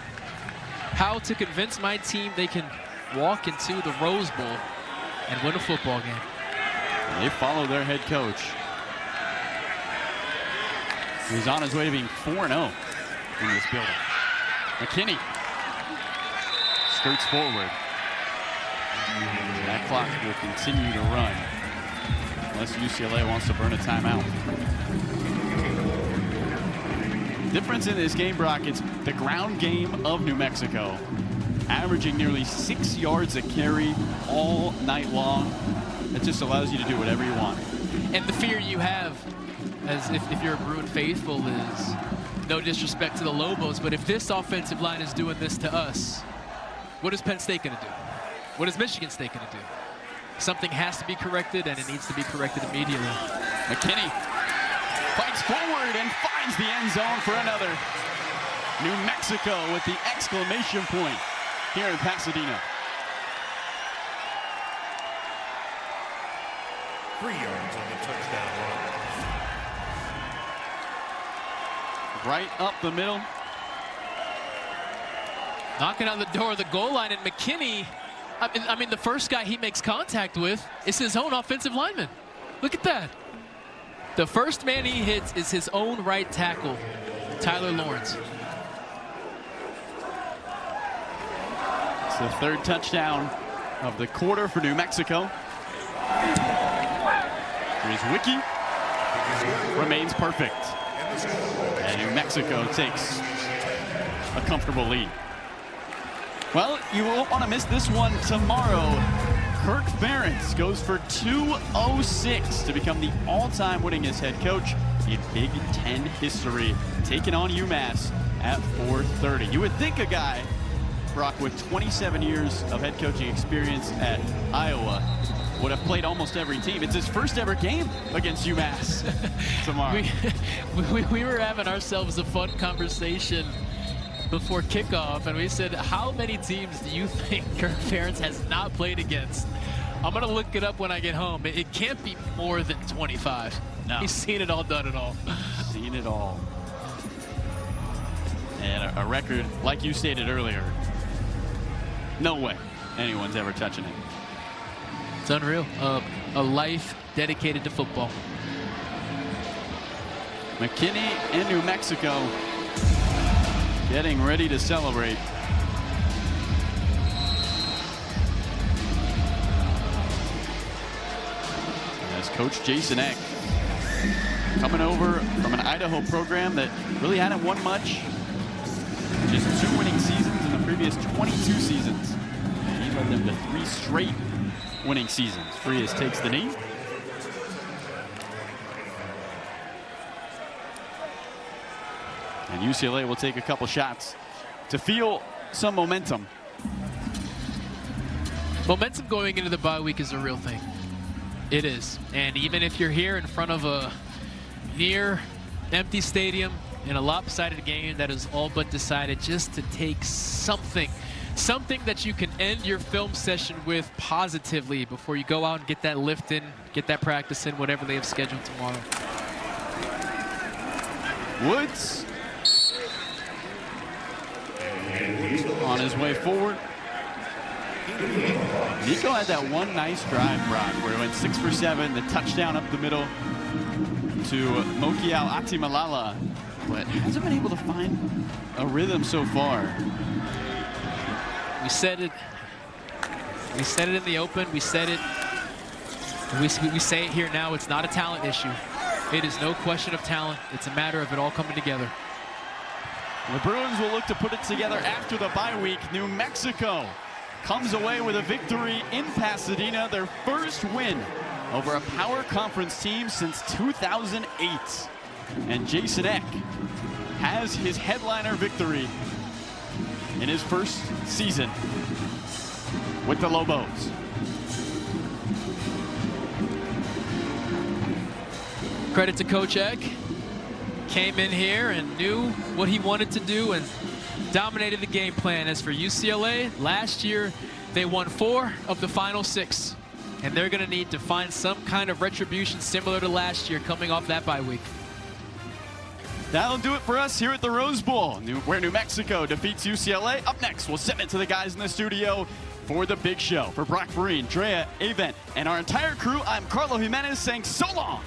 How to convince my team they can walk into the Rose Bowl and win a football game. They follow their head coach. He's on his way to being 4-0 in this building. McKinney skirts forward. That clock will continue to run unless UCLA wants to burn a timeout. Difference in this game, Brock, it's the ground game of New Mexico, averaging nearly 6 yards a carry all night long. It just allows you to do whatever you want. And the fear you have, as if you're a Bruin faithful, is no disrespect to the Lobos, but if this offensive line is doing this to us, what is Penn State going to do? What is Michigan State going to do? Something has to be corrected, and it needs to be corrected immediately. McKinney fights forward and finds the end zone for another. New Mexico with the exclamation point here in Pasadena. 3 yards on the touchdown run. Right up the middle. Knocking on the door of the goal line, and McKinney, I mean, the first guy he makes contact with is his own offensive lineman. Look at that. The first man he hits is his own right tackle, Tyler Lawrence. It's the third touchdown of the quarter for New Mexico. Here's Wiki. Remains perfect. And New Mexico takes a comfortable lead. Well, you won't want to miss this one tomorrow. Kirk Ferentz goes for 206 to become the all-time winningest head coach in Big Ten history, taking on UMass at 4:30. You would think a guy, Brock, with 27 years of head coaching experience at Iowa would have played almost every team. It's his first ever game against UMass tomorrow. We were having ourselves a fun conversation before kickoff, and we said, how many teams do you think Kirk Ferentz has not played against? I'm going to look it up when I get home. It can't be more than 25. No. He's seen it all, done it all. Seen it all. And a record, like you stated earlier, no way anyone's ever touching it. It's unreal. A life dedicated to football. McKinney in New Mexico getting ready to celebrate. As Coach Jason Eck coming over from an Idaho program that really hadn't won much. Just 2 winning seasons in the previous 22 seasons. And he led them to 3 straight winning seasons. Frias takes the knee. And UCLA will take a couple shots to feel some momentum. Momentum going into the bye week is a real thing. It is. And even if you're here in front of a near empty stadium, in a lopsided game that is all but decided, just to take something that you can end your film session with positively before you go out and get that lift in, get that practice in, whatever they have scheduled tomorrow. Woods on his way forward. Nico had that one nice drive, Brock, where he went 6 for 7, the touchdown up the middle to Mokiao Atimalala, but hasn't been able to find a rhythm so far. We said it in the open. We said it. We say it here now. It's not a talent issue. It is no question of talent. It's a matter of it all coming together. The Bruins will look to put it together after the bye week. New Mexico comes away with a victory in Pasadena, their first win over a power conference team since 2008. And Jason Eck has his headliner victory in his first season with the Lobos. Credit to Coach Eck. Came in here and knew what he wanted to do and dominated the game plan. As for UCLA, last year they won 4 of the final 6. And they're going to need to find some kind of retribution similar to last year coming off that bye week. That'll do it for us here at the Rose Bowl, where New Mexico defeats UCLA. Up next, we'll send it to the guys in the studio for the big show. For Brock Vereen, Drea, Avent, and our entire crew, I'm Carlo Jimenez saying so long